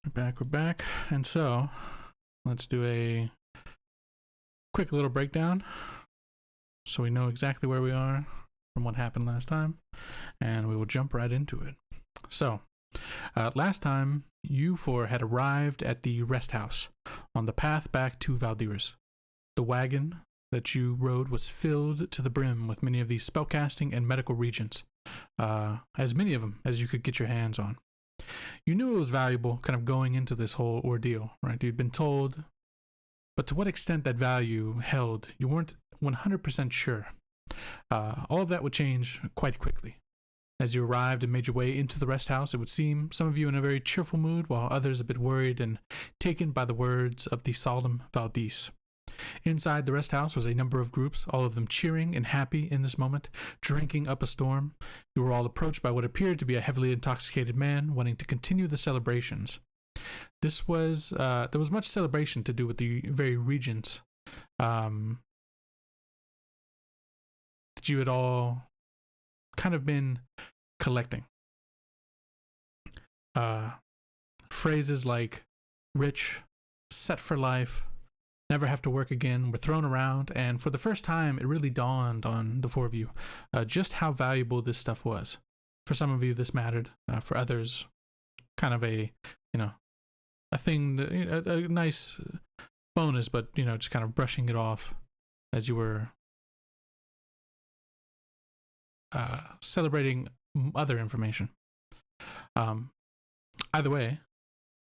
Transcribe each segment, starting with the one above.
We're back. And so, let's do a quick little breakdown so we know exactly where we are from what happened last time, and we will jump right into it. So, last time, you four had arrived at the rest house on the path back to Valdiras. The wagon that you rode was filled to the brim with many of these spellcasting and medical regents, as many of them as you could get your hands on. You knew it was valuable kind of going into this whole ordeal, right? You'd been told, but to what extent that value held, you weren't 100% sure. All of that would change quite quickly. As you arrived and made your way into the rest house, it would seem some of you in a very cheerful mood, while others a bit worried and taken by the words of the solemn Valdis. Inside the rest house was a number of groups, all of them cheering and happy in this moment, drinking up a storm. You were all approached by what appeared to be a heavily intoxicated man wanting to continue the celebrations. There was much celebration to do with the very regents that you had all kind of been collecting. Phrases like rich, set for life, never have to work again were thrown around, and for the first time it really dawned on the four of you just how valuable this stuff was. For some of you this mattered, for others kind of a thing, a nice bonus, but just kind of brushing it off as you were celebrating other information. Either way,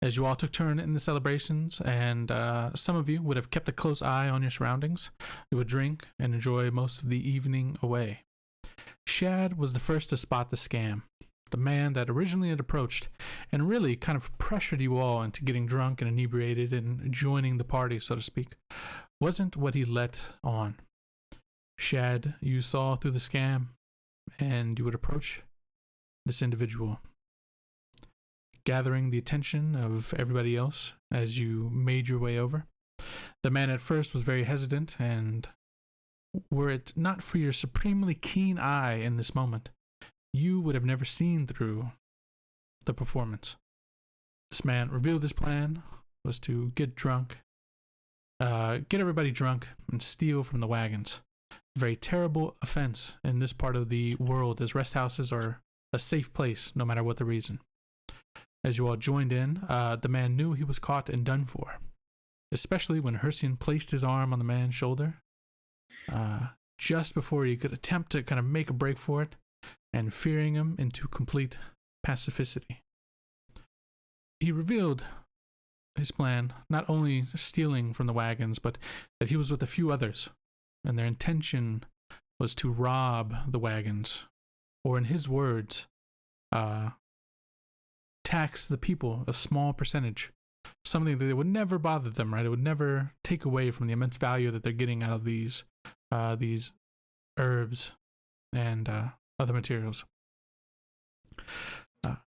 as you all took turn in the celebrations, and some of you would have kept a close eye on your surroundings, you would drink and enjoy most of the evening away. Shad was the first to spot the scam. The man that originally had approached and really kind of pressured you all into getting drunk and inebriated and joining the party, so to speak, wasn't what he let on. Shad, you saw through the scam, and you would approach this individual, gathering the attention of everybody else as you made your way over. The man at first was very hesitant, and were it not for your supremely keen eye in this moment, you would have never seen through the performance. This man revealed his plan was to get everybody drunk and steal from the wagons. A very terrible offense in this part of the world, as rest houses are a safe place no matter what the reason. As you all joined in, the man knew he was caught and done for, especially when Hercian placed his arm on the man's shoulder just before he could attempt to kind of make a break for it, and fearing him into complete pacificity. He revealed his plan, not only stealing from the wagons, but that he was with a few others, and their intention was to rob the wagons, or in his words, tax the people a small percentage, something that would never bother them, right? It would never take away from the immense value that they're getting out of these herbs and other materials.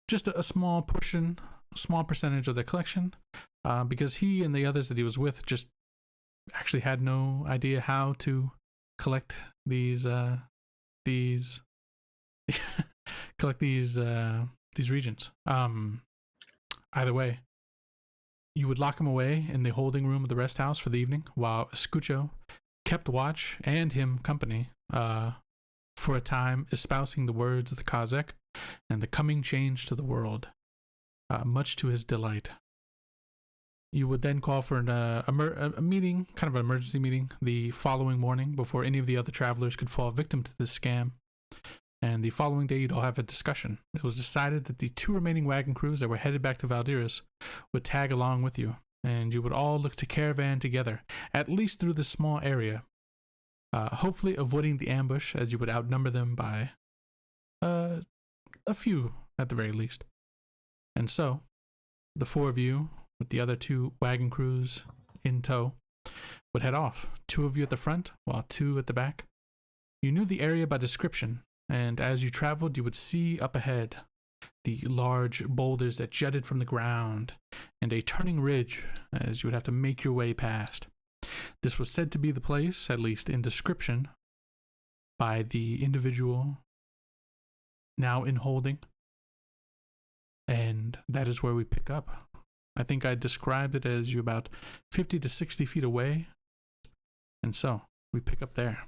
Just a small portion, a small percentage of their collection, because he and the others that he was with just actually had no idea how to collect these regions. Either way, you would lock him away in the holding room of the rest house for the evening, while Escucho kept watch and him company for a time, espousing the words of the Kazakh and the coming change to the world, much to his delight. You would then call for a meeting, kind of an emergency meeting, the following morning before any of the other travelers could fall victim to this scam. And the following day, you'd all have a discussion. It was decided that the 2 remaining wagon crews that were headed back to Valdiras would tag along with you, and you would all look to caravan together, at least through this small area, hopefully avoiding the ambush, as you would outnumber them by a few at the very least. And so, the 4 of you, with the other 2 wagon crews in tow, would head off, 2 of you at the front, while 2 at the back. You knew the area by description, and as you traveled, you would see up ahead the large boulders that jutted from the ground, and a turning ridge as you would have to make your way past. This was said to be the place, at least in description, by the individual now in holding, and that is where we pick up I think I described it as you about 50 to 60 feet away. And so we pick up there.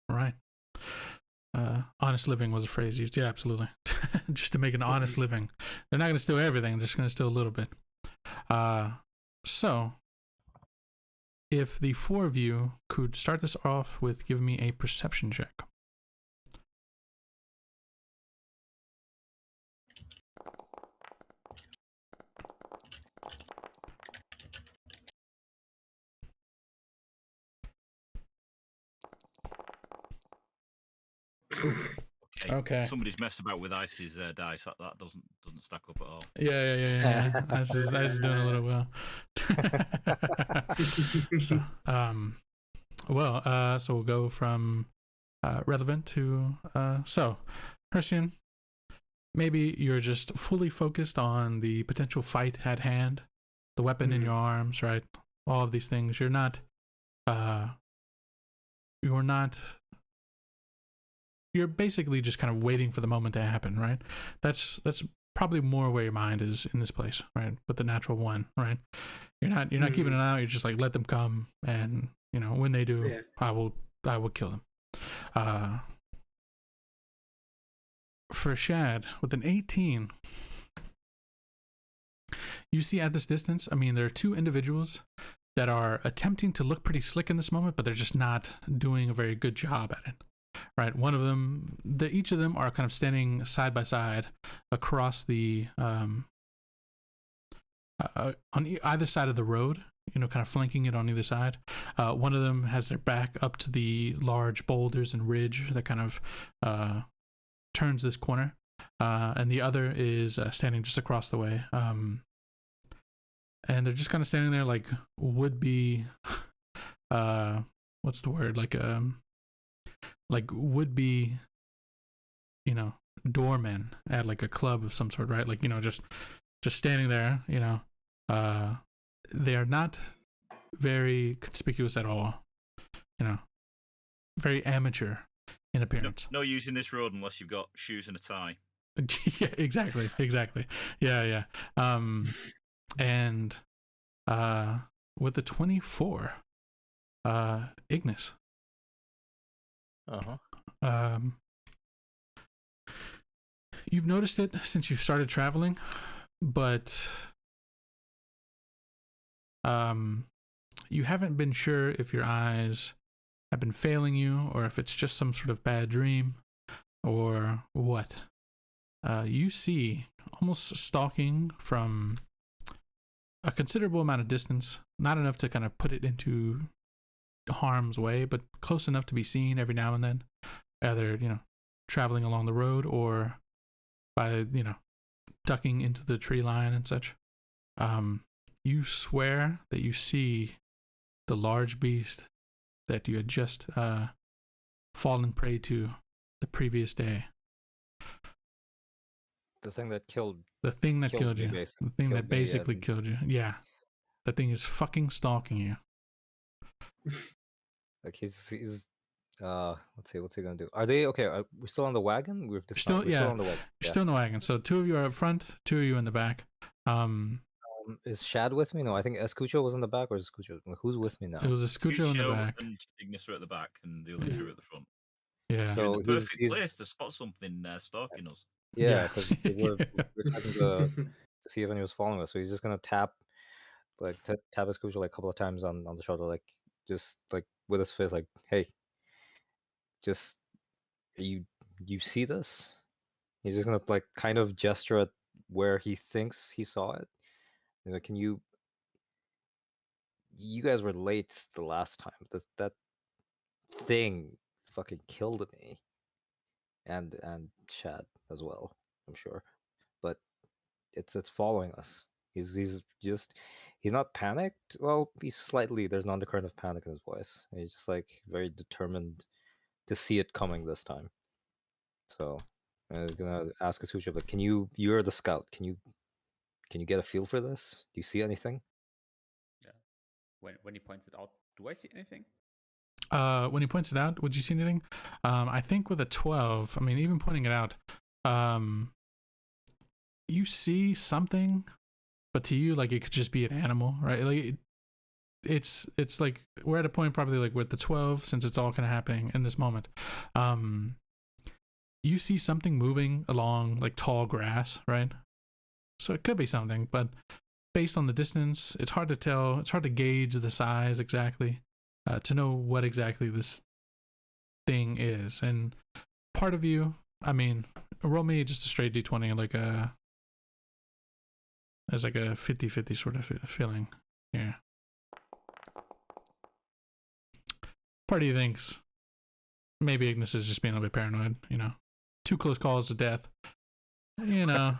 All right. Honest living was a phrase used. Yeah, absolutely. Just to make an honest living. They're not going to steal everything. They're just going to steal a little bit. So if the four of you could start this off with giving me a perception check. Okay. Somebody's messed about with Ice's dice. That doesn't stack up at all. Yeah. Ice is doing a little well. So, so we'll go from relevant to so, Hercian, maybe you're just fully focused on the potential fight at hand, the weapon in your arms, right? All of these things. You're not. You're basically just kind of waiting for the moment to happen, right? That's probably more where your mind is in this place, right? With the natural one, right? You're not keeping an eye out. You're just like, let them come, and when they do, I will kill them. For Shad with an 18, you see at this distance, I mean, there are two individuals that are attempting to look pretty slick in this moment, but they're just not doing a very good job at it. Right, one of them, each of them are kind of standing side by side across the on either side of the road, kind of flanking it on either side. One of them has their back up to the large boulders and ridge that kind of turns this corner, and the other is standing just across the way. And they're just kind of standing there like would be, what's the word? Like would be, doormen at like a club of some sort, right? Like, just standing there, they are not very conspicuous at all, very amateur in appearance. No use in this road unless you've got shoes and a tie. Yeah, exactly. Yeah. And with the 24, Ignis. You've noticed it since you've started traveling, but you haven't been sure if your eyes have been failing you or if it's just some sort of bad dream or what. You see, almost stalking from a considerable amount of distance, not enough to kind of put it into harm's way, but close enough to be seen every now and then, either traveling along the road or by ducking into the tree line and such. You swear that you see the large beast that you had just fallen prey to the previous day. The thing that killed you. The thing that basically killed you. Yeah. The thing is fucking stalking you. Like he's let's see, what's he gonna do? Are they okay? Are we still on the wagon? We're still on the wagon. You're still in the wagon. So two of you are up front, two of you in the back. Is Shad with me? No, I think Escucho was in the back, or is Escucho? Who's with me now? It was Escucho in the back. And Ignis are at the back, and the other two are at the front. Yeah. So in the perfect place to spot something stalking us. Yeah, because we're trying to see if anyone was following us. So he's just gonna tap Escucho like a couple of times on the shoulder, like just like with his fist, like, hey, just you see this? He's just gonna like kind of gesture at where he thinks he saw it. He's like, can you guys were late the last time. That thing fucking killed me. And Shad as well, I'm sure. But it's following us. He's not panicked. Well, there's an undercurrent of panic in his voice. He's just like very determined to see it coming this time. So I was gonna ask Asucha, like, you're the scout, can you get a feel for this? Do you see anything? Yeah. When he points it out, do I see anything? When he points it out, would you see anything? I think with a 12, I mean, even pointing it out, you see something, but to you, like, it could just be an animal, right? Like, it's like we're at a point probably like with the 12, since it's all kind of happening in this moment. You see something moving along like tall grass, right? So it could be something, but based on the distance, it's hard to tell. It's hard to gauge the size exactly, to know what exactly this thing is. And part of you, I mean, roll me just a straight d20, like there's like a 50-50 sort of feeling here. Part of you thinks maybe Ignis is just being a little bit paranoid, you know. 2 close calls to death, you know.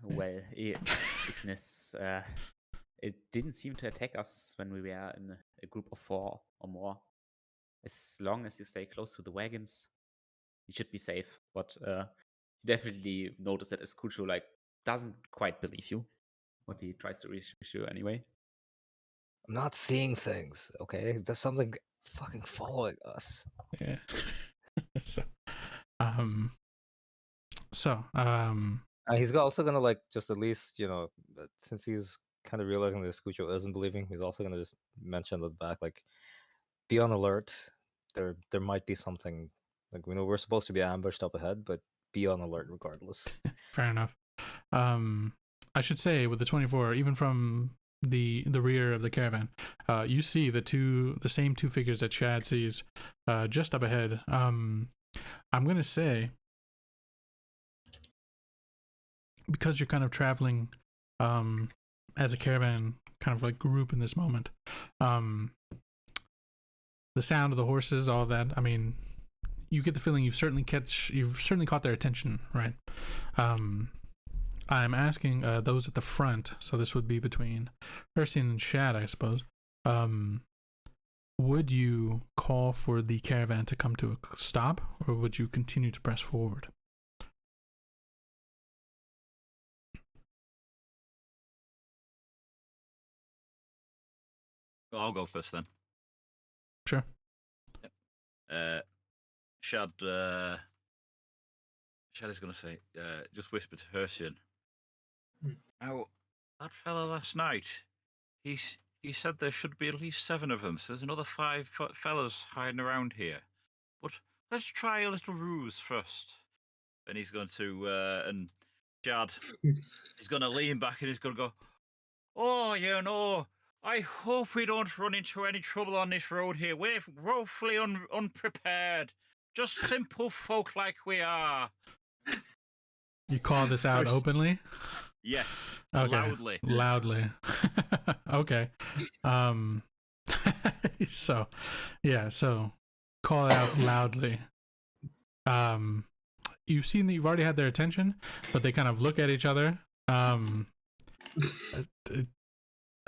Well, Ignis, it didn't seem to attack us when we were in a group of 4 or more. As long as you stay close to the wagons, you should be safe. But definitely notice that Escucho like doesn't quite believe you, but he tries to reassure you anyway. I'm not seeing things, okay? There's something fucking following us. Yeah. He's also gonna like just at least, you know, since he's kind of realizing that Escucho isn't believing, he's also gonna just mention at the back, like, be on alert. There might be something, like, we know we're supposed to be ambushed up ahead, but be on alert regardless. Fair enough. I should say with the 24, even from the rear of the caravan, you see the same 2 figures that Chad sees just up ahead. I'm gonna say, because you're kind of traveling as a caravan kind of like group in this moment, the sound of the horses, all of that, I mean, you get the feeling you've certainly caught their attention, right? I'm asking those at the front, so this would be between Ursian and Shad, I suppose. Would you call for the caravan to come to a stop, or would you continue to press forward? I'll go first then. Sure. Yep. Shad is going to say, just whisper to Hersian. Now, that fella last night, he said there should be at least 7 of them, so there's another 5 fellas hiding around here. But let's try a little ruse first. And he's going to, and Shad is going to lean back and he's going to go, oh, you know, I hope we don't run into any trouble on this road here. We're woefully unprepared. Just simple folk like we are. You call this out openly? Yes. Okay. Loudly. Okay. So call it out loudly. You've seen that you've already had their attention, but they kind of look at each other.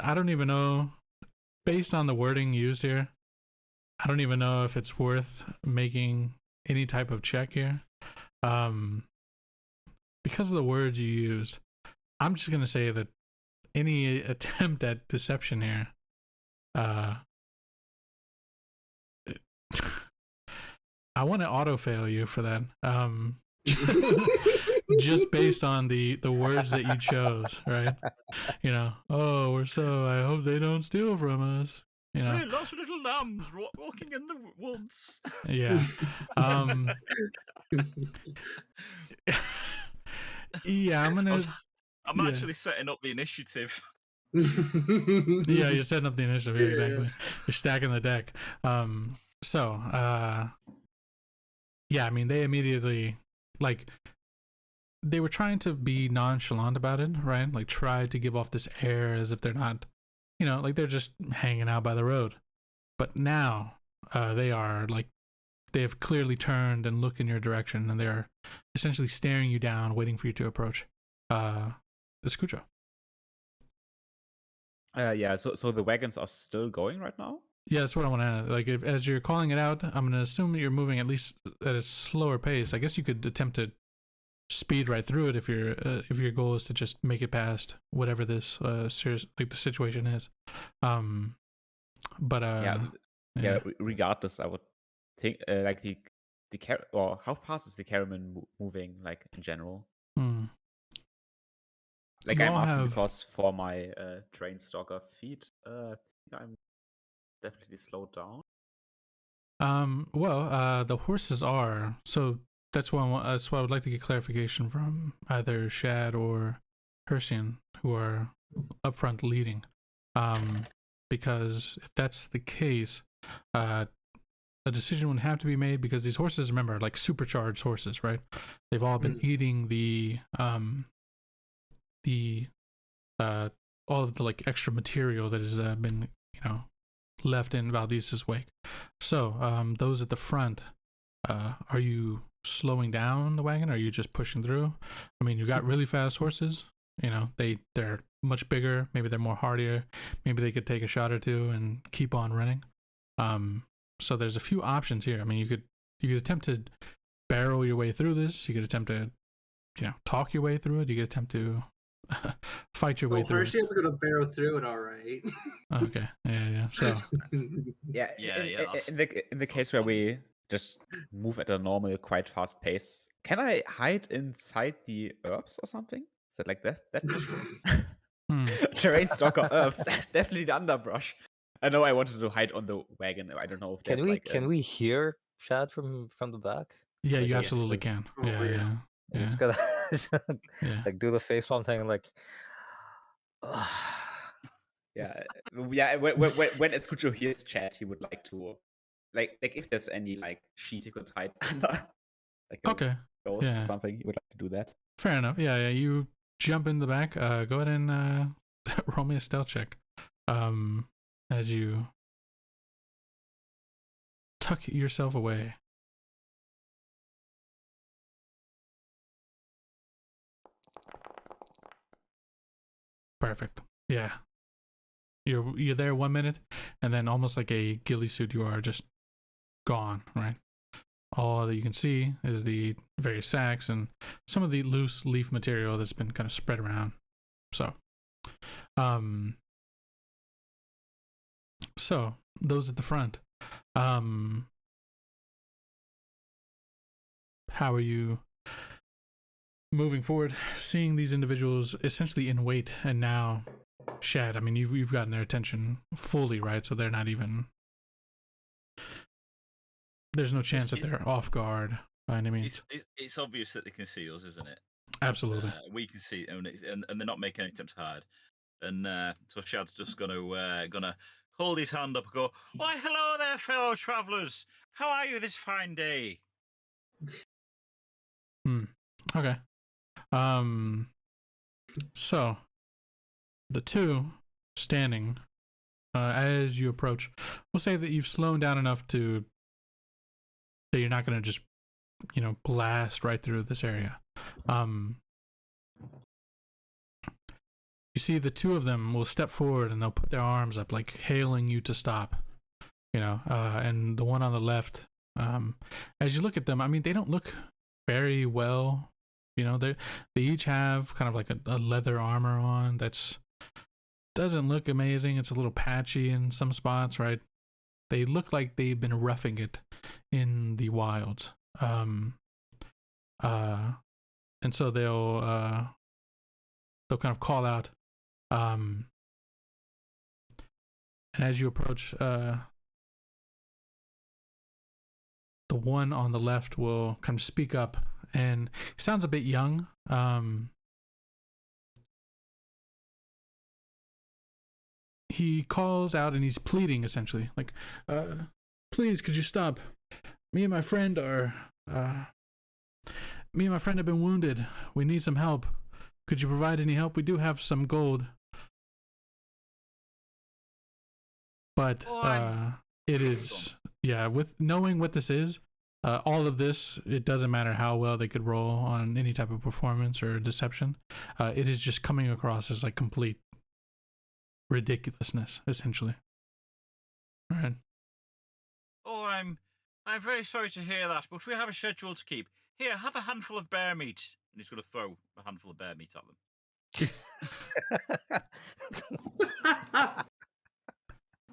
I don't even know, based on the wording used here, I don't even know if it's worth making any type of check here. Because of the words you used, I'm just going to say that any attempt at deception here, I want to auto-fail you for that. Just based on the words that you chose, right? You know, oh, I hope they don't steal from us. You know, We're lost little lambs walking in the woods. Yeah. Yeah, I'm actually setting up the initiative. Yeah, you're setting up the initiative. Yeah, exactly. Yeah. You're stacking the deck. Yeah, I mean, they immediately, like, they were trying to be nonchalant about it, right? Like, tried to give off this air as if they're not, you know, like they're just hanging out by the road. But now, they are, like, they have clearly turned and looked in your direction, and they're essentially staring you down, waiting for you to approach. Escucho. Yeah, so the wagons are still going right now? Yeah, that's what I want to add. Like, as you're calling it out, I'm going to assume that you're moving at least at a slower pace. I guess you could attempt to speed right through it if your goal is to just make it past whatever this serious, like, the situation is. Regardless, I would think like the or how fast is the caravan moving, like, in general? Like, You I'm all asking have- because for my trained stalker feet, I think I'm definitely slowed down. Well, the horses are, so that's why that's why I would like to get clarification from either Shad or Hersian, who are up front leading. Because if that's the case, a decision would have to be made, because these horses, remember, are like supercharged horses, right? They've all been eating all of the like extra material that has been, left in Valdiras' wake. So, those at the front, are you slowing down the wagon? Or are you just pushing through? I mean, you got really fast horses. They're much bigger. Maybe they're more hardier. Maybe they could take a shot or two and keep on running. So there's a few options here. I mean, you could attempt to barrel your way through this. You could attempt to, talk your way through it. You could attempt to fight your way through. Hershey's gonna barrel through it, all right. Okay, yeah. So Yeah, in the case where we just move at a normal, quite fast pace, can I hide inside the herbs or something? Is that like that? Terrain stalker herbs, definitely the underbrush. I know I wanted to hide on the wagon. I don't know if there's Can we hear Shad from the back? yeah, Like, you it's absolutely just- can. Oh, Yeah. yeah. I just gotta Yeah. like do the facepalm thing, like. Yeah. When Escucho hears chat, he would like to, like if there's any like sheet he could hide under, like a Okay. ghost or Yeah. something, he would like to do that. Fair enough. Yeah. You jump in the back. Go ahead and roll me a stealth check. As you tuck yourself away. Perfect. Yeah. You're there 1 minute, and then almost like a ghillie suit, you are just gone, right? All that you can see is the various sacks and some of the loose leaf material that's been kind of spread around. So those at the front, how are you moving forward, seeing these individuals essentially in wait? And now, Shad, I mean, you've gotten their attention fully, right? So they're not even, there's no chance that they're off guard by any means. It's obvious that they can see us, isn't it? Absolutely. We can see, and they're not making any attempt to hide. And so Shad's just gonna hold his hand up and go, "Why, hello there, fellow travellers. How are you this fine day?" Okay. So the two standing, as you approach, we'll say that you've slowed down enough that you're not going to just, blast right through this area. You see the two of them will step forward and they'll put their arms up, like hailing you to stop, and the one on the left, as you look at them, I mean, they don't look very well. They each have kind of like a leather armor on that's doesn't look amazing. It's a little patchy in some spots, right? They look like they've been roughing it in the wilds. And so they'll kind of call out, and as you approach, the one on the left will kind of speak up, and he sounds a bit young. He calls out and he's pleading, essentially, like, please, could you stop? Me and my friend have been wounded. We need some help. Could you provide any help? We do have some gold, but it is, with knowing what this is, all of this, it doesn't matter how well they could roll on any type of performance or deception. It is just coming across as like complete ridiculousness, essentially. All right. Oh, I'm very sorry to hear that, but we have a schedule to keep. Here, have a handful of bear meat. And he's going to throw a handful of bear meat at them.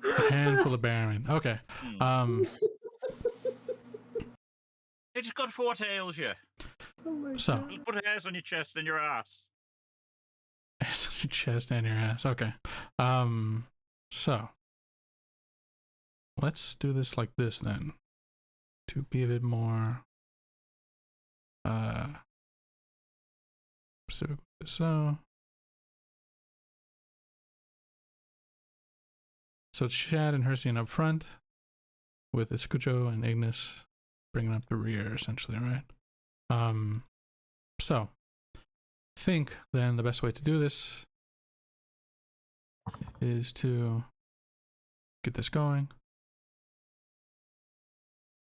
A handful of bear meat. Okay. It's good for what ails you. So Just put hairs on your chest and your ass. It's your chest and your ass. Okay. So let's do this like this then, to be a bit more specific. So it's Shad and Hercian up front, with Escucho and Ignis bringing up the rear, essentially, right? So think then the best way to do this is to get this going.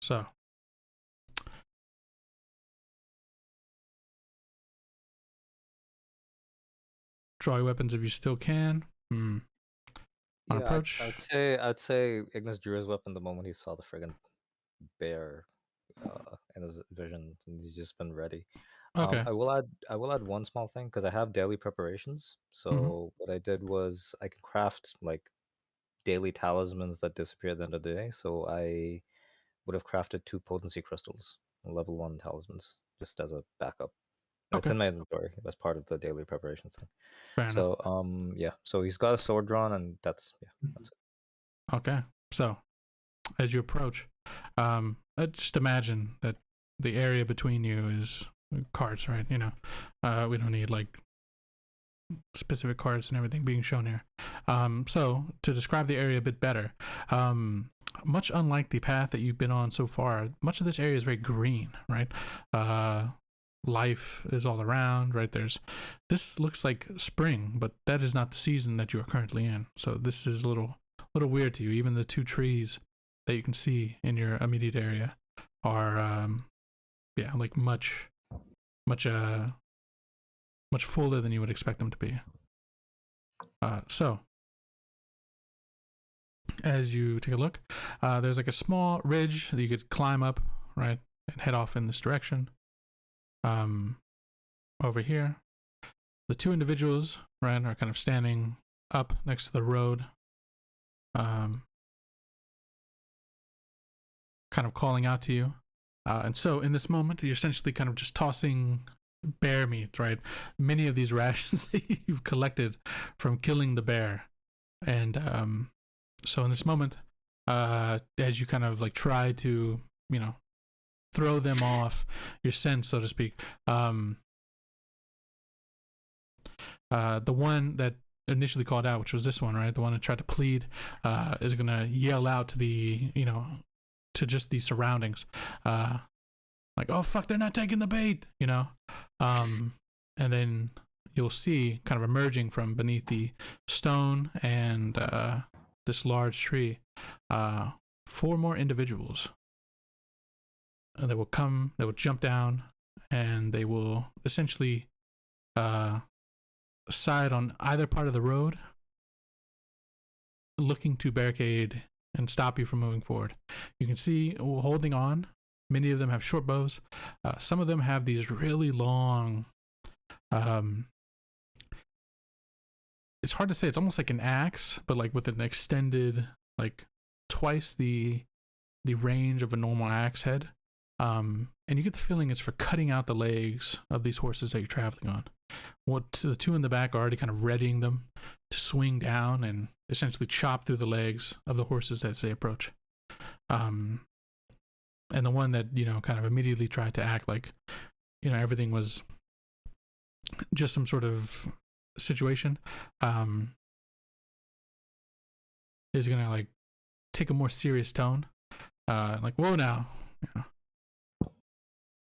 So draw your weapons if you still can. On Yeah, approach. I'd say Ignis drew his weapon the moment he saw the friggin' bear in his vision, and he's just been ready. Okay. I will add one small thing, because I have daily preparations. So what I did was I could craft like daily talismans that disappear at the end of the day. So I would have crafted 2 potency crystals, level 1 talismans, just as a backup. It's Okay. in my inventory. That's part of the daily preparations thing. Fair enough. So yeah. So he's got a sword drawn, and that's it. Okay. So as you approach, just imagine that the area between you is cards, right? You know, we don't need like specific cards and everything being shown here. So to describe the area a bit better, much unlike the path that you've been on so far, much of this area is very green, right? Life is all around, right? This looks like spring, but that is not the season that you are currently in. So this is a little weird to you. Even the 2 trees that you can see in your immediate area are like much fuller than you would expect them to be. So as you take a look, there's like a small ridge that you could climb up, right, and head off in this direction. Over here, the 2 individuals, right, are kind of standing up next to the road, kind of calling out to you. And so in this moment, you're essentially kind of just tossing bear meat, right? Many of these rations that you've collected from killing the bear. And so in this moment, as you kind of like try to, you know, throw them off your scent, so to speak, the one that initially called out, which was this one, right, the one that tried to plead, is gonna yell out to the, you know, to just the surroundings, like, oh fuck, they're not taking the bait, you know. And then you'll see, kind of emerging from beneath the stone and this large tree, 4 more individuals. They will come, they will jump down, and they will essentially side on either part of the road, looking to barricade and stop you from moving forward. You can see holding on. Many of them have short bows. Some of them have these really long, it's hard to say, it's almost like an axe, but like with an extended, like twice the range of a normal axe head. And you get the feeling it's for cutting out the legs of these horses that you're traveling on. The 2 in the back are already kind of readying them to swing down and essentially chop through the legs of the horses as they approach. And the one that, you know, kind of immediately tried to act like, you know, everything was just some sort of situation, is gonna like take a more serious tone, like, whoa now, you know,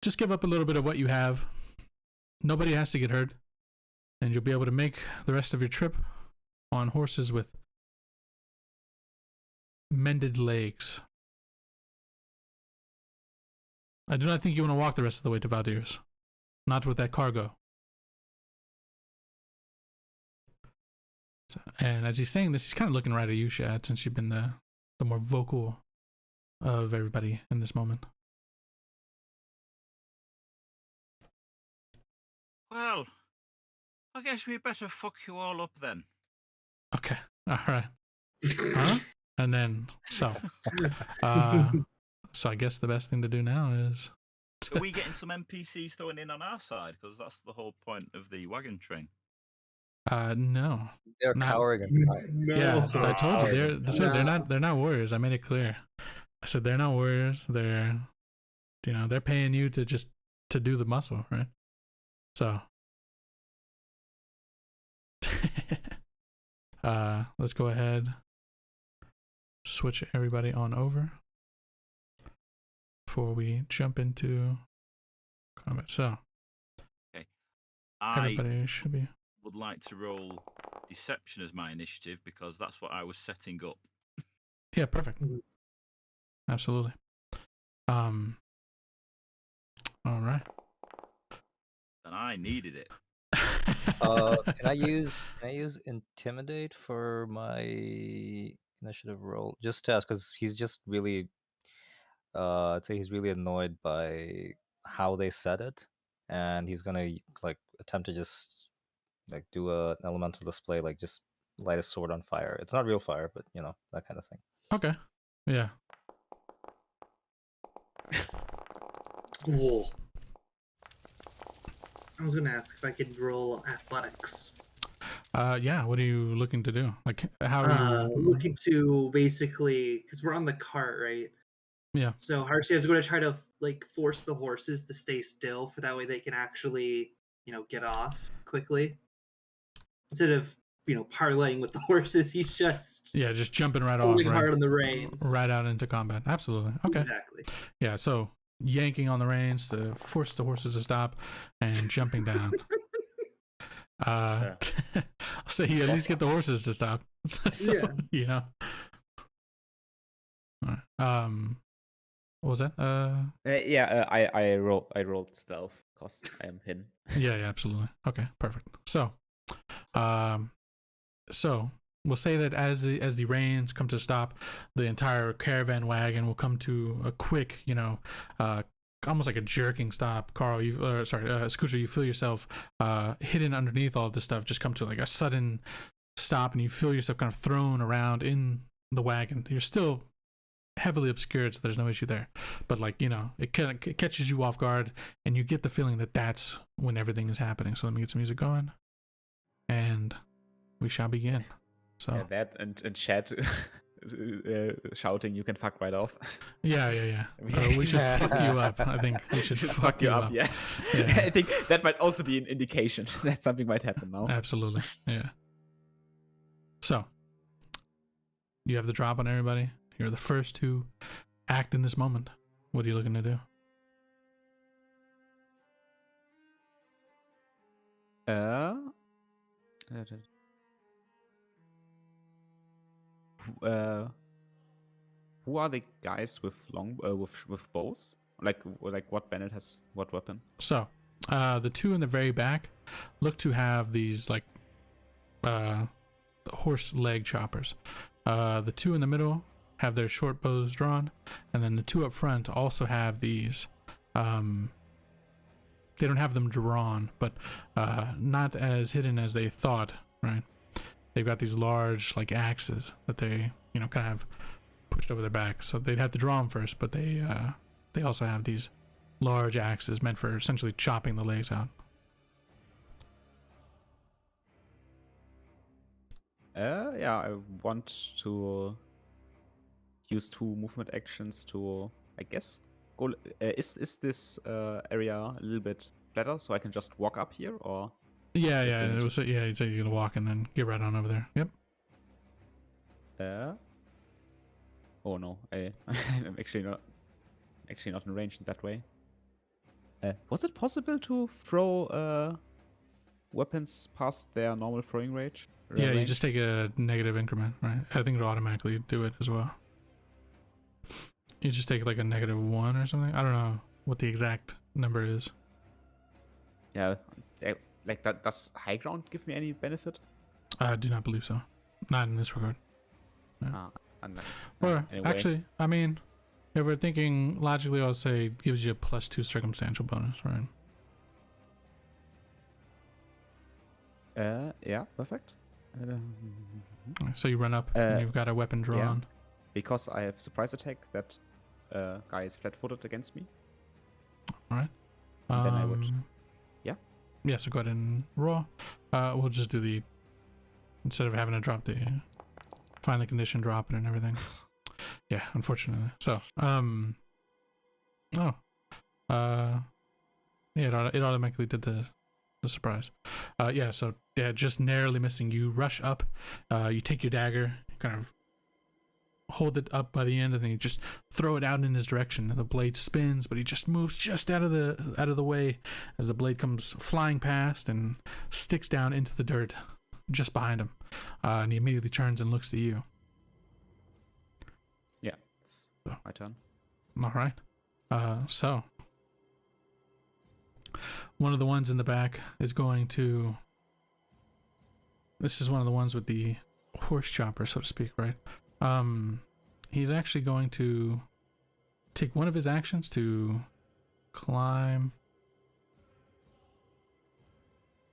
just give up a little bit of what you have. Nobody has to get hurt, and you'll be able to make the rest of your trip on horses with mended legs. I do not think you want to walk the rest of the way to Valdiras. Not with that cargo. So, and as he's saying this, he's kind of looking right at you, Shad, since you've been the more vocal of everybody in this moment. Well, I guess we better fuck you all up then. Okay. All right. Huh? And then, so I guess the best thing to do now is... Are we getting some NPCs thrown in on our side? Because that's the whole point of the wagon train. No. They're Not- cowering inside. No. Yeah, I told you they're No. they're not warriors. I made it clear. I said they're not warriors. They're they're paying you to just to do the muscle, right? So let's go ahead. Switch everybody on over before we jump into combat. So I everybody should be. would like to roll deception as my initiative because that's what I was setting up. Yeah, perfect. Mhm. Absolutely. All right. And I needed it. Can I use intimidate for my initiative roll? Just to ask, because he's just really, I'd say he's really annoyed by how they said it, and he's gonna like attempt to just like do an elemental display, like just light a sword on fire. It's not real fire, but you know, that kind of thing. Okay. Yeah. Cool. I was gonna ask if I could roll athletics. Yeah. What are you looking to do? Like, how are you? Looking to basically, because we're on the cart, right? Yeah. So Harsia's going to try to like force the horses to stay still, for that way they can actually, get off quickly. Instead of parlaying with the horses, he's just Yeah, just jumping right off, holding right, hard on the reins. right out into combat. Absolutely. Okay. Exactly. Yeah. So yanking on the reins to force the horses to stop and jumping down. I'll say you at least get the horses to stop. So, Yeah. All right. What was that? I rolled stealth because I am hidden. Yeah, absolutely. Okay, perfect. So, we'll say that as the reins come to a stop, the entire caravan wagon will come to a quick, almost like a jerking stop. Carl, Scooter, you feel yourself hidden underneath all of this stuff, just come to like a sudden stop, and you feel yourself kind of thrown around in the wagon. You're still heavily obscured, so there's no issue there, but it kind of catches you off guard, and you get the feeling that that's when everything is happening. So let me get some music going, and we shall begin. So yeah, that and chat shouting, "You can fuck right off." Yeah. We should fuck you up. I think we should fuck you up. Yeah. I think that might also be an indication that something might happen now. Absolutely. Yeah. So you have the drop on everybody. You're the first to act in this moment. What are you looking to do? Who are the guys with with bows? Like what bandit has what weapon? So, the two in the very back look to have these horse leg choppers. The two in the middle have their short bows drawn, and then the two up front also have these. They don't have them drawn, but not as hidden as they thought. Right? They've got these large axes that they kind of have pushed over their back, so they'd have to draw them first. But they also have these large axes meant for essentially chopping the legs out. I want to use 2 movement actions to, I guess, go. Is this area a little bit flatter, so I can just walk up here, or? Yeah. You'd say you're gonna walk and then get right on over there. Yep. Oh no, I'm actually not in range in that way. Was it possible to throw weapons past their normal throwing range? Yeah, you just take a negative increment, right? I think it'll automatically do it as well. You just take like a -1 or something. I don't know what the exact number is. Yeah, like that. Does high ground give me any benefit? I do not believe so. Not in this regard. Yeah. Or anyway. actually, I mean, if we're thinking logically, I'll say it gives you a +2 circumstantial bonus, right? Yeah, perfect. So you run up and you've got a weapon drawn. Yeah, because I have surprise attack. That guy is flat-footed against me. All right. Then I would. Yeah. Yeah. So go ahead and roll. We'll just do the instead of having to drop the find the condition, drop it, and everything. Yeah, unfortunately. So, yeah, it automatically did the surprise. Yeah, so yeah, just narrowly missing. You rush up, you take your dagger, kind of hold it up by the end, and then you just throw it out in his direction. The blade spins, but he just moves just out of the way as the blade comes flying past and sticks down into the dirt just behind him. And he immediately turns and looks to you. Yeah, it's my turn. All right. So one of the ones in the back is going to. This is one of the ones with the horse chopper, so to speak, right? He's actually going to take one of his actions to climb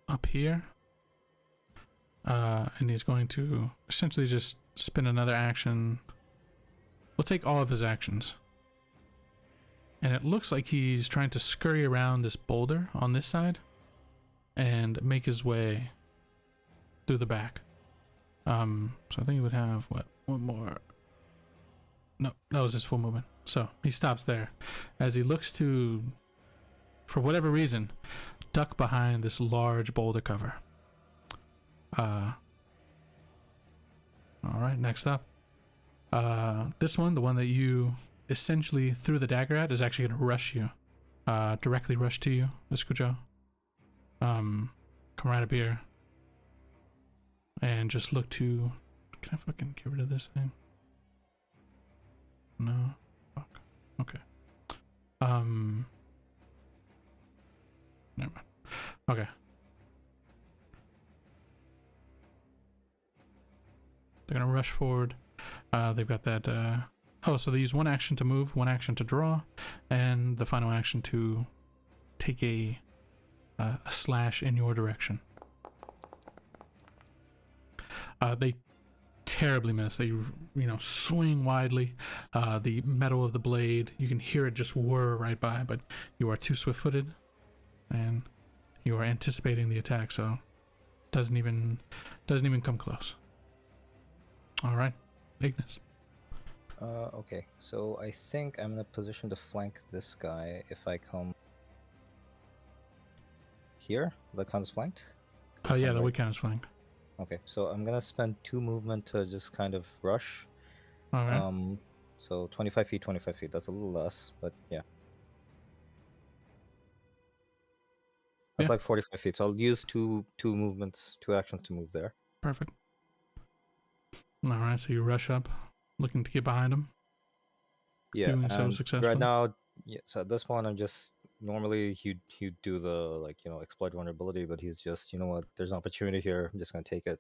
up here. And he's going to essentially just spin another action. We'll take all of his actions. And it looks like he's trying to scurry around this boulder on this side and make his way through the back. So I think he would have, what, one more. No, that was his full movement. So he stops there as he looks to, for whatever reason, duck behind this large boulder cover. All right, next up. This one, the one that you essentially threw the dagger at, is actually going to rush you. Directly rush to you, Escucho. Come right up here. And just look to... Can I fucking get rid of this thing? No. Fuck. Okay. Never mind. Okay. They're gonna rush forward. They've got that. Oh, so they use one action to move, one action to draw, and the final action to take a slash in your direction. They terribly miss. They, swing widely. The metal of the blade, you can hear it just whir right by, but you are too swift-footed, and you are anticipating the attack, so doesn't even come close. All right, Ignis. Okay, so I think I'm in a position to flank this guy if I come here. That counts flanked? Oh yeah, the weak count is flank. Okay, so I'm gonna spend 2 movement to just kind of rush. Okay. So 25 feet, 25 feet. That's a little less, but yeah. That's like 45 feet. So I'll use two movements, 2 actions to move there. Perfect. All right, so you rush up, looking to get behind him. Yeah, doing so successfully. Right now, yeah. So at this point, I'm just normally he'd do the exploit vulnerability, but he's just what? There's an opportunity here. I'm just gonna take it.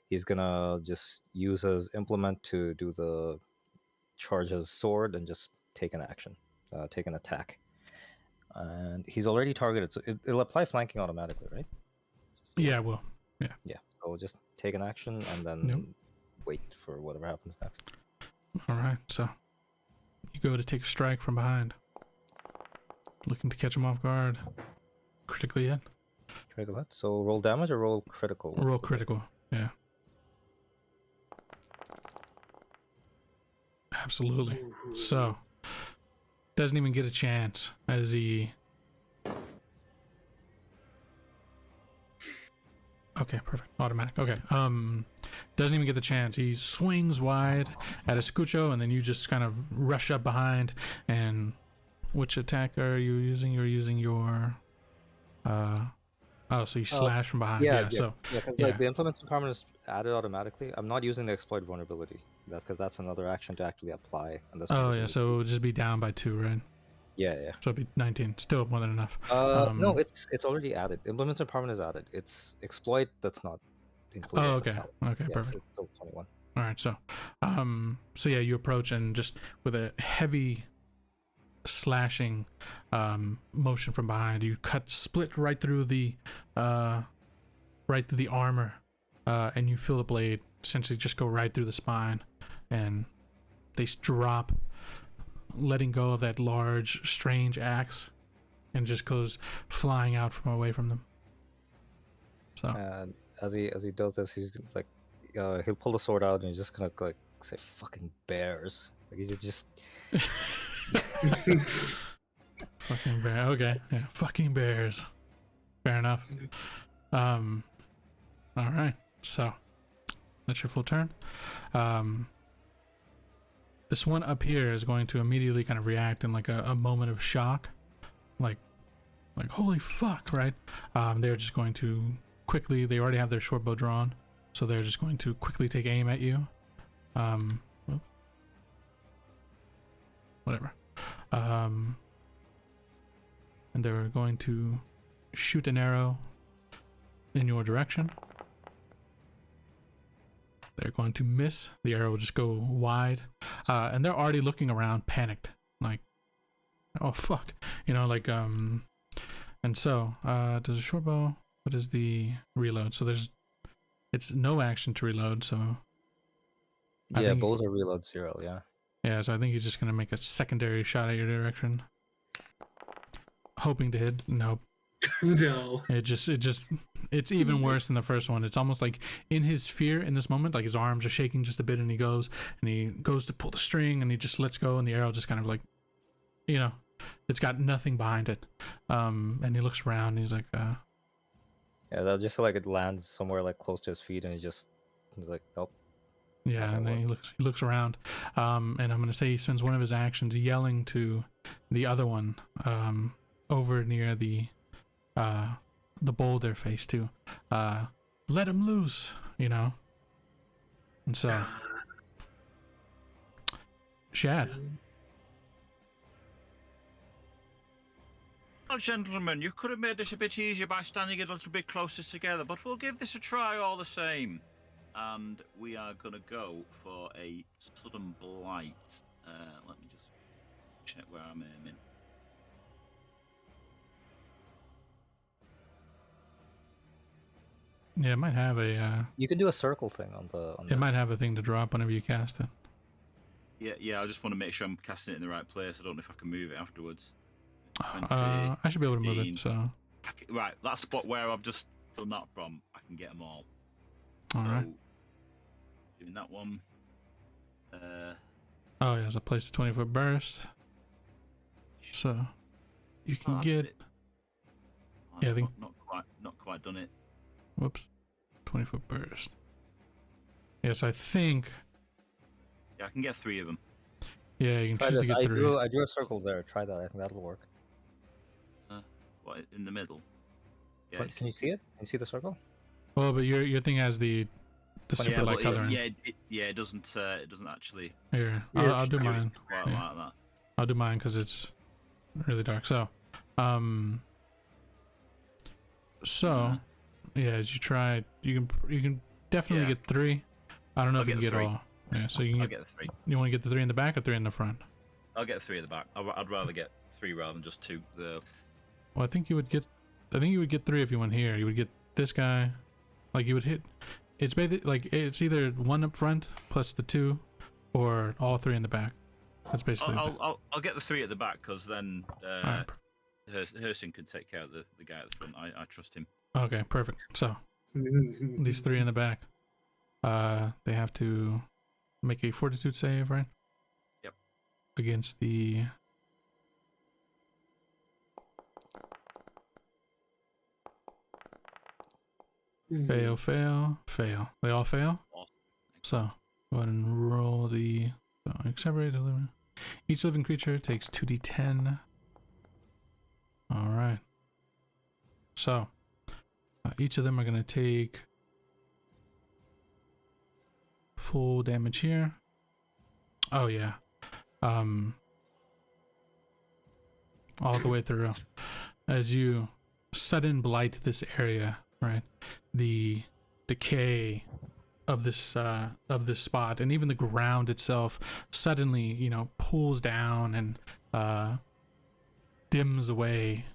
He's gonna just use his implement to do the charge his sword and just take an action, take an attack. And he's already targeted, so it'll apply flanking automatically, right? So, yeah, well, yeah. Yeah. So we'll just take an action and then wait for whatever happens next. All right, so you go to take a strike from behind, looking to catch him off guard. Critically hit. Critical hit. So roll damage or roll critical? Roll critical. Yeah. Absolutely. So doesn't even get a chance as he. Okay, perfect. Automatic. Okay. Doesn't even get the chance. He swings wide at Escucho, and then you just kind of rush up behind. And which attack are you using? You're using your. Oh, so you slash from behind. Yeah. So because the implements department is added automatically. I'm not using the exploit vulnerability. That's because that's another action to actually apply. And oh yeah, so it would just be down by 2, right? Yeah. So it'd be 19. Still more than enough. No, it's already added. Implements department is added. It's exploit that's not included. Oh, okay. Okay, yeah, perfect. It's still 21. All right, so yeah, you approach and just with a heavy slashing motion from behind, you split right through the armor, and you feel the blade essentially just go right through the spine, and they drop, letting go of that large, strange axe, and just goes flying out from away from them. So And as he does this, he's like he'll pull the sword out and he's just gonna like say fucking bears. Like he's just Fucking bear. Okay, yeah, fucking bears. Fair enough. All right. So that's your full turn. This one up here is going to immediately kind of react in like a moment of shock, like holy fuck, right? They're just going to quickly. They already have their short bow drawn, so they're just going to quickly take aim at you. Whatever. And they're going to shoot an arrow in your direction. They're going to miss. The arrow will just go wide. And they're already looking around, panicked. Like, oh, fuck. You know, like, and so, does a short bow, what is the reload? So it's no action to reload, so. yeah, bows are reload 0. Yeah. Yeah, so I think he's just going to make a secondary shot at your direction. Hoping to hit. Nope. No. It's even worse than the first one. It's almost like in his fear in this moment, like his arms are shaking just a bit, and he goes to pull the string and he just lets go, and the arrow just kind of like, you know, it's got nothing behind it. And he looks around and he's like, Yeah, that just like it lands somewhere like close to his feet, and he's like, nope. yeah, and then he looks around. And I'm gonna say he spends one of his actions yelling to the other one, over near the boulder face too. Let him loose, you know. And so Shad. Oh, gentlemen, you could have made this a bit easier by standing a little bit closer together, but we'll give this a try all the same. And we are going to go for a sudden blight. Let me just check where I'm aiming. Yeah, it might have a You can do a circle thing on the. it might have a thing to drop whenever you cast it. Yeah, I just want to make sure I'm casting it in the right place. I don't know if I can move it afterwards. I should be able to move it, so. Right, that spot where I've just done that from, I can get them all. Alright. Doing that one. Oh, yeah, there's a place to 20-foot burst. So, you can get. Yeah, I think. Not quite done it. Whoops. 20-foot burst. Yeah, so I think. Yeah, I can get 3 of them. Yeah, you can Try choose this. to get 3. I drew a circle there. Try that. I think that'll work. What, in the middle? Yeah. Can you see it? Can you see the circle? Well, but your thing has the super light color. It doesn't actually. Here, I'll do mine. Quite like that. I'll do mine because it's really dark. So, yeah, as you try, you can definitely get 3. I don't know if you can get 3. all. Yeah, so you can get the 3. You want to get the 3 in the back or 3 in the front? I'll get 3 at the back. I'd rather get 3 rather than just 2. Well, I think you would get 3 if you went here. You would get this guy, like you would hit. It's basically like it's either 1 up front plus the 2, or all 3 in the back. That's basically. I'll get the 3 at the back because then right. Herson can take care of the guy at the front. I trust him. Okay, perfect. So these 3 in the back, they have to make a fortitude save, right? Yep. Against the. Fail. They all fail. Awesome. So go ahead and roll the. Accelerate. Each living creature takes 2d10. All right. So each of them are going to take full damage here. Oh yeah. All the way through. As you sudden blight this area, right? The decay of this spot, and even the ground itself suddenly, you know, pulls down and dims away.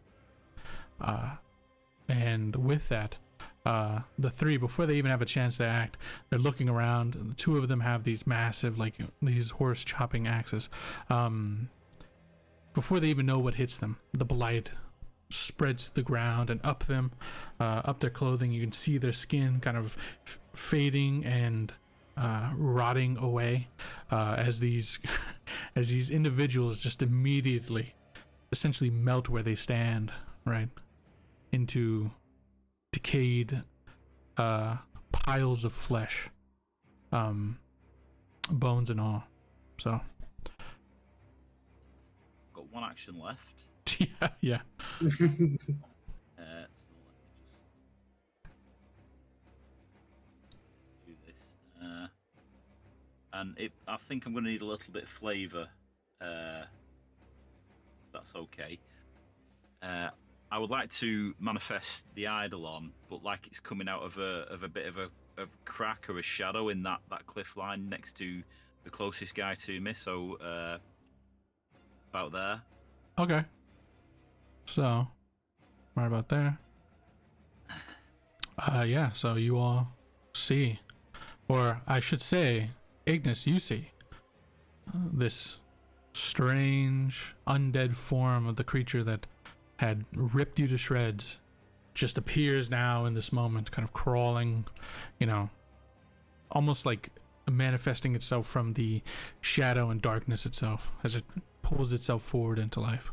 And with that, the 3, before they even have a chance to act, they're looking around. The 2 of them have these massive, like these horse chopping axes. Before they even know what hits them, the blight spreads to the ground and up them, up their clothing. You can see their skin kind of fading and rotting away as these as these individuals just immediately essentially melt where they stand, right, into decayed piles of flesh, bones and all. So Got one action left. yeah. So let me just... do this. And I think I'm going to need a little bit of flavour. That's okay. I would like to manifest the Eidolon, but like it's coming out of a bit of a crack or a shadow in that cliff line next to the closest guy to me. So about there. Okay. So right about there. Yeah, so you all see, or I should say, Ignis, you see this strange undead form of the creature that had ripped you to shreds just appears now in this moment, kind of crawling, you know, almost like manifesting itself from the shadow and darkness itself as it pulls itself forward into life.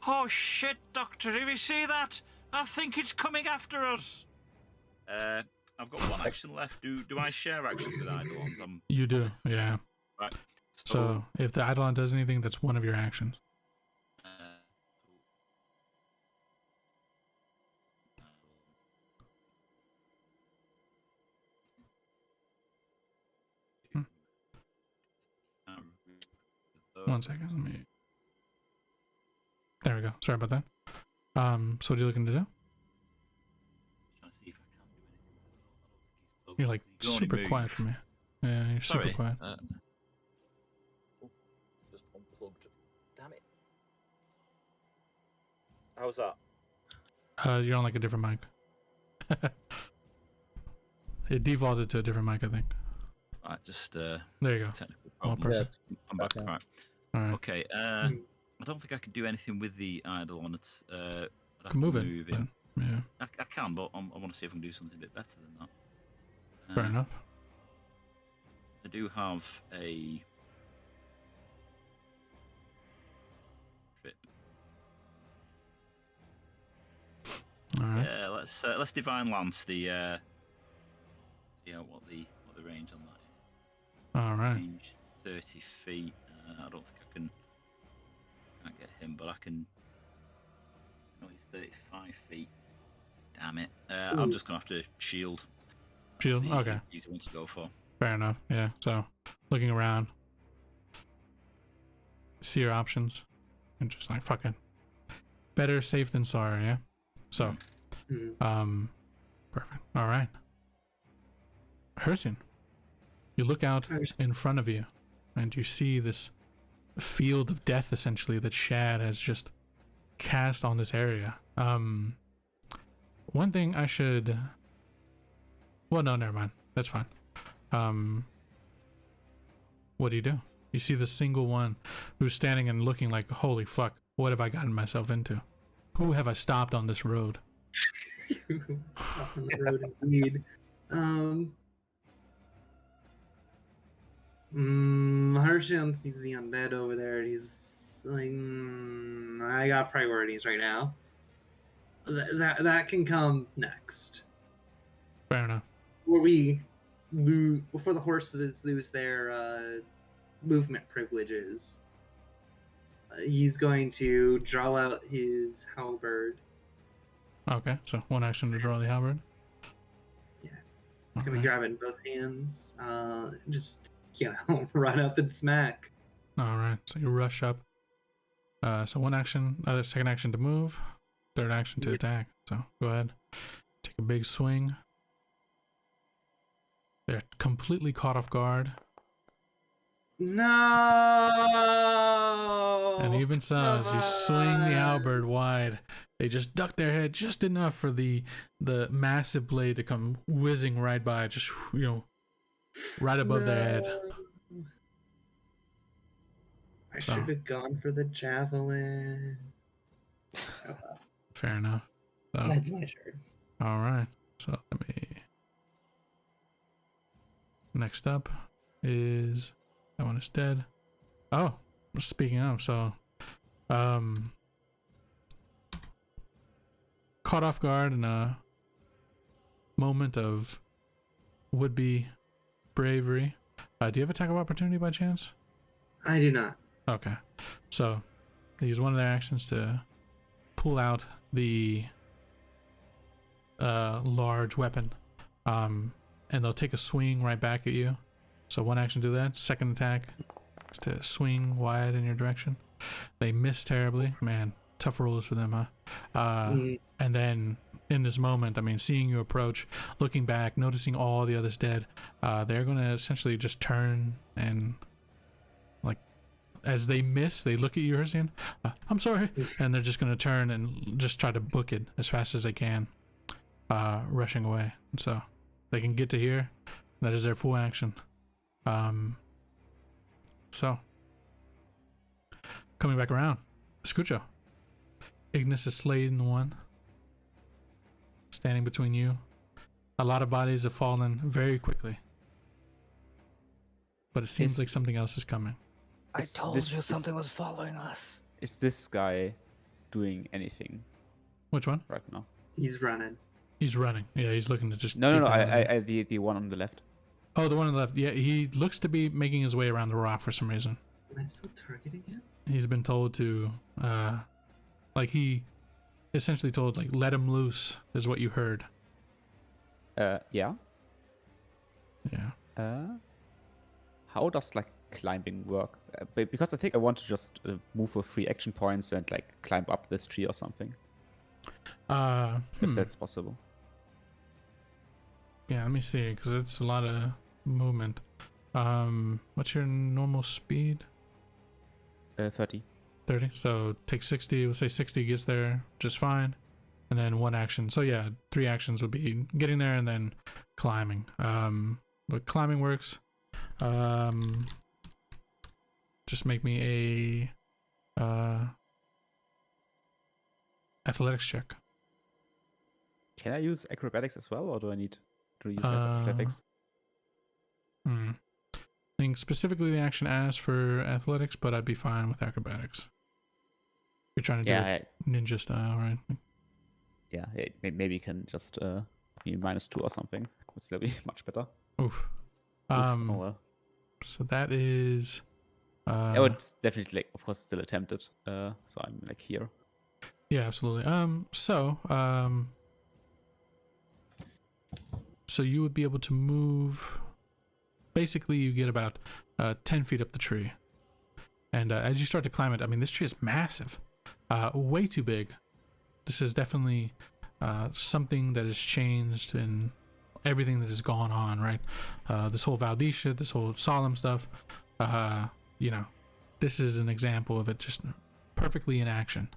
Oh shit, Doctor, did you see that? I think it's coming after us. I've got one action left. Do I share actions with Eidolons? You do, yeah. Right. So if the Eidolon does anything, that's one of your actions. One second, let me... There we go. Sorry about that. So what are you looking to do? Trying to see if I can do anything. You're like He's only super moved. quiet for me. Yeah, you're Sorry. super quiet. Just unplugged. Damn it. How's that? You're on like a different mic. It defaulted to a different mic, I think. Right, just There you go. technical All problems. perfect. I'm back. Okay. Right. All right. Okay. I don't think I can do anything with the Eidolon. It's I'd have Can move to it. move but- him. yeah, I can, but I want to see if I can do something a bit better than that. fair enough. I do have a trip. All right. Yeah, let's divine lance the what the range on that is. All right. Range 30 feet. I don't think I can't get him, but I can. No, he's 35 feet. Damn it! I'm just gonna have to shield. That's Shield? the Okay. Easy one to go for. Fair enough. Yeah. So looking around, see your options, and just like fucking better safe than sorry. Yeah. So, perfect. All right. Hersian, you look out in front of you, and you see this field of death essentially that Shad has just cast on this area. One thing I should... Well, no, never mind. That's fine. What do? You see the single one who's standing and looking like, holy fuck, what have I gotten myself into? Who have I stopped on this road? Stop on the road, indeed. Harshan sees the undead over there, and he's like, I got priorities right now. That can come next. Fair enough. Before we lose, before the horses lose their movement privileges, he's going to draw out his halberd. Okay, so one action to draw the halberd. Yeah. He's gonna Okay. grab it in both hands. Just run up and smack. All right, so you rush up. So one action, second action to move, third action to Yeah. attack. So go ahead, take a big swing. They're completely caught off guard, No. and even so, as you swing the halberd wide, they just duck their head just enough for the massive blade to come whizzing right by, just right above their head. I So. should have gone for the javelin. Fair enough. So, That's my turn. all right. So let me Next up is that one is dead. Oh, speaking of, so caught off guard in a moment of would-be bravery. Do you have attack of opportunity by chance? I do not. Okay, so they use one of their actions to pull out the large weapon, and they'll take a swing right back at you. So one action to do that. Second attack is to swing wide in your direction. They miss terribly. Man, tough rolls for them, huh? And then in this moment, I mean, seeing you approach, looking back, noticing all the others dead, they're going to essentially just turn and, like, as they miss, they look at you, Hersian. I'm sorry. And they're just going to turn and just try to book it as fast as they can, rushing away. And so they can get to here. That is their full action. So coming back around, Escucho. Ignis is slaying the one standing between you. A lot of bodies have fallen very quickly, but it seems like something else is coming. I told you something was following us. Is this guy doing anything Which one? right now? He's running. He's running. Yeah, he's looking to just No. get down there. I the one on the left. Oh, the one on the left. Yeah, he looks to be making his way around the rock for some reason. Am I still targeting him? He's been told to like, he essentially told, like, let him loose is what you heard. Yeah. Yeah. How does like climbing work? Because I think I want to just move with 3 action points and like climb up this tree or something, if that's possible. Yeah, let me see, because it's a lot of movement. What's your normal speed? 30. 30. So take 60. We'll say 60 gets there just fine. And then one action. So yeah, 3 actions would be getting there and then climbing. But climbing works. Just make me a athletics check. Can I use acrobatics as well, or do I need to use athletics? I think specifically the action asks for athletics, but I'd be fine with acrobatics. You're trying to do it ninja style, right? Yeah, maybe you can just be -2 or something. Would still be much better. Oof. Oh well. So that is. I would definitely, like, of course, still attempt it. So I'm like here. Yeah, absolutely. So you would be able to move. Basically, you get about 10 feet up the tree, and as you start to climb it, I mean, this tree is massive, way too big. This is definitely something that has changed in everything that has gone on, right? This whole Valdiras, this whole solemn stuff. You know, this is an example of it just perfectly in action.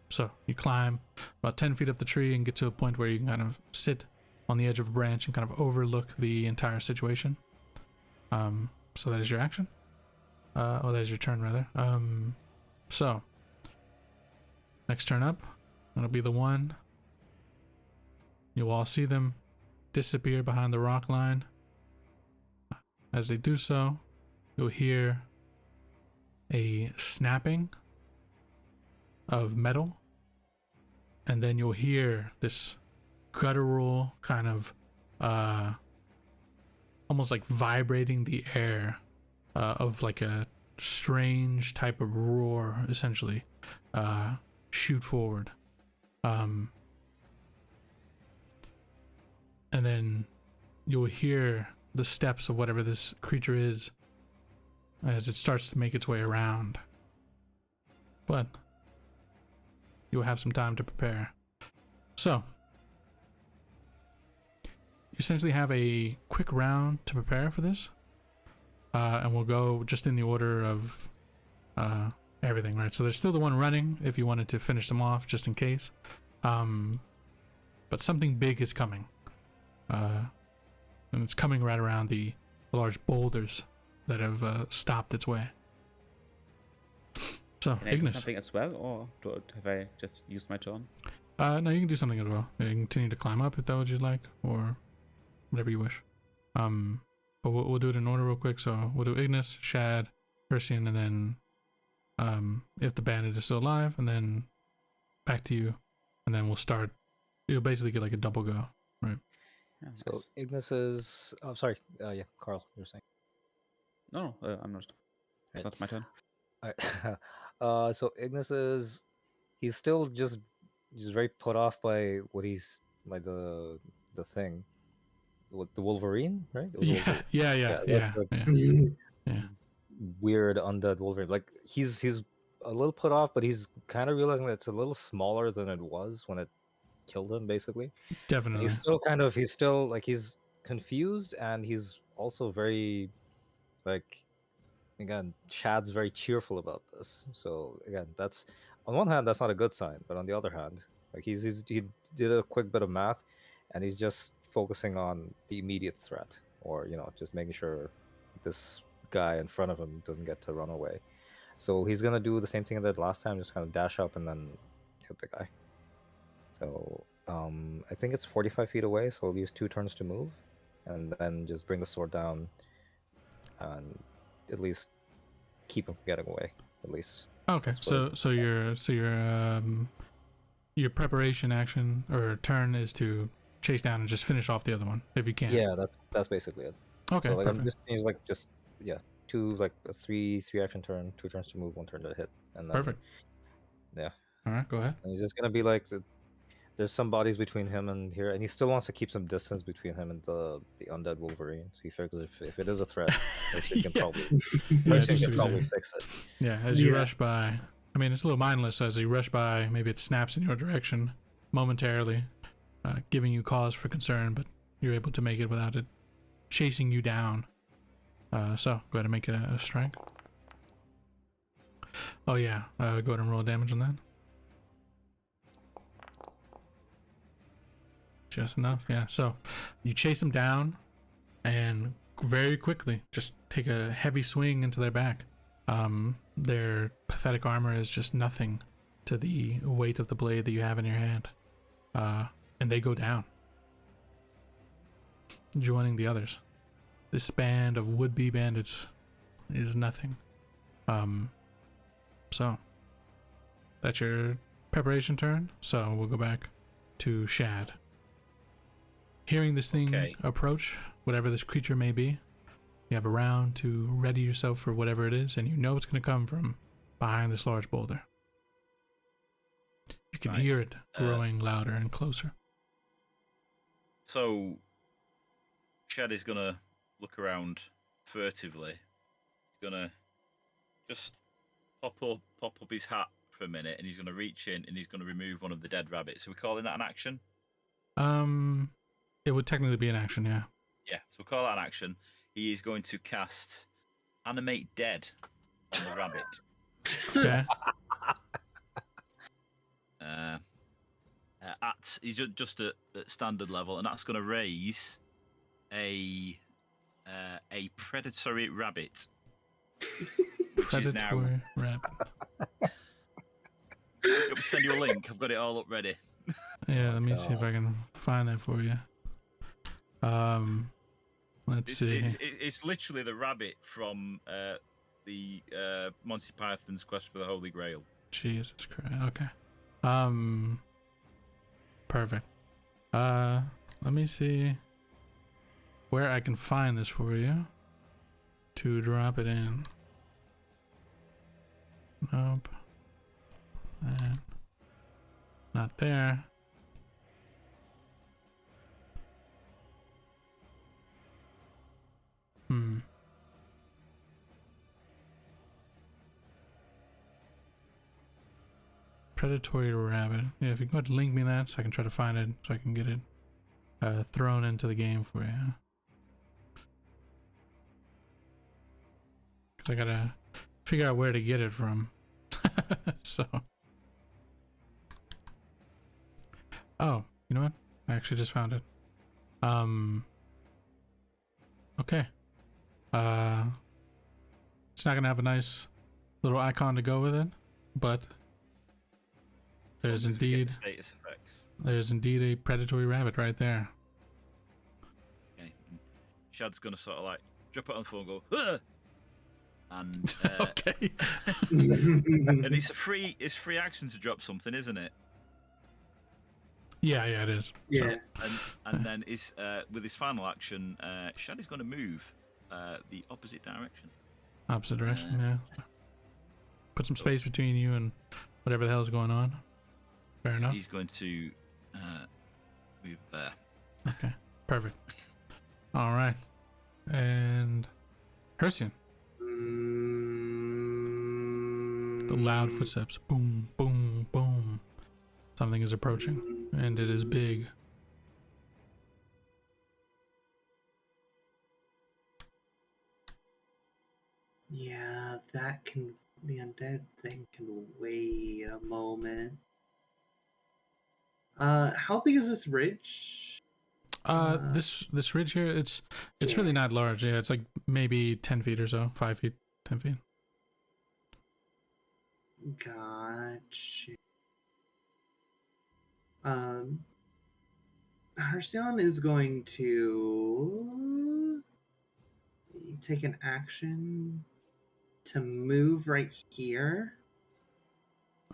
So you climb about 10 feet up the tree and get to a point where you can kind of sit on the edge of a branch and kind of overlook the entire situation. So that is your action. That is your turn, rather. So next turn up, it'll be the one. You'll all see them disappear behind the rock line. As they do so, you'll hear a snapping of metal, and then you'll hear this guttural kind of almost like vibrating the air of like a strange type of roar, essentially, shoot forward. And then you'll hear the steps of whatever this creature is as it starts to make its way around. But you'll have some time to prepare. So you essentially have a quick round to prepare for this. And we'll go just in the order of everything, right? So there's still the one running if you wanted to finish them off just in case. But something big is coming. And it's coming right around the large boulders that have stopped its way. So, Can I do Ignis. something as well, or have I just used my turn? No, you can do something as well. You can continue to climb up if that what you'd like, or whatever you wish. But we'll do it in order real quick. So we'll do Ignis, Shad, Persian, and then if the bandit is still alive, and then back to you, and then we'll start. You'll basically get like a double go, right? Yeah, So nice. Ignis is. Oh, sorry. Yeah, Carl, you were saying. No, I'm not. It's Right. not my turn. So Ignis is. He's still just very put off by what he's by the thing. What, the Wolverine, right? It was Wolverine. Yeah. Weird undead Wolverine. Like he's a little put off, but he's kind of realizing that it's a little smaller than it was when it killed him, basically. And Definitely. he's still like he's confused, and he's also very like, again, Chad's very cheerful about this. So again, that's on one hand that's not a good sign, but on the other hand, like he did a quick bit of math, and he's just focusing on the immediate threat, or just making sure this guy in front of him doesn't get to run away. So he's gonna do the same thing he did last time, just kind of dash up and then hit the guy. So I think it's 45 feet away, so he'll use 2 turns to move, and then just bring the sword down, and at least keep him from getting away. At least. Okay, so your preparation action or turn is to chase down and just finish off the other one if you can. Yeah, that's basically it. Okay, So like perfect. I'm just use like just two, like a three action turn, 2 turns to move, 1 turn to hit, and then, Perfect. Yeah. All right, go ahead. And he's just gonna be like there's some bodies between him and here, and he still wants to keep some distance between him and the undead Wolverine. So he figures if it is a threat, Percy can probably fix it. Yeah, as you rush by, I mean, it's a little mindless. As you rush by, maybe it snaps in your direction momentarily, giving you cause for concern, but you're able to make it without it chasing you down. So go ahead and make a strength. Oh yeah, go ahead and roll damage on that. Just enough, yeah. So you chase them down, and very quickly just take a heavy swing into their back. Their pathetic armor is just nothing to the weight of the blade that you have in your hand, and they go down, joining the others. This band of would-be bandits is nothing. So that's your preparation turn. So we'll go back to Shad. Hearing this thing approach, whatever this creature may be, you have a round to ready yourself for whatever it is, and you know it's going to come from behind this large boulder. You can hear it growing louder and closer. So, Shad is going to look around furtively. He's going to just pop up his hat for a minute, and he's going to reach in and he's going to remove one of the dead rabbits. So we're calling that an action? It would technically be an action, yeah. Yeah, so we'll call that an action. He is going to cast Animate Dead on the rabbit. Okay. He's just at standard level, and that's going to raise a predatory rabbit. Predatory rabbit. Let me send you a link. I've got it all up ready. Yeah, let me see if I can find that for you. Let's see. It's literally the rabbit from the Monty Python's Quest for the Holy Grail. Jesus Christ. Okay. Perfect. Let me see where I can find this for you to drop it in. Nope. And not there. Predatory rabbit. Yeah, if you can go ahead and link me that so I can try to find it, so I can get it thrown into the game for you. Because I gotta figure out where to get it from. So. Oh, you know what? I actually just found it. Okay. It's not gonna have a nice little icon to go with it, but there's indeed status effects. there's indeed a predatory rabbit right there. Okay. And Shad's gonna sort of like drop it on the floor and go, "Ugh!" And Okay. and it's free action to drop something, isn't it? Yeah, it is. Yeah. And then is with his final action, Shad is going to move the opposite direction. Opposite direction, yeah. Put some space between you and whatever the hell's going on. Fair enough. He's going to move there. Okay, perfect. All right. And Hersian. The loud footsteps. Boom, boom, boom. Something is approaching, and it is big. Yeah, the undead thing can wait a moment. How big is this ridge? This ridge here, it's really not large. Yeah, it's like maybe 10 feet or so, 5 feet, 10 feet. Gotcha. Harsion is going to take an action to move right here.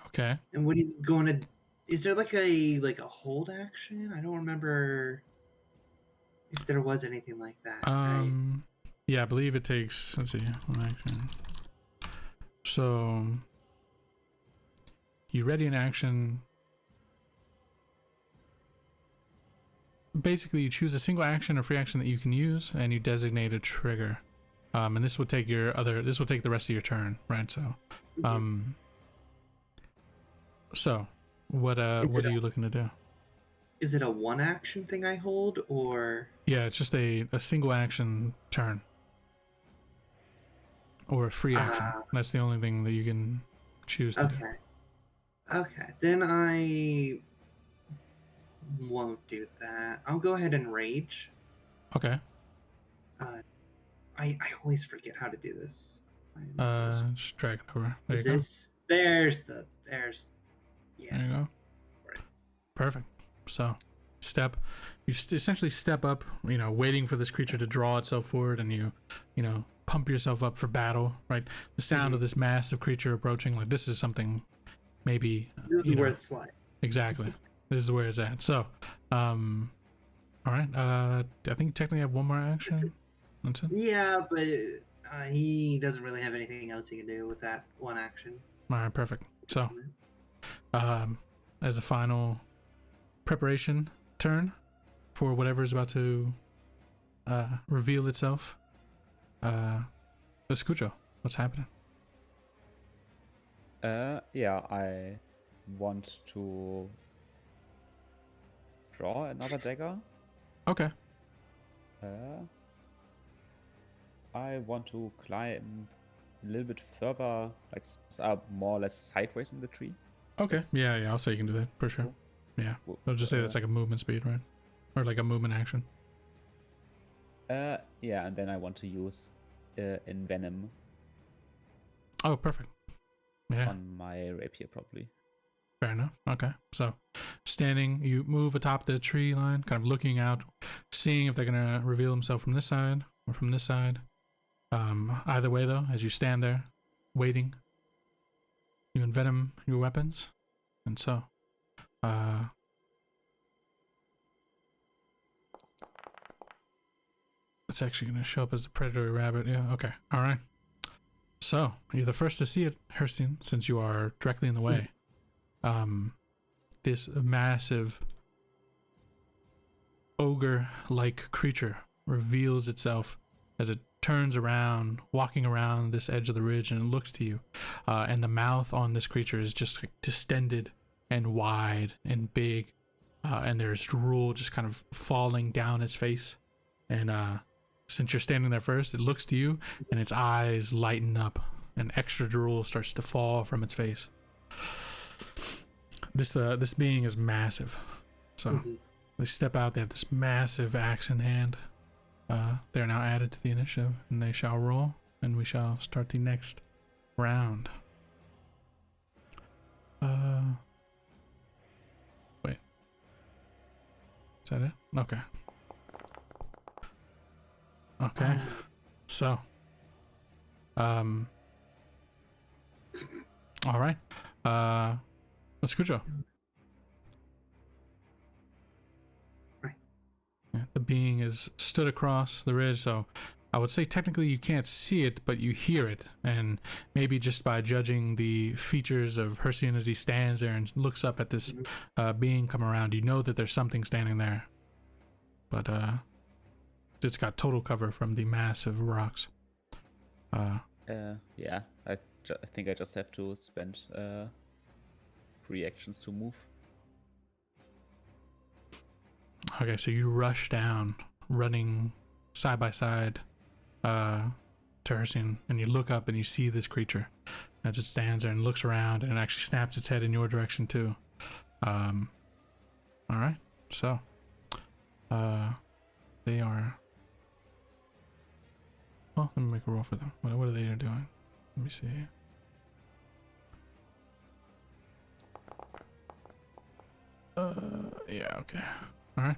Okay. And what he's going to... Is there like a hold action? I don't remember if there was anything like that. Right? Yeah, I believe it takes, let's see, one action. So you ready an action. Basically, you choose a single action or free action that you can use, and you designate a trigger. And this will take this will take the rest of your turn, right? So, so what are you looking to do? Is it a one action thing I hold, or? Yeah, it's just a single action turn. Or a free action. That's the only thing that you can choose to do. Okay, then I won't do that. I'll go ahead and rage. Okay. I always forget how to do this. Just drag it over. There Is you this? There's. Yeah. There you go. Right. Perfect. So, you essentially step up, waiting for this creature to draw itself forward, and you pump yourself up for battle, right? The sound of this massive creature approaching, like this is something maybe... This is where it's like. Exactly. This is where it's at. So, all right. I think you technically have one more action. That's it? Yeah, but he doesn't really have anything else he can do with that one action. All right, perfect. So, as a final preparation turn for whatever is about to reveal itself, Escucho, what's happening? Yeah, I want to draw another dagger. Okay. I want to climb a little bit further, like more or less sideways in the tree. Okay. Yeah, I'll say you can do that for sure. Yeah. I'll just say that's like a movement speed, right? Or like a movement action. Yeah, and then I want to use Envenom. Oh, perfect. Yeah. On my rapier, probably. Fair enough. Okay. So, standing, you move atop the tree line, kind of looking out, seeing if they're going to reveal themselves from this side or from this side. Either way, though, as you stand there, waiting, you envenom your weapons. And so, it's actually going to show up as the predatory rabbit. Yeah, okay. All right. So, you're the first to see it, Herstein, since you are directly in the way. This massive ogre-like creature reveals itself as it turns around, walking around this edge of the ridge, and it looks to you. And the mouth on this creature is just like distended and wide and big. And there's drool just kind of falling down its face. And since you're standing there first, it looks to you, and its eyes lighten up, and extra drool starts to fall from its face. This being is massive. So they step out. They have this massive axe in hand. They are now added to the initiative, and they shall roll, and we shall start the next round. Wait. Is that it? Okay. Okay. So. All right. Escucho. Right. Yeah, the being is stood across the ridge, so I would say technically you can't see it, but you hear it, and maybe just by judging the features of Hercian as he stands there and looks up at this being come around, you know that there's something standing there. But it's got total cover from the massive rocks. Yeah, I think I just have to spend 3 actions to move. Okay, so you rush down, running side by side to Hercian, and you look up and you see this creature as it stands there and looks around, and it actually snaps its head in your direction too. All right, so they are. Oh, let me make a roll for them. What are they doing? Let me see. Yeah, okay. All right.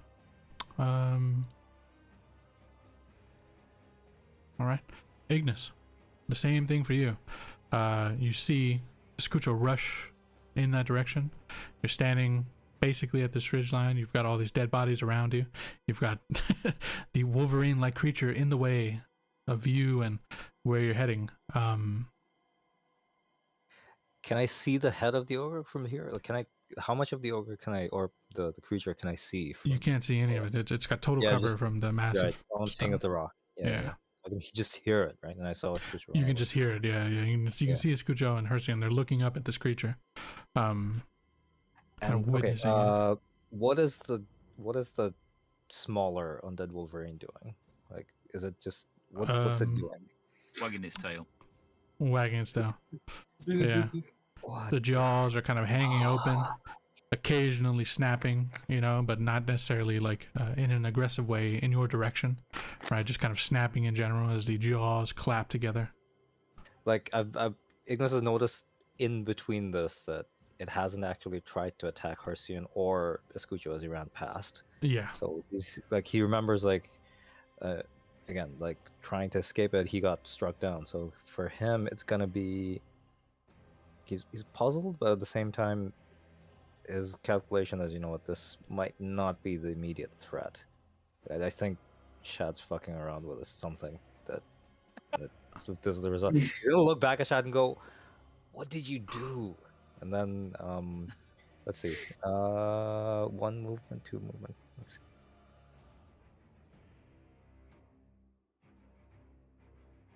All right. Ignis, the same thing for you. You see Escucho rush in that direction. You're standing basically at this ridgeline. You've got all these dead bodies around you. You've got the Wolverine-like creature in the way of you and where you're heading. Can I see the head of the ogre from here? Like, can I? How much of the ogre can I, or the creature can I see? You can't see any of it. It's got total cover from the massive. Yeah, I'm seeing of the rock. Yeah. I can just hear it, right? And I saw Escucho. You can just hear it. Yeah. You can see Escucho and Hercian. They're looking up at this creature. Kind of witnessing it. What is the smaller undead Wolverine doing? Like, is it just what's it doing? Wagging its tail. Wagging its tail. Yeah. What? The jaws are kind of hanging open, occasionally snapping, but not necessarily like in an aggressive way in your direction, right? Just kind of snapping in general as the jaws clap together. Like Ignis has noticed in between this that it hasn't actually tried to attack Hercian or Escucho as he ran past. Yeah. So he's like, he remembers like, again, like trying to escape it, he got struck down. So for him, it's gonna be, he's puzzled, but at the same time, his calculation is, this might not be the immediate threat. I think Shad's fucking around with something that so this is the result. He'll look back at Shad and go, "What did you do?" And then let's see, 1 movement, 2 movement. Let's see.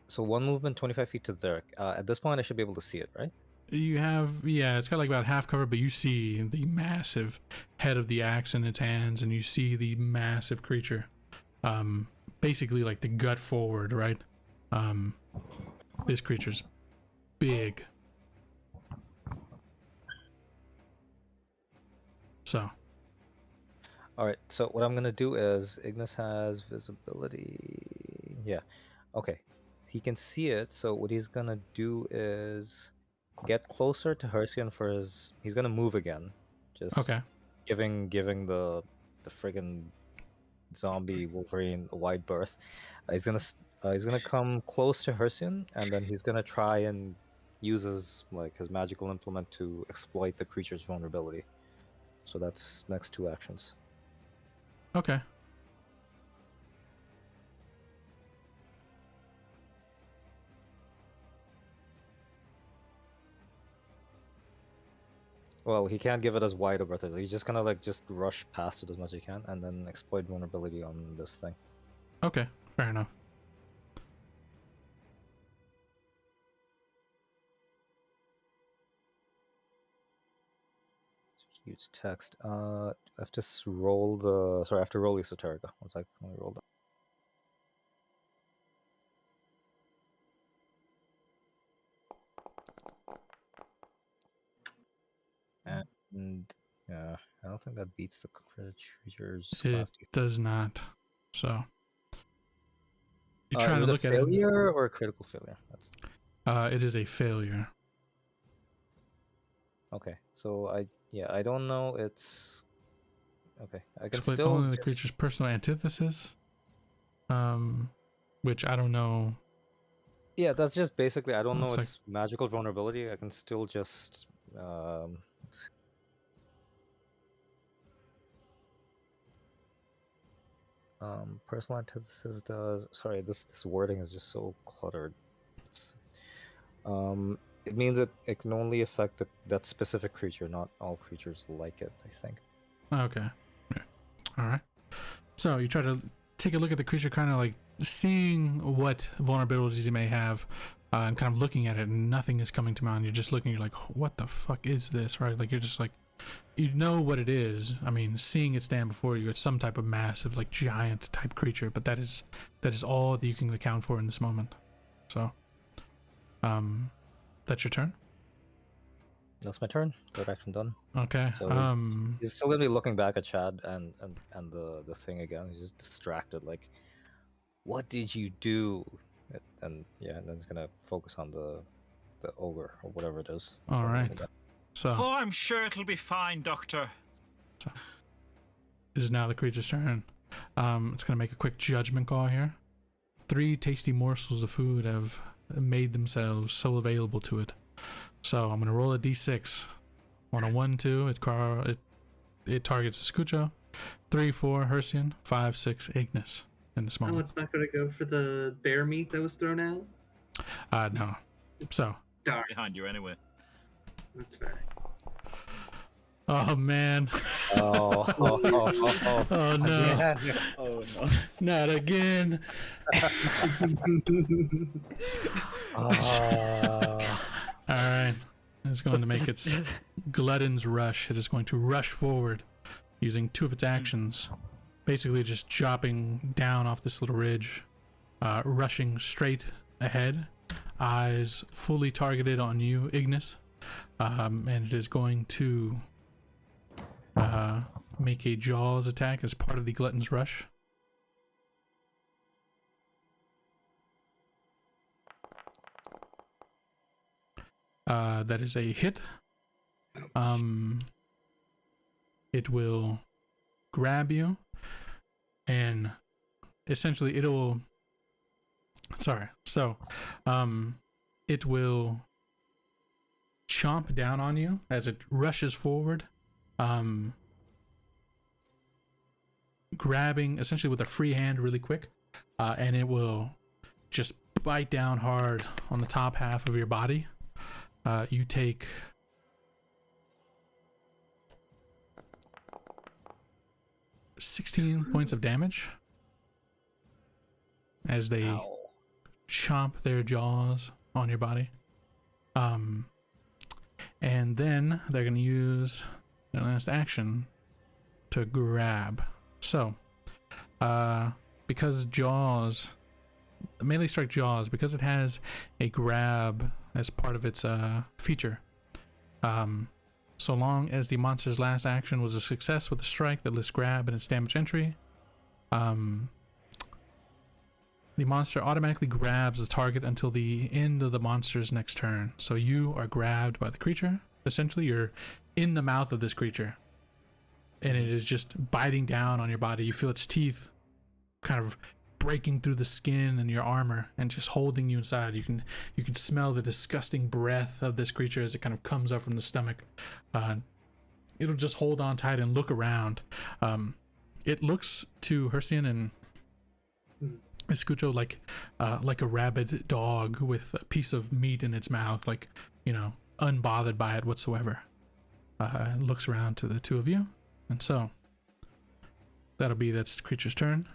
So 1 movement, 25 feet to there. At this point, I should be able to see it, right? You have, it's got like about half cover, but you see the massive head of the axe in its hands, and you see the massive creature, basically like the gut forward, right? This creature's big. So. All right. So what I'm gonna do is Ignis has visibility. Yeah. Okay. He can see it. So what he's gonna do is get closer to Hercian for his. He's gonna move again, just giving the friggin' zombie Wolverine a wide berth. He's gonna come close to Hercian, and then he's gonna try and use his magical implement to exploit the creature's vulnerability. So that's next 2 actions. Okay. Well, he can't give it as wide a berth. He's just gonna just rush past it as much as he can, and then exploit vulnerability on this thing. Okay, fair enough. Huge text. I have to roll the. Sorry, I have to roll Esoterica. One sec. Let me roll that. And yeah, I don't think that beats the creature's class. It does not. So you're trying to look at it. Failure or a critical failure? That's. It is a failure. Okay, so I don't know. It's Okay, I can Split still only the just- creature's personal antithesis. Which I don't know. Yeah, that's just basically. I don't know. Looks like- It's magical vulnerability. I can still just. Personal antithesis does. Sorry, this wording is just so cluttered. It means it can only affect that specific creature, not all creatures like it. I think. Okay. Yeah. All right. So you try to take a look at the creature, kind of like seeing what vulnerabilities it may have, and kind of looking at it, and nothing is coming to mind. You're just looking. You're like, what the fuck is this? Right? Like you're just like, you know what it is. I mean, seeing it stand before you, it's some type of massive, like giant type creature. But that is all that you can account for in this moment. So, that's your turn. That's my turn. Third action done. Okay. So he's still gonna be looking back at Chad and the thing again. He's just distracted. Like, what did you do? And yeah, and then he's gonna focus on the ogre or whatever it is. All right. So Oh, I'm sure it'll be fine, Doctor. it is now the creature's turn. It's gonna make a quick judgment call here. 3 tasty morsels of food have made themselves so available to it. So I'm gonna roll a d6. On a 1, 2, it targets Escucho. 3, 4, Hercian. 5, 6, Ignis. In this Oh, moment. it's not going to go for the bear meat that was thrown out? No. So. Darn, Behind you anyway. that's fair. Oh man. Oh Oh no. Yeah. Oh no. Not again. All right. It's going to make its Glutton's Rush. It is going to rush forward using 2 of its actions. Basically just chopping down off this little ridge. Rushing straight ahead. Eyes fully targeted on you, Ignis. And it is going to make a Jaws attack as part of the Glutton's Rush. That is a hit. It will grab you, and essentially it will chomp down on you as it rushes forward, grabbing essentially with a free hand really quick, and it will just bite down hard on the top half of your body. You take 16 points of damage as they chomp their jaws on your body. And then they're going to use their last action to grab. So, because Jaws, melee strike Jaws, because it has a grab as part of its feature, so long as the monster's last action was a success with a strike that lists grab in its damage entry, the monster automatically grabs the target until the end of the monster's next turn. So you are grabbed by the creature. Essentially, you're in the mouth of this creature, and it is just biting down on your body. You feel its teeth kind of breaking through the skin and your armor and just holding you inside. You can smell the disgusting breath of this creature as it kind of comes up from the stomach. It'll just hold on tight and look around. It looks to Hercian and Escucho like a rabid dog with a piece of meat in its mouth, like, you know, unbothered by it whatsoever. It looks around to the two of you, and so that's the creature's turn.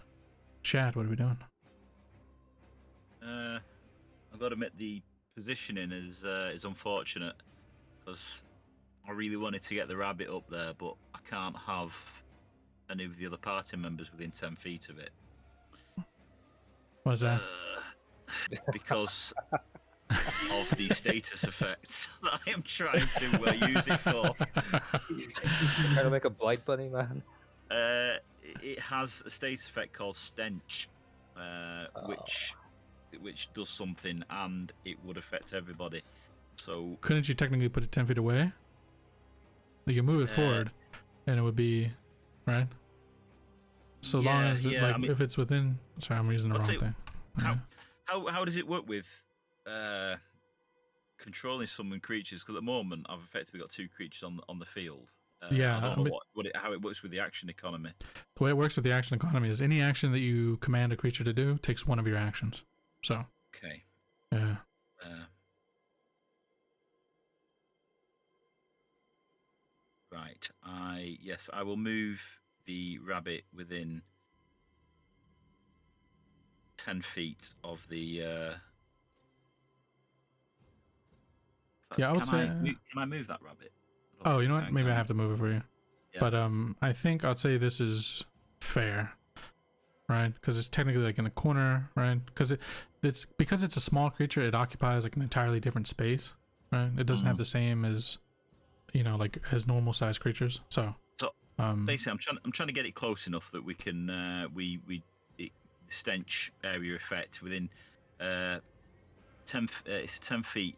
Chad, what are we doing? I've got to admit the positioning is unfortunate, because I really wanted to get the rabbit up there, but I can't have any of the other party members within 10 feet of it. What's that? Because of the status effects that I am trying to use it for. Trying to make a blight bunny, man. It has a status effect called Stench, which does something, and it would affect everybody. So Couldn't you technically put it 10 feet away? You can move it forward, and it would be right? So long Yeah, as it, yeah, like I mean- if it's within. Sorry, I'm using the I'd wrong say- thing. Yeah. How does it work with controlling summon creatures? Because at the moment, I've effectively got 2 creatures on the field. Yeah, I don't I know mean- how it works with the action economy. The way it works with the action economy is any action that you command a creature to do takes one of your actions. So Okay. yeah. Right. I will move the rabbit within 10 feet of the. Yeah, I would can say- Can I move that rabbit? I don't Oh, you think know what? Maybe I can. have to move it for you. Yeah. But I think I'd say this is fair, right? Because it's technically like in a corner, right? Because it's a small creature, it occupies like an entirely different space, right? It doesn't have Mhm. the same as, like as normal sized creatures. So Basically, I'm trying to get it close enough that we can stench area effect within 10. It's a 10 feet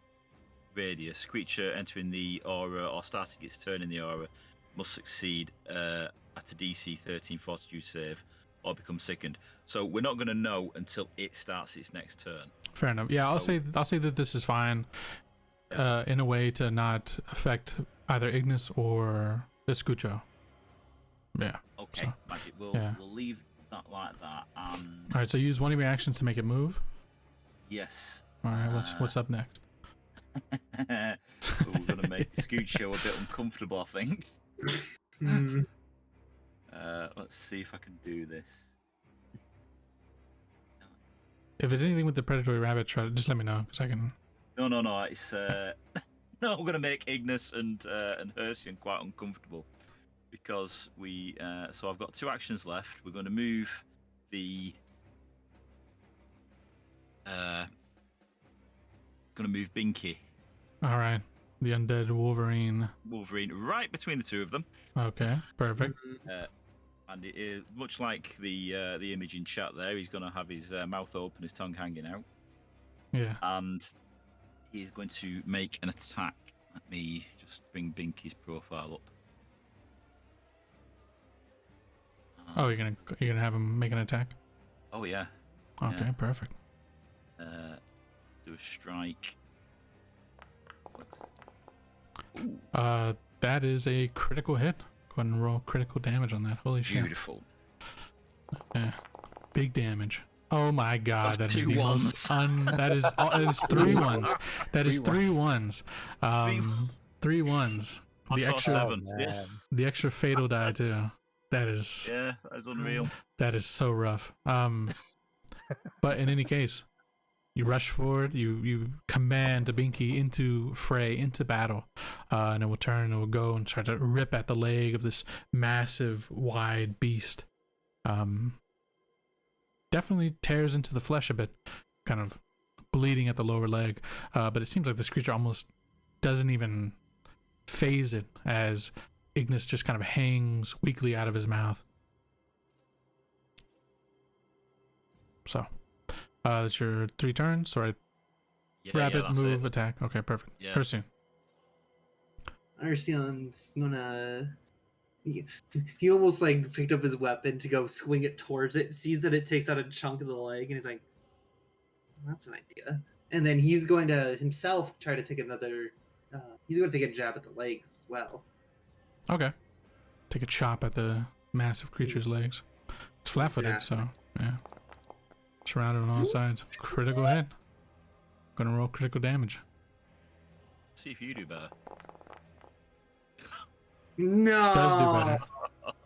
radius. Creature entering the aura or starting its turn in the aura must succeed at a DC 13 Fortitude save or become sickened. So we're not going to know until it starts its next turn. fair enough. Yeah, I'll say that this is fine, in a way to not affect either Ignis or Escucho. Yeah. Okay, So, magic. We'll leave that like that. And All right. So use one of your actions to make it move. yes. All right. What's up next? We're going to make the Scoot Show a bit uncomfortable, I think. Hmm. Let's see if I can do this. If there's anything with the predatory rabbit, just let me know because I can. No. It's no. I'm going to make Ignis and Hersian quite uncomfortable because we. So I've got 2 actions left. We're going to move the. Going to move Binky. All right. The undead Wolverine. Wolverine right between the 2 of them. Okay. Perfect. And it is much like the image in chat there. He's going to have his mouth open, his tongue hanging out, Yeah. and he's going to make an attack. Let me just bring Binky's profile up. Oh, you're gonna have him make an attack. Oh yeah. Okay. Yeah. Perfect. Do a strike. That is a critical hit. Go ahead and roll critical damage on that. Holy shit. Beautiful. Yeah. Big damage. Oh my god, that is 2 the ones. most that is 3 ones. That is 3 ones. 3 ones. I The saw extra 7. Oh, Yeah. man. the extra fatal die too. That is Yeah, that's unreal. that is so rough. But in any case, you rush forward, you command Binky into fray, into battle, and it will turn, it will go and try to rip at the leg of this massive, wide beast. Definitely tears into the flesh a bit, kind of bleeding at the lower leg. But it seems like this creature almost doesn't even phase it as Ignis just kind of hangs weakly out of his mouth. So, that's your 3 turns. Sorry, Yeah, rabbit, that's move, it. attack. Okay, perfect. Yeah. Hersian. Arceon's gonna. He almost like picked up his weapon to go swing it towards it, sees that it takes out a chunk of the leg, and he's like, "That's an idea." And then he's going to himself try to take another. He's going to take a jab at the legs as well. Okay. Take a chop at the massive creature's legs. It's flat-footed, Exactly. so yeah. Surrounded on all sides. Critical hit. Gonna roll critical damage. See if you do better. No. Does do better.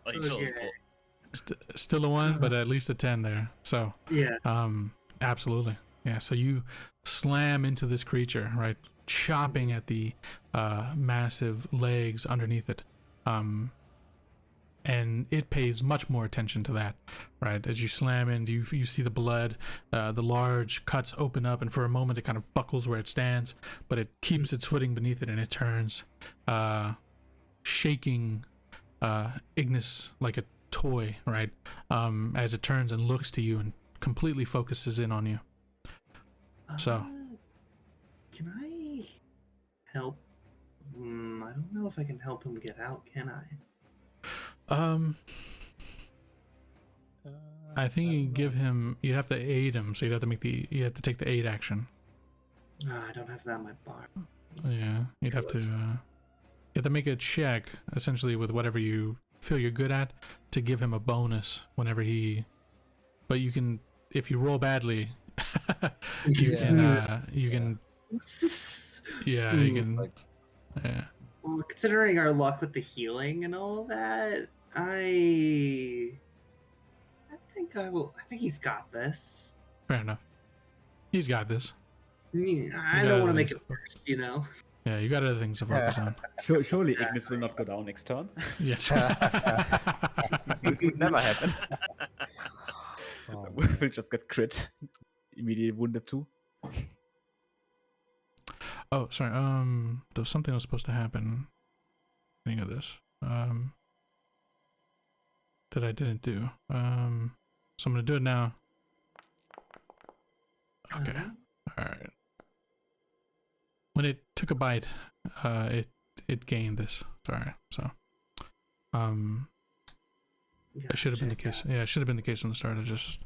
He does, Okay. Still a 1, but at least a 10 there. So, Yeah. absolutely. Yeah, so you slam into this creature, right? Chopping at the massive legs underneath it. And it pays much more attention to that, right? As you slam in, you see the blood, the large cuts open up, and for a moment it kind of buckles where it stands, but it keeps its footing beneath it, and it turns, shaking Ignis like a toy, right? As it turns and looks to you and completely focuses in on you. So. Can I help? I don't know if I can help him get out. Can I? I think you give him. You'd have to aid him, so you'd have to make the. You have to take the aid action. I don't have that on my bar. Yeah, you'd have to. You have to make a check essentially with whatever you feel you're good at to give him a bonus whenever he. But you can, if you roll badly, you can. You can. Yeah, you can. Like- Yeah. Well, considering our luck with the healing and all that, I think I will. I think he's got this. Fair enough. He's got this. I don't want to make it worse, you know. Yeah, you got other things to focus on. Surely Ignis will not go down next turn. Yes. It would never happen. Oh, We'll just get crit. Immediately wounded too. Oh, sorry. There was something that was supposed to happen. Think of this. That I didn't do. So I'm gonna do it now. Okay. All right. When it took a bite, it gained this. Sorry. So, that should have been the case. Yeah, it should have been the case from the start. I just.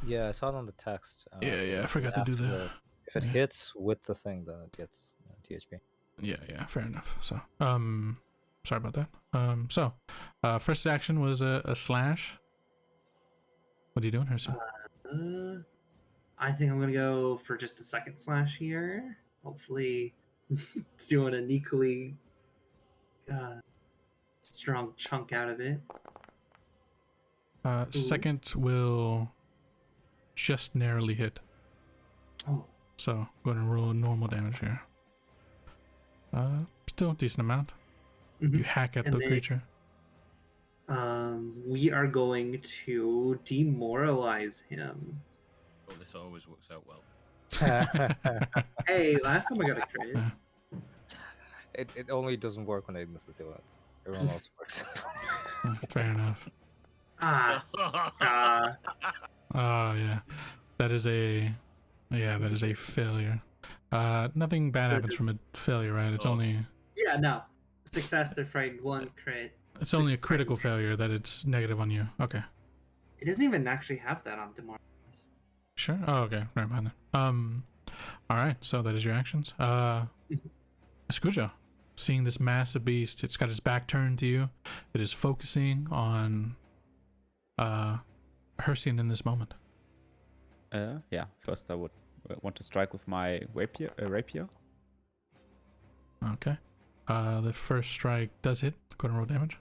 yeah, I saw it on the text. Yeah. I forgot to do the. If it hits with the thing, then it gets THP. Yeah. Fair enough. So, sorry about that. First action was a slash. What are you doing, Herson? I think I'm gonna go for just a second slash here. Hopefully, doing an equally strong chunk out of it. Second will just narrowly hit. Oh, So go ahead and roll normal damage here. Still a decent amount. You hack at And the then- creature. we are going to demoralize him. Oh, this always works out well. Hey, last time I got a crit. Yeah. It only doesn't work when Ignis is doing it. Everyone else works. Fair enough. Ah, Oh yeah, that is a failure. Nothing bad So happens from a failure, right? It's only yeah, no. Success, they're frightened. One crit. it's only a critical failure that it's negative on you. Okay, It doesn't even actually have that on demoralize. sure. Oh, okay, right behind that. All right. So that is your actions. Escucho, seeing this massive beast, it's got its back turned to you. It is focusing on Hersian in this moment. Yeah. First, I would want to strike with my rapier. Okay. The first strike does hit. Go ahead and roll damage.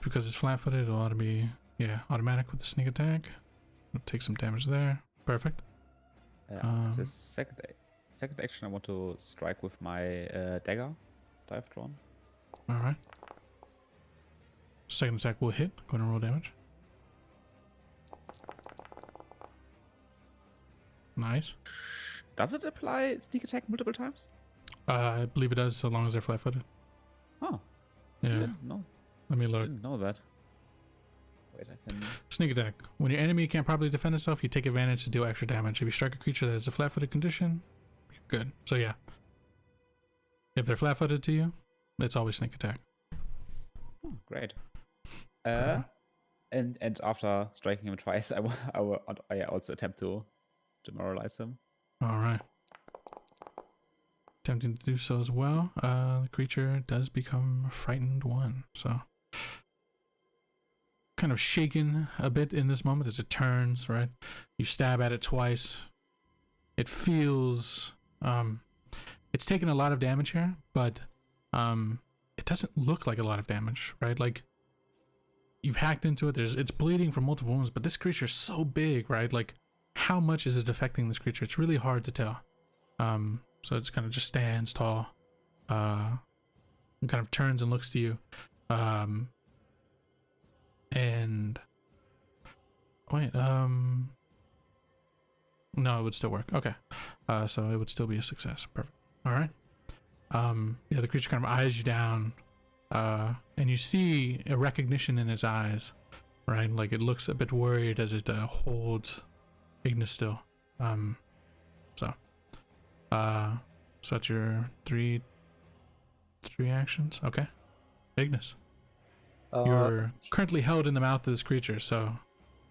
Because it's flat-footed, it'll ought to be automatic with the sneak attack. It'll take some damage there. Perfect. The second action, I want to strike with my dagger that I've drawn. All right. Second attack will hit. Go ahead and roll damage. Nice. Does it apply sneak attack multiple times? I believe it does, so long as they're flat-footed. Oh, Yeah. no, Let me look. didn't know that. Wait, I can. Sneak attack. When your enemy can't properly defend itself, you take advantage to deal extra damage. If you strike a creature that has a flat-footed condition, you're good. So yeah. If they're flat-footed to you, it's always sneak attack. Oh, great. Uh-huh. And after striking him twice, I also attempt to demoralize him. All right. Attempting to do so as well. The creature does become a frightened one. So kind of shaken a bit in this moment as it turns, right? You stab at it twice. It feels it's taken a lot of damage here, but it doesn't look like a lot of damage, right? Like you've hacked into it, it's bleeding from multiple wounds, but this creature's so big, right? Like how much is it affecting this creature? It's really hard to tell. So it's kind of just stands tall, and kind of turns and looks to you. And wait, no, it would still work. Okay. So it would still be a success. Perfect. All right. Yeah, the creature kind of eyes you down, and you see a recognition in its eyes, right? Like it looks a bit worried as it holds Ignis still. So that's your three actions. Okay. Ignis. You're currently held in the mouth of this creature, so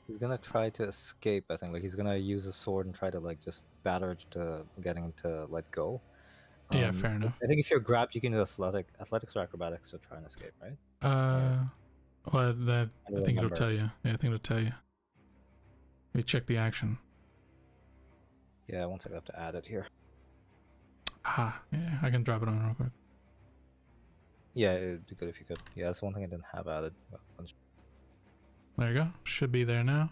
He's gonna try to escape, I think. Like, he's gonna use a sword and try to, like, just batter it to getting him to let go. yeah, fair enough. I think if you're grabbed, you can do athletics or acrobatics to try and escape, right? Well, that I think remember. it'll tell you. Yeah, I think it'll tell you. Let me check the action. Yeah, one second, I have to add it here. Ah, yeah, I can drop it on real quick. Yeah, it'd be good if you could. Yeah, that's one thing I didn't have added. There you go. Should be there now.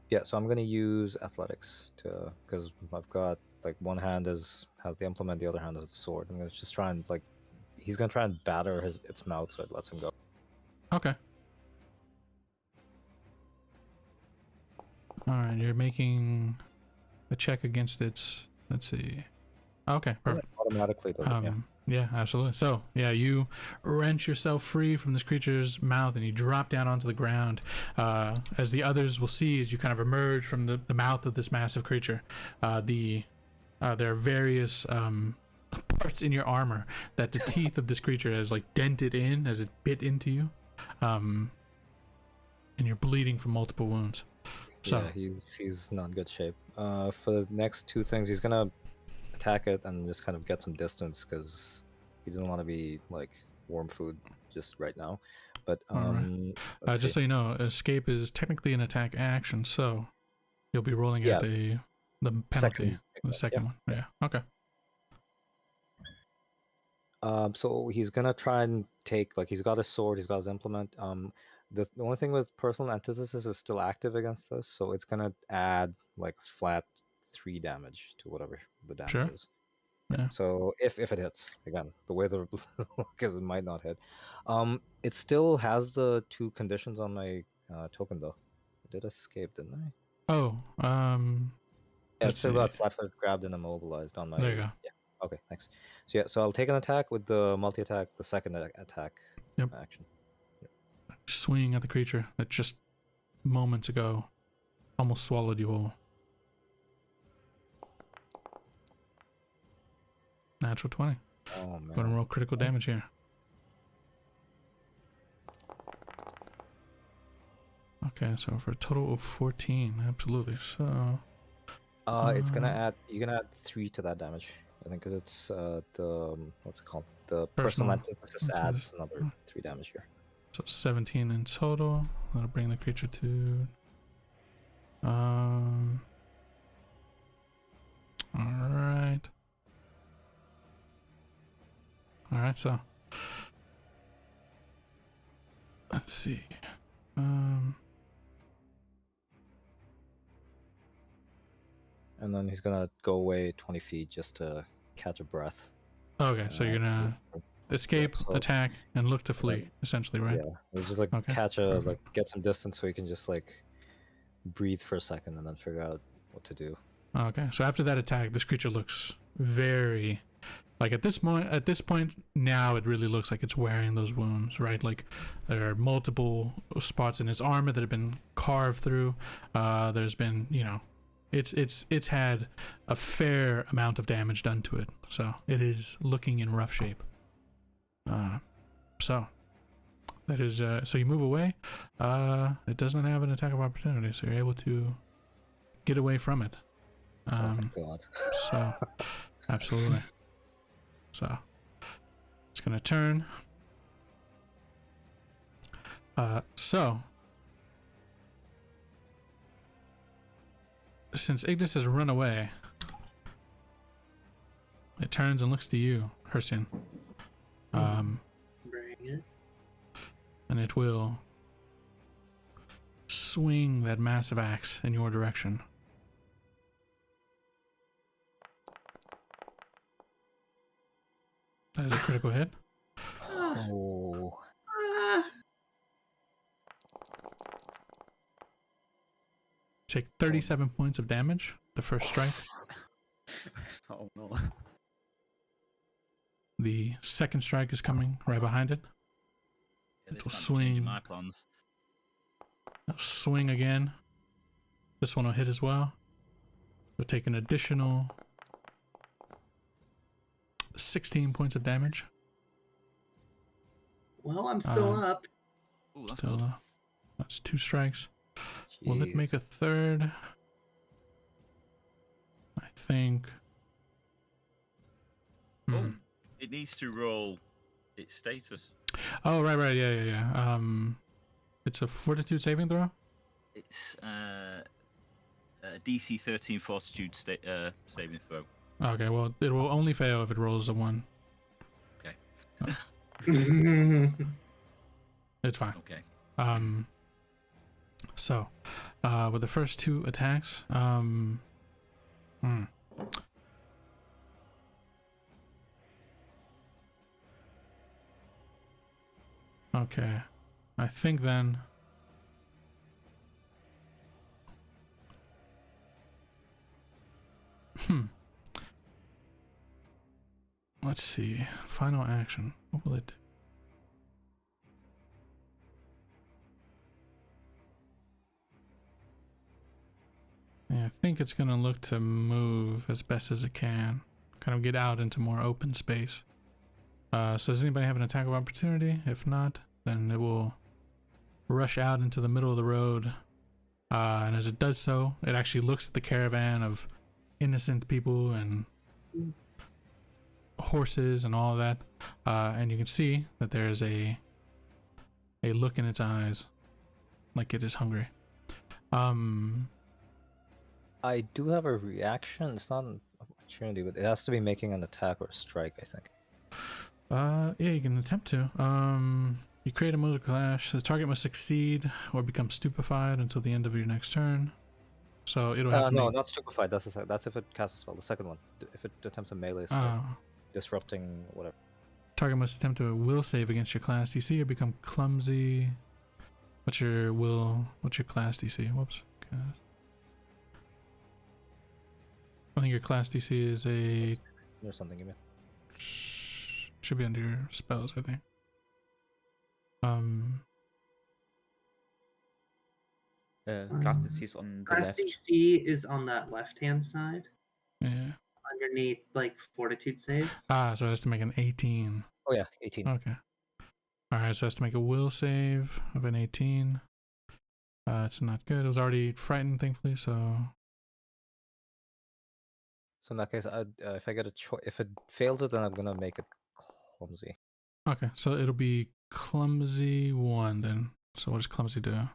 Yeah, so I'm gonna use athletics to, because I've got, like, one hand has the implement, the other hand has the sword. I'm gonna just try and, like, he's gonna try and batter its mouth so it lets him go. Okay. Alright, you're making a check against its... Let's see. Okay, perfect. Automatically does it, yeah. Yeah, absolutely. So, yeah, you wrench yourself free from this creature's mouth and you drop down onto the ground. As the others will see, as you kind of emerge from the mouth of this massive creature, there are various parts in your armor that the teeth of this creature has, like, dented in as it bit into you. And you're bleeding from multiple wounds. So, yeah, he's not in good shape. For the next two things, he's gonna attack it and just kind of get some distance because he doesn't want to be, like, warm food just right now. But just so you know, escape is technically an attack action, so you'll be rolling out the penalty, the second one. Yeah. Okay. So he's gonna try and take, like, he's got his sword, he's got his implement. The only thing with personal antithesis is still active against this, so it's gonna add, like, flat 3 damage to whatever the damage is. Yeah. So if it hits, again, the way the because it might not hit. It still has the 2 conditions on my token though. I did escape, didn't I? Oh, yeah, it's still got flat-footed, grabbed, and immobilized on my. There you go. Yeah. Okay, thanks. So yeah, so I'll take an attack with the multi-attack, the second attack action. Swinging at the creature that just moments ago almost swallowed you whole. Natural 20. Oh man. Gonna roll critical damage here. Okay, so for a total of 14, absolutely. So it's gonna add. You're gonna add 3 to that damage. I think because it's the what's it called? The personal antithesis adds another 3 damage here. So 17 in total. That'll bring the creature to. All right. All right. So let's see. And then he's gonna go away 20 feet just to catch a breath. Okay, so you're gonna escape, attack, and look to flee, essentially, right? Yeah, it's just like catch like get some distance so he can just, like, breathe for a second and then figure out what to do. Okay, so after that attack, this creature looks very, like, at this point now, it really looks like it's wearing those wounds, right? Like, there are multiple spots in its armor that have been carved through. There's been, you know, it's had a fair amount of damage done to it, so it is looking in rough shape. So that is so you move away. It doesn't have an attack of opportunity, so you're able to get away from it. Thank God. So absolutely. So it's gonna turn. So since Ignis has run away, it turns and looks to you, Hersian. Bring it. And it will swing that massive axe in your direction. That is a critical hit. Oh. Take 37 points of damage, the first strike. Oh no. The second strike is coming right behind it. Yeah, It'll this swing. changing my plans. It'll swing again. This one will hit as well. We'll take an additional 16 points of damage. Well, I'm still up. Ooh, that's Still, good. that's 2 strikes. Will it make Jeez. a third? I think. Oh, it needs to roll its status. Oh, right. Yeah. It's a fortitude saving throw? It's a DC 13 Fortitude saving throw. Okay, well, it will only fail if it rolls a 1. Okay. It's fine. Okay. So, with the first 2 attacks, okay, I think then. Let's see. Final action. What will it do? Yeah, I think it's gonna look to move as best as it can. Kind of get out into more open space. So does anybody have an attack of opportunity? If not, then it will rush out into the middle of the road. And as it does so, it actually looks at the caravan of innocent people and horses and all of that. And you can see that there's a look in its eyes like it is hungry. I do have a reaction. It's not an opportunity, but it has to be making an attack or a strike, I think. Yeah, you can attempt to. You create a motor clash. The target must succeed or become stupefied until the end of your next turn. So it'll have to No, make... not stupefied. That's if it casts a spell. The second one, if it attempts a melee spell, disrupting whatever. Target must attempt a will save against your class DC or become clumsy. What's your class DC? Whoops. Okay. I think your class DC is a... Or something, you mean? Should be under your spells, I think. Class DC is on the Class left. DC is on that left-hand side, Yeah. underneath like fortitude saves. So it has to make an 18. Oh yeah, 18. Okay. Alright, so it has to make a will save of an 18. It's not good. It was already frightened, thankfully, so... So in that case, if I get a choice, if it fails it, then I'm gonna make it clumsy. Okay, so it'll be clumsy 1 then. So what does clumsy do?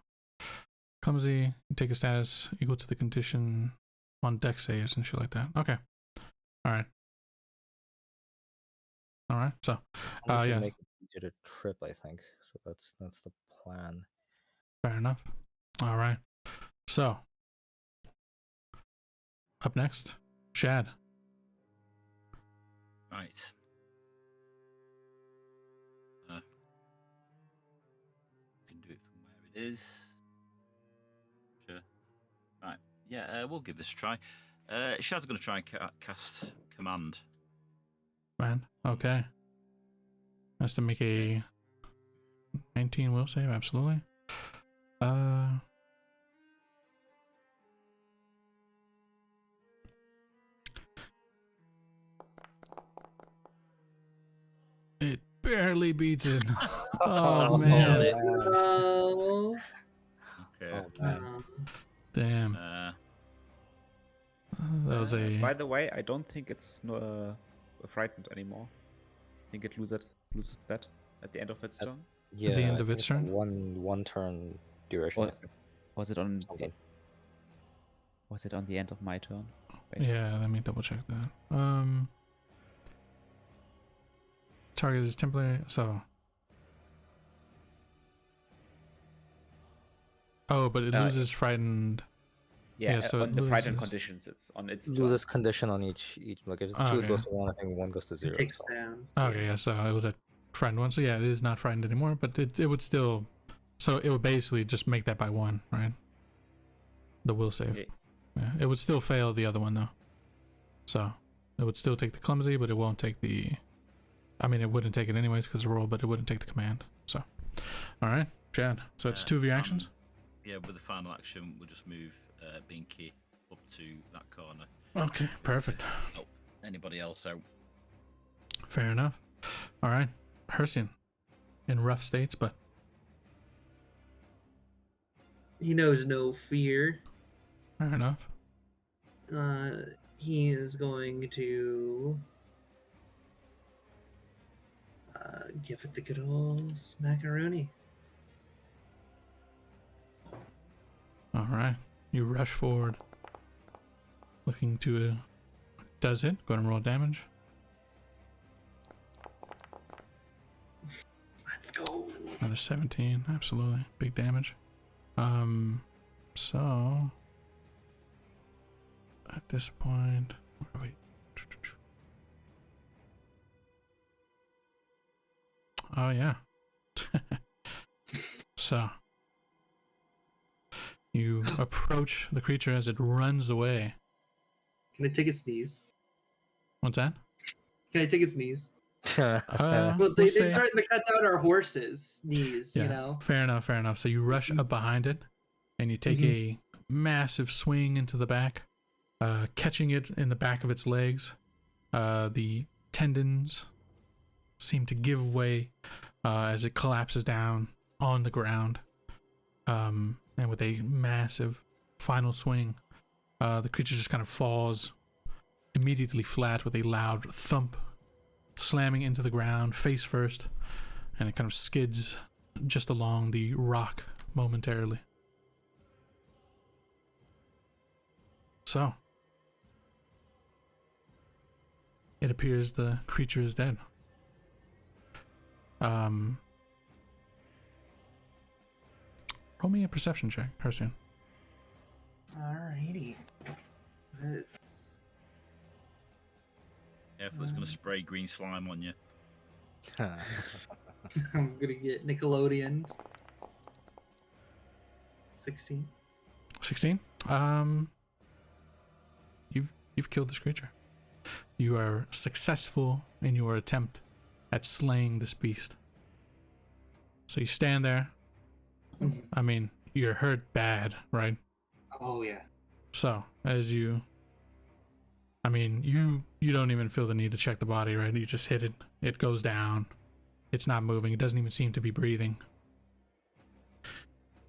Clumsy, you take a status equal to the condition on deck saves and shit like that. Okay. Alright. Alright, so yeah. Make it easier to trip, I think. So that's the plan. Fair enough. Alright. So up next, Shad. Right. Can do it from where it is. Sure. Right. Yeah, we'll give this a try. Shad's going to try and cast command. Man. Okay. Has to make a 19 will save, absolutely. It barely beats it. Oh man. Oh, Okay. Oh man. Damn. That was a... By the way, I don't think it's frightened anymore. I think it loses that at the end of its turn. Yeah. the end I of think its it's a turn? one turn duration. I think. Was it on? Something. Was it on the end of my turn? Wait. Yeah, let me double check that. Target is temporary, so... Oh, but it loses frightened... Yeah, so on it the frightened loses- conditions, it's on its It turn. loses condition on each. Like if it's 2, Okay. it goes to 1. I think 1 goes to 0. it takes so. down. Okay, yeah, so it was a frightened 1. So yeah, it is not frightened anymore, but it would still... So it would basically just make that by 1, right? The will save. Okay. Yeah, it would still fail the other one, though. So it would still take the clumsy, but it won't take the... I mean, it wouldn't take it anyways because of the roll, but it wouldn't take the command. So, alright, Chad. So it's 2 of your actions? Yeah, with the final action, we'll just move Binky up to that corner. Okay, perfect. Oh, anybody else out? Fair enough. Alright, Hersian. in rough states, but He knows no fear. fair enough. He is going to give it the good old smackaroni. All right, you rush forward, looking to. Does it? Go ahead and roll damage. Let's go. Another 17, absolutely big damage. So at this point, where are we? Oh yeah. So you approach the creature as it runs away. Can I take a sneeze? What's that? Can I take a sneeze? Well, Well, they let's say- threatened to cut down our horses' knees, yeah, you know? fair enough, fair enough. So you rush up behind it, and you take a massive swing into the back, catching it in the back of its legs. The tendons seem to give way as it collapses down on the ground. And with a massive final swing, the creature just kind of falls immediately flat with a loud thump, slamming into the ground face first, and it kind of skids just along the rock momentarily. So it appears the creature is dead. Roll me a perception check, Persian. Alrighty. It's... Yeah, if it's going to spray green slime on you. I'm gonna get Nickelodeon. 16. 16. You've killed this creature. You are successful in your attempt at slaying this beast. So you stand there. I mean, you're hurt bad, right? Oh yeah. So as you, I mean, you don't even feel the need to check the body, right? You just hit it. It goes down. It's not moving. It doesn't even seem to be breathing.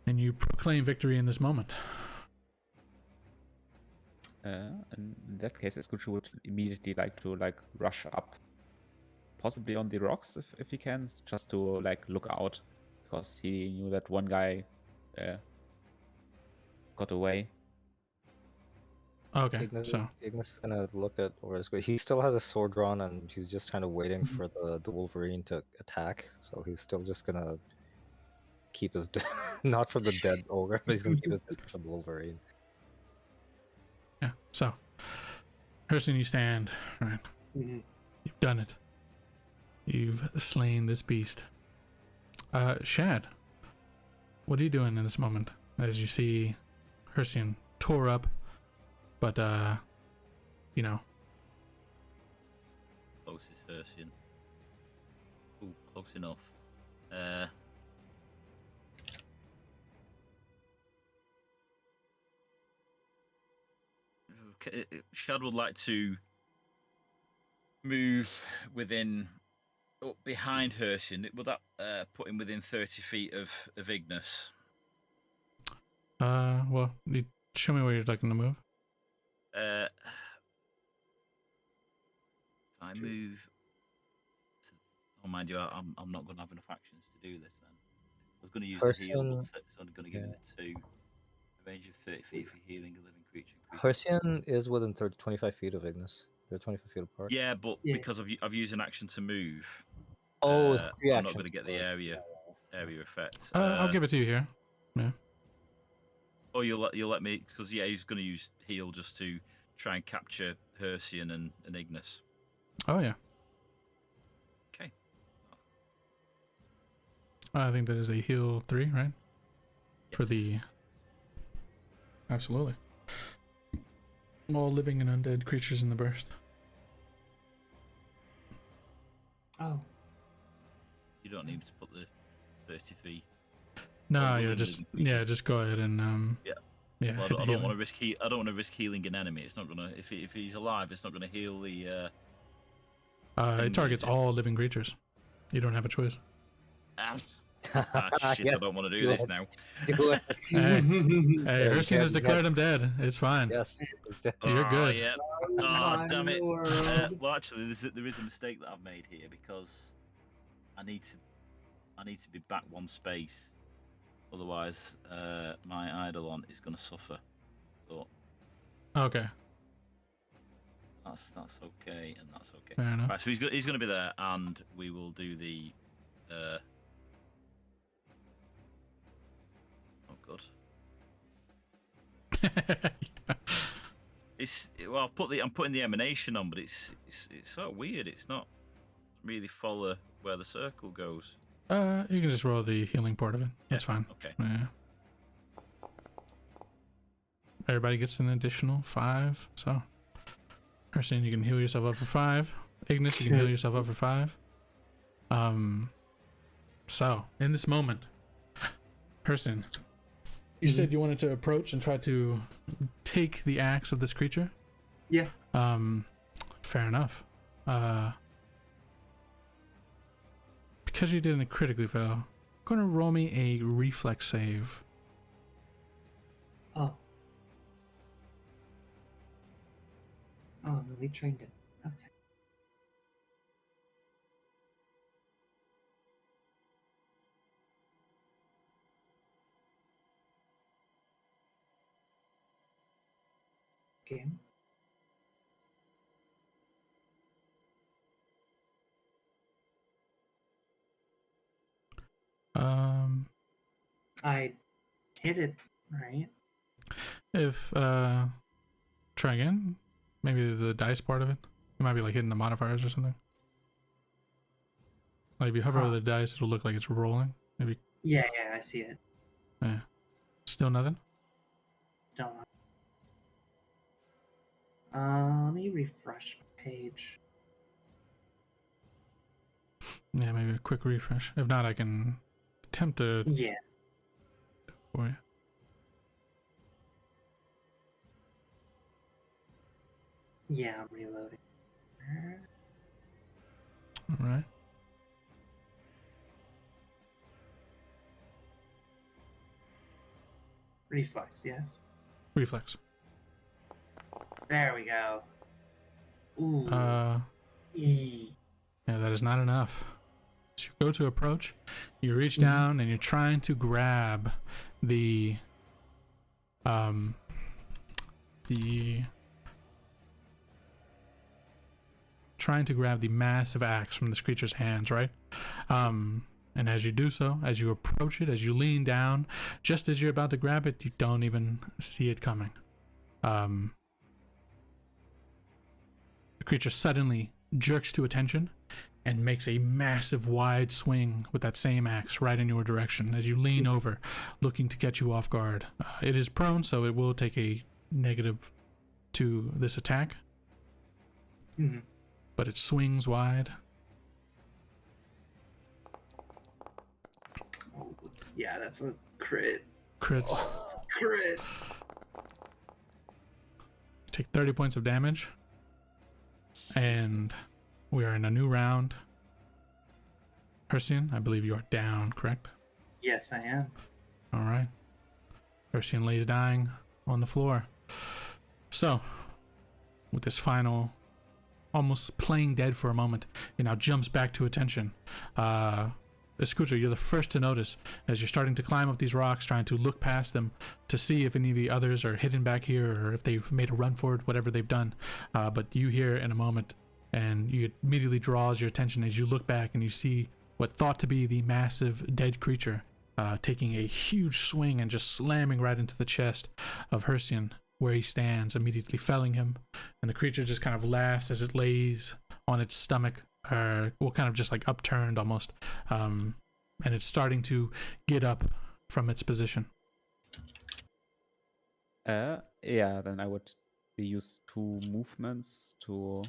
And you proclaim victory in this moment. In that case, Escucho would immediately like to rush up, possibly on the rocks if he can, just to look out, because he knew that one guy got away. Okay, Ignis, so Ignis is gonna look at Oris. He still has a sword drawn, and he's just kind of waiting for the Wolverine to attack. So he's still just gonna keep his not from the dead ogre, but he's gonna keep his distance from the Wolverine. yeah, so Hurston, you stand, right? Mm-hmm. You've done it. You've slain this beast. Shad, what are you doing in this moment as you see Hurston tore up, but you know, Close is Hersian. Ooh, close enough. Shad would like to move within, behind Hersian. Would that put him within 30 feet of Ignis? well, you show me where you're looking to move. If I move, oh mind you, I'm not going to have enough actions to do this. Then I was going to use the heal, but it's only going to give me the 2. A range of 30 feet for healing a living creature. Hersian is within 25 feet of Ignis. They're 25 feet apart. Yeah, but because I've used an action to move, Oh, it's 3 I'm actions. not going to get the area effect. I'll give it to you here. Yeah. Oh, you'll let me, because he's going to use heal just to try and capture Hersian and Ignis. Oh yeah. Okay. I think that is a heal 3, right? Yes. For the. Absolutely. All living and undead creatures in the burst. Oh. You don't need to put the 33. No, Well, yeah, living just creature. just go ahead and Yeah. yeah. Well, hit the I don't healing. want to risk I don't want to risk healing an enemy. It's not gonna if he's alive. It's not gonna heal the. It targets all living creatures. You don't have a choice. Shit, Yes, I don't want to do do this it. now. Do it. Hey, Yeah, you Ursine has can't- declared him dead. It's fine. Yes. You're good. Yeah. Oh, Oh, my damn it. world. Well, actually, there is a mistake that I've made here because I need to be back one space. Otherwise, my Eidolon is going to suffer. So Okay, that's okay, and that's okay. fair enough. Right, so he's going to be there, and we will do the. Oh god. Well, I'm putting the emanation on, but it's so weird. It's not really follow where the circle goes. You can just roll the healing part of it. That's fine. Okay. Yeah. Everybody gets an additional 5. So, Ursine, you can heal yourself up for 5. Ignis, you can heal yourself up for 5. So in this moment, Ursine, you said you wanted to approach and try to take the axe of this creature. Yeah. Fair enough. Because you didn't critically fail, I'm gonna roll me a reflex save. Oh. Oh, no, we trained it. Okay. Game. I hit it, right? If try again, maybe the dice part of it. It might be like hitting the modifiers or something. Like if you hover over the dice, it'll look like it's rolling. Maybe. Yeah, I see it. Yeah. Still nothing. Don't know. Let me refresh my page. Yeah, maybe a quick refresh. If not, I can attempt to Yeah. for you. Yeah, I'm reloading. All right. Reflex, yes. Reflex. There we go. Ooh. Yeah, that is not enough. So you go to approach, you reach down and you're trying to grab the massive axe from this creature's hands, right? And as you do so, as you approach it, as you lean down, just as you're about to grab it, you don't even see it coming. The creature suddenly jerks to attention and makes a massive wide swing with that same axe right in your direction as you lean over, looking to catch you off guard. It is prone, so it will take a negative to this attack. But it swings wide. Oh, yeah, that's a crit. Crits. It's a crit. Take 30 points of damage. And we are in a new round. Ursine, I believe you are down, correct? Yes, I am. All right. Ursine lays dying on the floor. So, with this final, almost playing dead for a moment, it now jumps back to attention. Escucho, you're the first to notice as you're starting to climb up these rocks, trying to look past them to see if any of the others are hidden back here or if they've made a run for it, whatever they've done. But you hear in a moment, and you immediately draws your attention as you look back and you see what thought to be the massive dead creature taking a huge swing and just slamming right into the chest of Ursine, where he stands, immediately felling him. And the creature just kind of laughs as it lays on its stomach, kind of just like upturned almost, and it's starting to get up from its position. Yeah, then I would use 2 movements to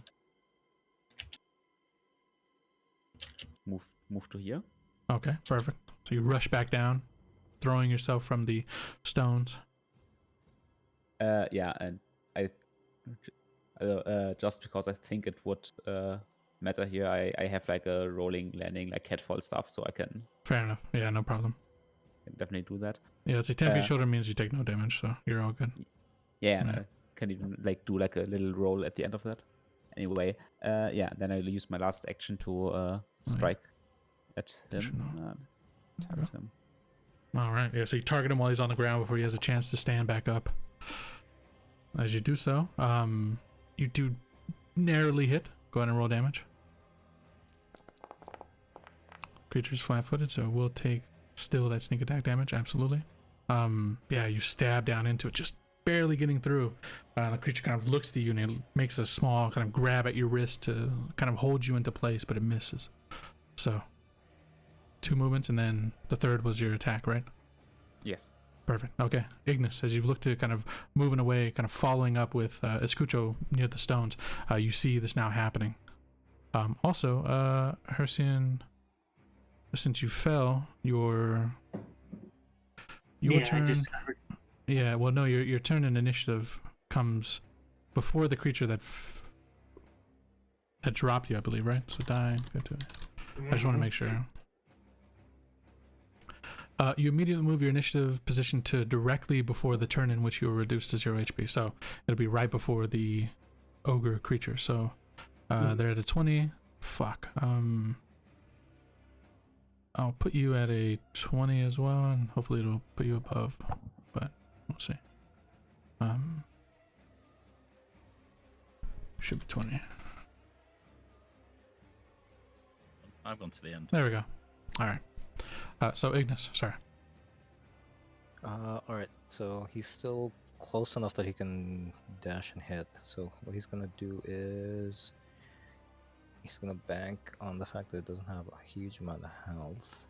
move to here. Okay, perfect. So you rush back down, throwing yourself from the stones. Yeah, and I just because I think it would matter here. I have like a rolling landing, like catfall stuff, so I can Fair enough. Yeah, no problem. definitely do that. Yeah, it's a 10 feet shoulder means you take no damage, so you're all good. Yeah, and Yeah. I can even like do like a little roll at the end of that. Anyway, yeah, then I'll use my last action to strike at him. Target him. All right. Yeah, so you target him while he's on the ground before he has a chance to stand back up. As you do so, you do narrowly hit. Go ahead and roll damage. Creature's flat-footed, so we'll take still that sneak attack damage. Absolutely. Yeah, you stab down into it, just barely getting through. The creature kind of looks to you and it makes a small kind of grab at your wrist to kind of hold you into place, but it misses. So 2 movements, and then the third was your attack, right? Yes. Perfect. Okay. Ignis, as you look to kind of moving away, kind of following up with Escucho near the stones, you see this now happening. Also, Hercian, since you fell, your turn. Yeah, well, no, your turn in initiative comes before the creature that dropped you, I believe, right? So die. I just want to make sure. You immediately move your initiative position to directly before the turn in which you were reduced to 0 HP. So it'll be right before the ogre creature. So they're at a 20. Fuck. I'll put you at a 20 as well, and hopefully it'll put you above. But we'll see. Should be 20. I've gone to the end. There we go. All right. So Ignis, sorry. Alright, so he's still close enough that he can dash and hit. So what he's gonna do is he's gonna bank on the fact that it doesn't have a huge amount of health.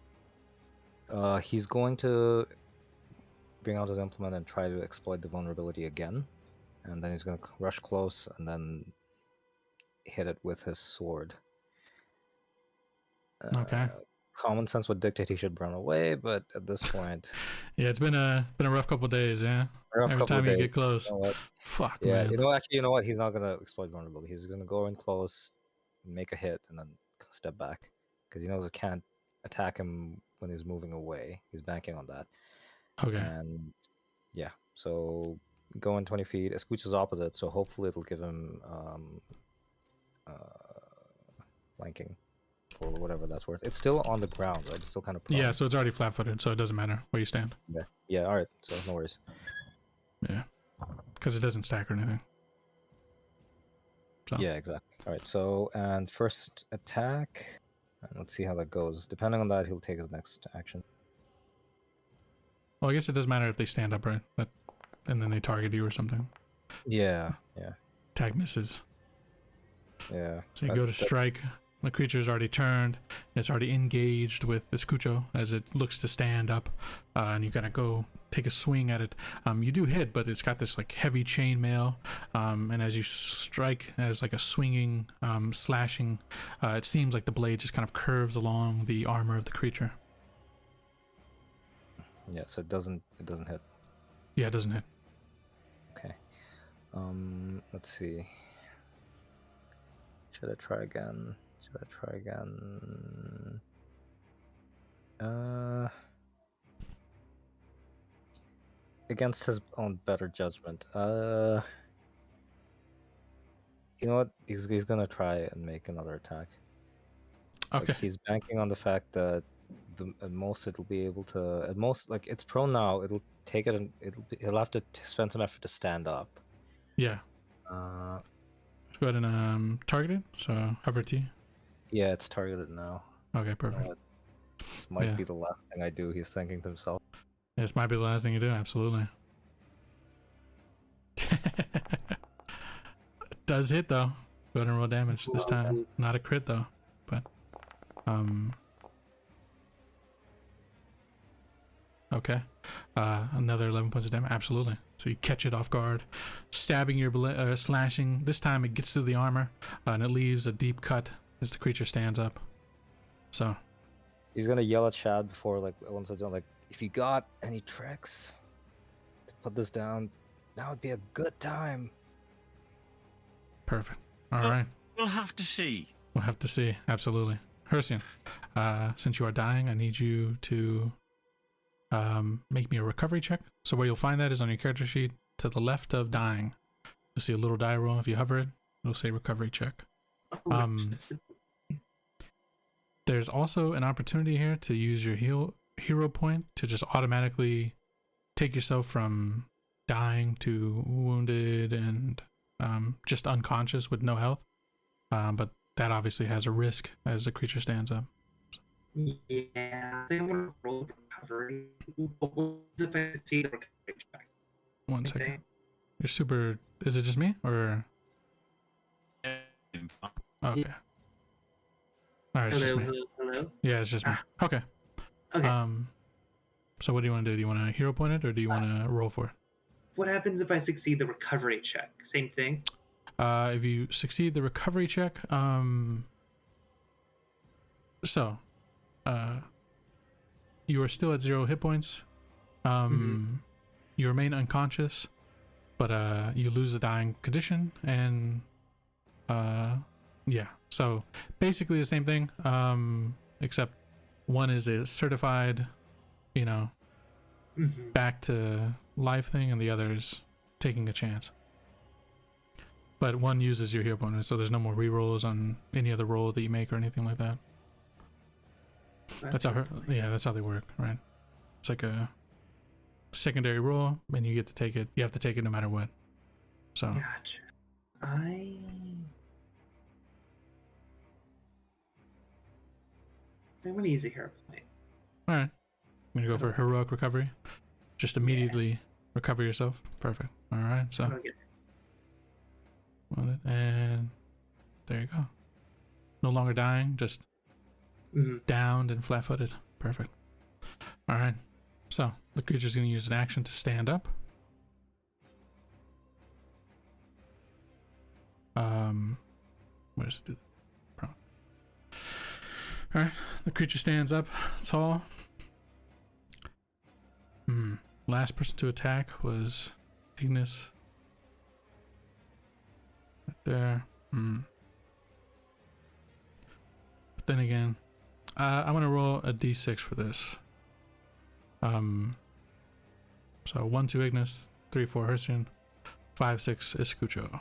He's going to bring out his implement and try to exploit the vulnerability again. And then he's gonna rush close and then hit it with his sword. Okay. Common sense would dictate he should run away, but at this point, Yeah, it's been a rough couple of days. Yeah. Every time you get close. You know what? Fuck. Yeah, man. you know what? He's not gonna exploit vulnerability. He's gonna go in close, make a hit, and then step back because he knows it can't attack him when he's moving away. He's banking on that. Okay. And yeah, so going 20 feet. Escucho's opposite, so hopefully it'll give him flanking. Or whatever that's worth. It's still on the ground, right? It's still kind of prone. Yeah, so it's already flat-footed, so it doesn't matter where you stand. Yeah, alright, so no worries. Yeah, because it doesn't stack or anything. So. Yeah, exactly. Alright, so, and first attack, and let's see how that goes. Depending on that, he'll take his next action. Well, I guess it doesn't matter if they stand up, right? And then they target you or something. Yeah. Tag misses. Yeah. So you go to strike. The creature is already turned. It's already engaged with Escucho as it looks to stand up, and you gotta go take a swing at it. You do hit, but it's got this like heavy chainmail, and as you strike, as like a swinging, slashing, it seems like the blade just kind of curves along the armor of the creature. Yeah, so it doesn't hit. Yeah, it doesn't hit. Okay. Let's see. Should I try again? Against his own better judgment. You know what? He's gonna try and make another attack. Okay. Like, he's banking on the fact that at most it'll be able to. At most, like, it's prone now. It'll take it and he'll have to spend some effort to stand up. Yeah. Let's go ahead and target it. So hover T. Yeah, it's targeted now. Okay, perfect. This might be the last thing I do, he's thinking to himself. This might be the last thing you do, absolutely. It does hit though. Go ahead and roll damage this time. Not a crit though, but okay. Another 11 points of damage, absolutely. So you catch it off guard, stabbing your slashing. This time it gets through the armor, and it leaves a deep cut as the creature stands up. So he's gonna yell at Shad before, like, once it's done, like, if you got any tricks to put this down, now would be a good time. Perfect. All right. We'll have to see. We'll have to see. Absolutely. Hersian, since you are dying, I need you to make me a recovery check. So where you'll find that is on your character sheet to the left of dying. You'll see a little die roll. If you hover it, it'll say recovery check. There's also an opportunity here to use your hero point to just automatically take yourself from dying to wounded and just unconscious with no health. But that obviously has a risk as the creature stands up. Yeah, they want to roll recovery. If I see the recovery check. 1 second. You're super. Is it just me or? Okay. All right. It's just me. Hello. Yeah, it's just me. Okay. Okay. So what do you want to do? Do you want to hero point it or do you want to roll for it? What happens if I succeed the recovery check? Same thing. If you succeed the recovery check, you are still at 0 hit points. You remain unconscious, but you lose the dying condition, and yeah. So basically the same thing, except one is a certified, back to life thing, and the other is taking a chance. But one uses your hero bonus, so there's no more rerolls on any other roll that you make or anything like that. That's how they work, right? It's like a secondary roll, and you get to take it. You have to take it no matter what. So. Gotcha. I want to use a hero point. All right. I'm gonna go for heroic recovery. Just immediately recover yourself. Perfect. All right. So. And there you go. No longer dying, just downed and flat-footed. Perfect. All right. So the creature's going to use an action to stand up. Where does it do that? All right. The creature stands up tall. Last person to attack was Ignis. Right there. But then again, I'm gonna roll a d6 for this. So 1, 2 Ignis, 3, 4 Hersian, 5, 6 Escucho,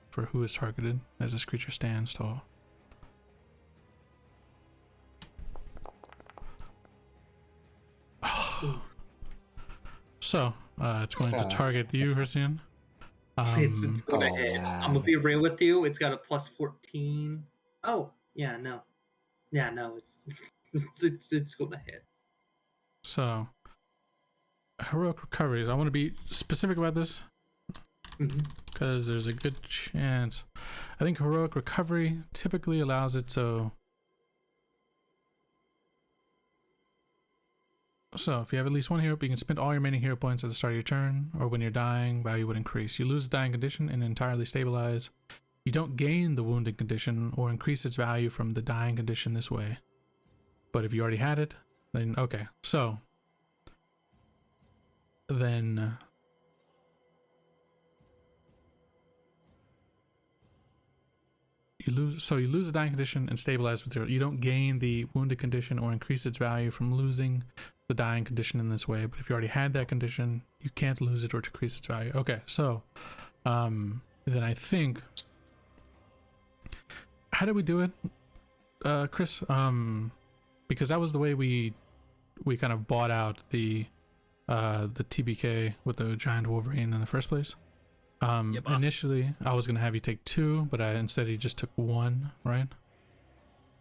for who is targeted as this creature stands tall. So it's going to target you, Hersian. It's gonna hit. I'm gonna be real with you. It's got a plus 14. Oh, yeah, no. Yeah, no, it's gonna hit. So heroic recoveries. I want to be specific about this because there's a good chance. I think heroic recovery typically allows it so if you have at least one hero, you can spend all your remaining hero points at the start of your turn, or when you're dying, value would increase. You lose the dying condition and entirely stabilize. You don't gain the wounding condition or increase its value from the dying condition this way. But if you already had it, then okay. So then you lose the dying condition and stabilize with 0. You don't gain the wounded condition or increase its value from losing the dying condition in this way. But if you already had that condition, you can't lose it or decrease its value. Okay, so then I think, how did we do it, Chris? Because that was the way we kind of bought out the TBK with the giant Wolverine in the first place. Initially I was gonna have you take 2, but instead he just took 1, right?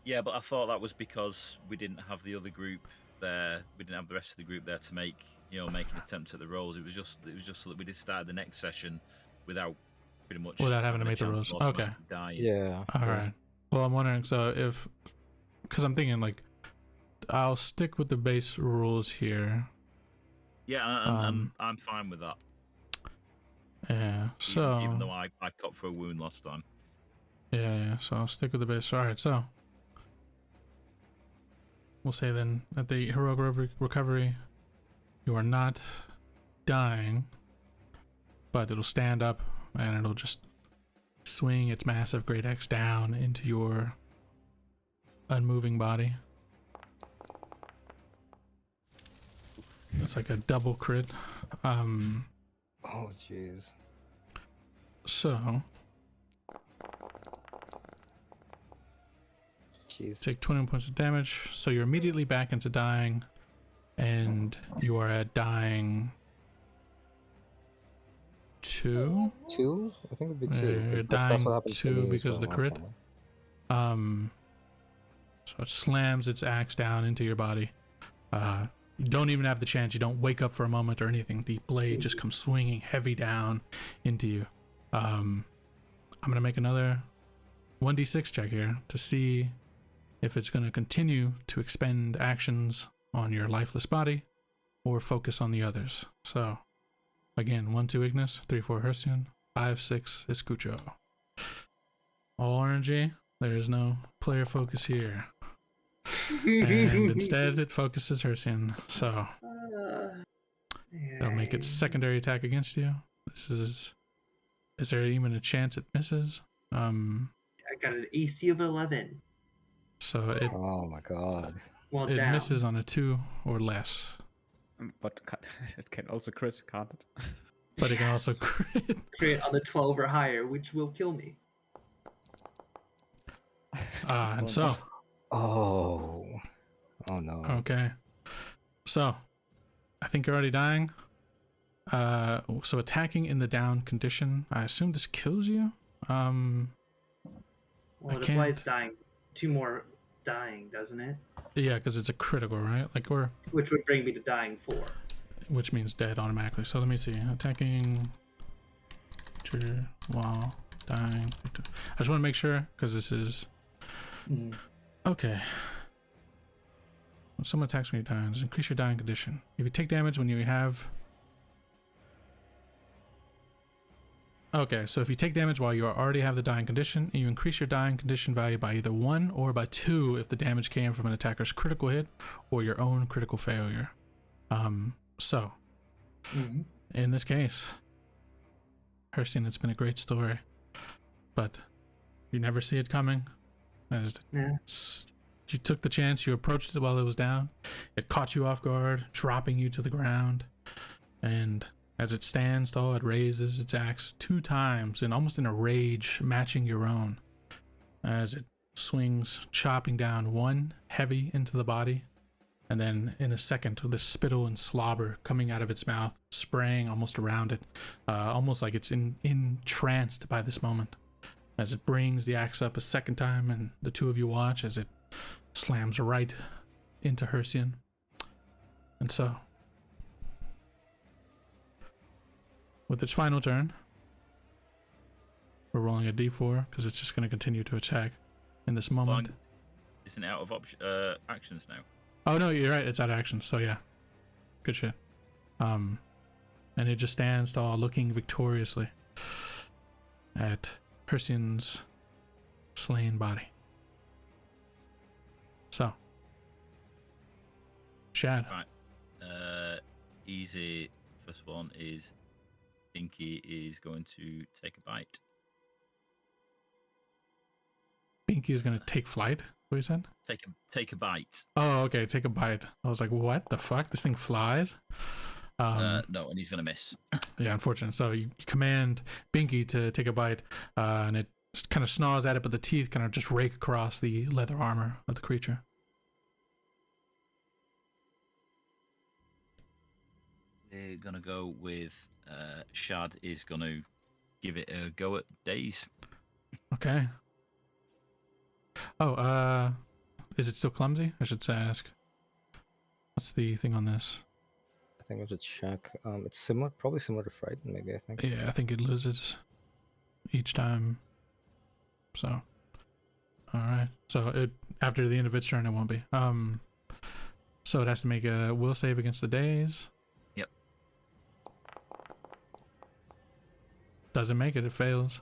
Yeah, but I thought that was because we didn't have the other group there. We didn't have the rest of the group there to make an attempt at the rolls. It was just so that we did start the next session without pretty much having to make the rolls. Okay. Dying. All right. Well, I'm wondering. So because I'm thinking like, I'll stick with the base rules here. Yeah, I'm fine with that. Yeah. So even though I cut for a wound last time. Yeah. So I'll stick with the base. All right. So we'll say then at the heroic recovery, you are not dying, but it'll stand up and it'll just swing its massive great axe down into your unmoving body. It's like a double crit. Oh, jeez. So Jeez. take 21 points of damage. So you're immediately back into dying, and you are at dying 2. 2? I think it'd be 2. You're 'cause that's dying what happened to 2 me as because of the well crit. last time. So it slams its axe down into your body. You don't even have the chance. You don't wake up for a moment or anything. The blade just comes swinging heavy down into you. I'm gonna make another 1d6 check here to see if it's gonna continue to expend actions on your lifeless body or focus on the others. So again, 1, 2 Ignis, 3, 4 Hercian, 5, 6 Escucho. All RNG. There is no player focus here. And instead it focuses Hercian. So it'll make its secondary attack against you. Is there even a chance it misses? I got an AC of 11. So it Oh my god. Well, it down. misses on a 2 or less. But it can also crit, can't it? But it can also Yes. crit. Crit on the 12 or higher, which will kill me. And so Oh. Oh no. okay. So I think you're already dying. So attacking in the down condition, I assume this kills you. Well, I it applies can't- dying. 2 more dying, doesn't it? Yeah, because it's a critical, right? Like Which would bring me to dying 4. which means dead automatically. So let me see. Attacking creature while dying. I just want to make sure because this is okay. When someone attacks when you die, just increase your dying condition. If you take damage when you have. Okay, so if you take damage while you already have the dying condition, you increase your dying condition value by either 1 or by 2 if the damage came from an attacker's critical hit or your own critical failure. So, in this case, Hercian, it's been a great story, but you never see it coming. As Yeah. you took the chance, you approached it while it was down. It caught you off guard, dropping you to the ground, and as it stands tall, it raises its axe 2 times, and almost in a rage, matching your own, as it swings, chopping down 1 heavy into the body, and then in a second, the spittle and slobber coming out of its mouth, spraying almost around it, almost like it's entranced by this moment, as it brings the axe up a second time, and the 2 of you watch as it slams right into Hercian. And so, with its final turn, we're rolling a d4 because it's just going to continue to attack in this moment. Isn't it out of actions now? Oh no, you're right. It's out of action. So yeah, good shit. And it just stands tall, looking victoriously at Hercian's slain body. So, Shad. Right. Easy. First one is Pinky is going to take a bite. Pinky is gonna take flight. What you said? Take a bite. Oh, okay. Take a bite. I was like, what the fuck? This thing flies. No, and he's gonna miss. Yeah, unfortunate. So you command Binky to take a bite, and it kind of snarls at it, but the teeth kind of just rake across the leather armor of the creature. We're gonna go with Shad is gonna give it a go at Daze. Okay. Oh, is it still clumsy? I should ask. What's the thing on this? I think I have to check. It's similar, probably similar to Frighten, maybe, I think. Yeah, I think it loses each time. So, all right. So it after the end of its turn, it won't be. So it has to make a will save against the daze. Yep. Doesn't make it. It fails.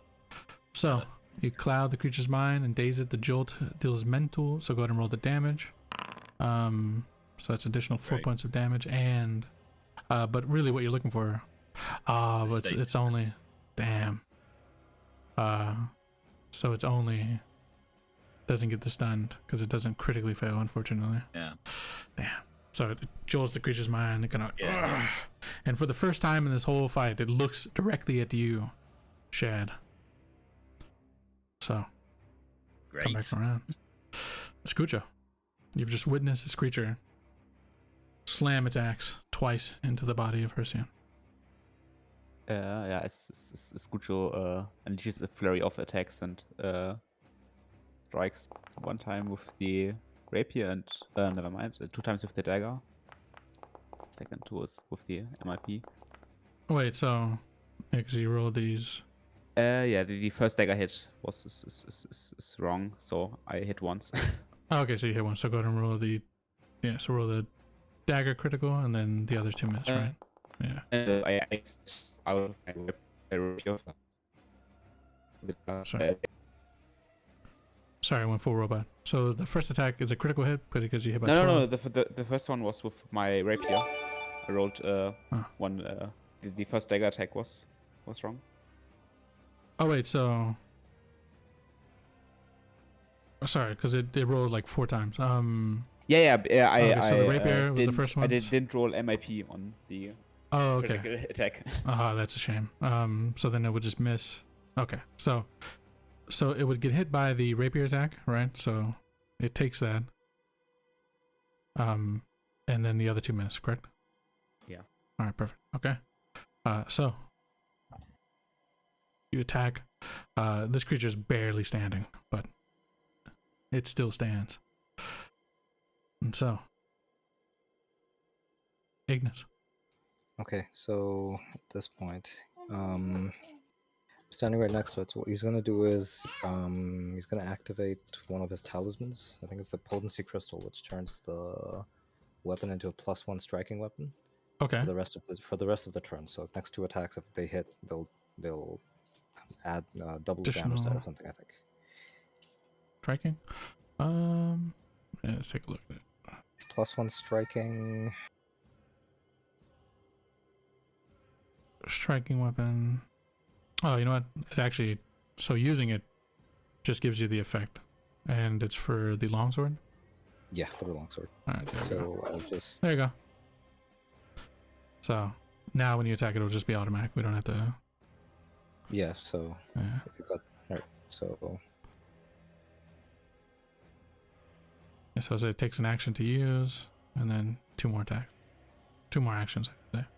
So you cloud the creature's mind and daze it. The jolt deals mental. So go ahead and roll the damage. So that's additional 4 Right. points of damage and. But really, what you're looking for? But it's only. Damn. So it's only doesn't get the stunned because it doesn't critically fail, unfortunately. Yeah. Damn. So it jolts the creature's mind. It kind of, Yeah. and for the first time in this whole fight, it looks directly at you, Shad. So come back Great. around. Escucho, you've just witnessed this creature slam its axe twice into the body of Hercian. Yeah, Escucho unleashes a flurry of attacks and strikes one time with the rapier and never mind, 2 times with the dagger. Second two was with the MIP. Wait, so because you rolled these. Yeah, the first dagger hit was is wrong, so I hit once. Oh, okay, so you hit one. So go ahead and roll the. Yeah, so roll the dagger critical, and then the other 2 miss, right? Yeah. I out of my rapier. Sorry, I went full robot. So the first attack is a critical hit, but because you hit by No. 12. The first one was with my rapier. I rolled one. The first dagger attack was wrong. Oh wait, so. Oh, sorry, because it rolled like 4 times. Yeah. Okay, so the rapier was the first one? I didn't roll MIP on the Oh, okay. critical attack. That's a shame. So then it would just miss. Okay, so it would get hit by the rapier attack, right? So it takes that. And then the other 2 miss, correct? Yeah. All right, perfect. Okay. So you attack. This creature's barely standing, but it still stands. And so, Ignis. Okay, so at this point, standing right next to it, so what he's gonna do is he's gonna activate one of his talismans. I think it's the potency crystal, which turns the weapon into a +1 striking weapon Okay. for the rest of the turn. So next 2 attacks, if they hit, they'll add double the damage there or something, I think. Striking. Yeah, let's take a look at it. +1 striking. Striking weapon. Oh, you know what? It actually, so using it just gives you the effect, and it's for the longsword. Yeah, for the longsword. All right, there we go. So I'll just. There you go. So now when you attack, it'll just be automatic. We don't have to. Yeah. So. Yeah. We got. Alright. So. Yeah, so it takes an action to use, and then 2 more attacks. 2 more actions, I should say.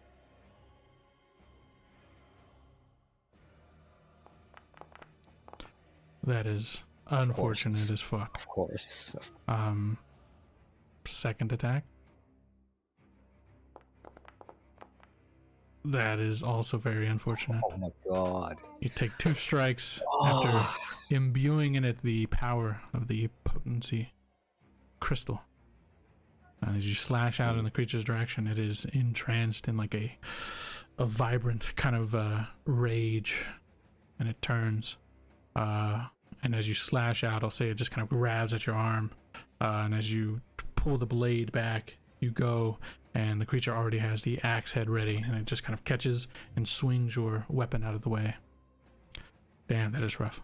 That is unfortunate as fuck. Of course. Second attack. That is also very unfortunate. Oh my god. You take 2 strikes after imbuing in it the power of the potency crystal. And as you slash out in the creature's direction, it is entranced in like a vibrant kind of rage, and it turns. And as you slash out, I'll say it just kind of grabs at your arm, and as you pull the blade back, you go, and the creature already has the axe head ready, and it just kind of catches and swings your weapon out of the way. Damn, that is rough.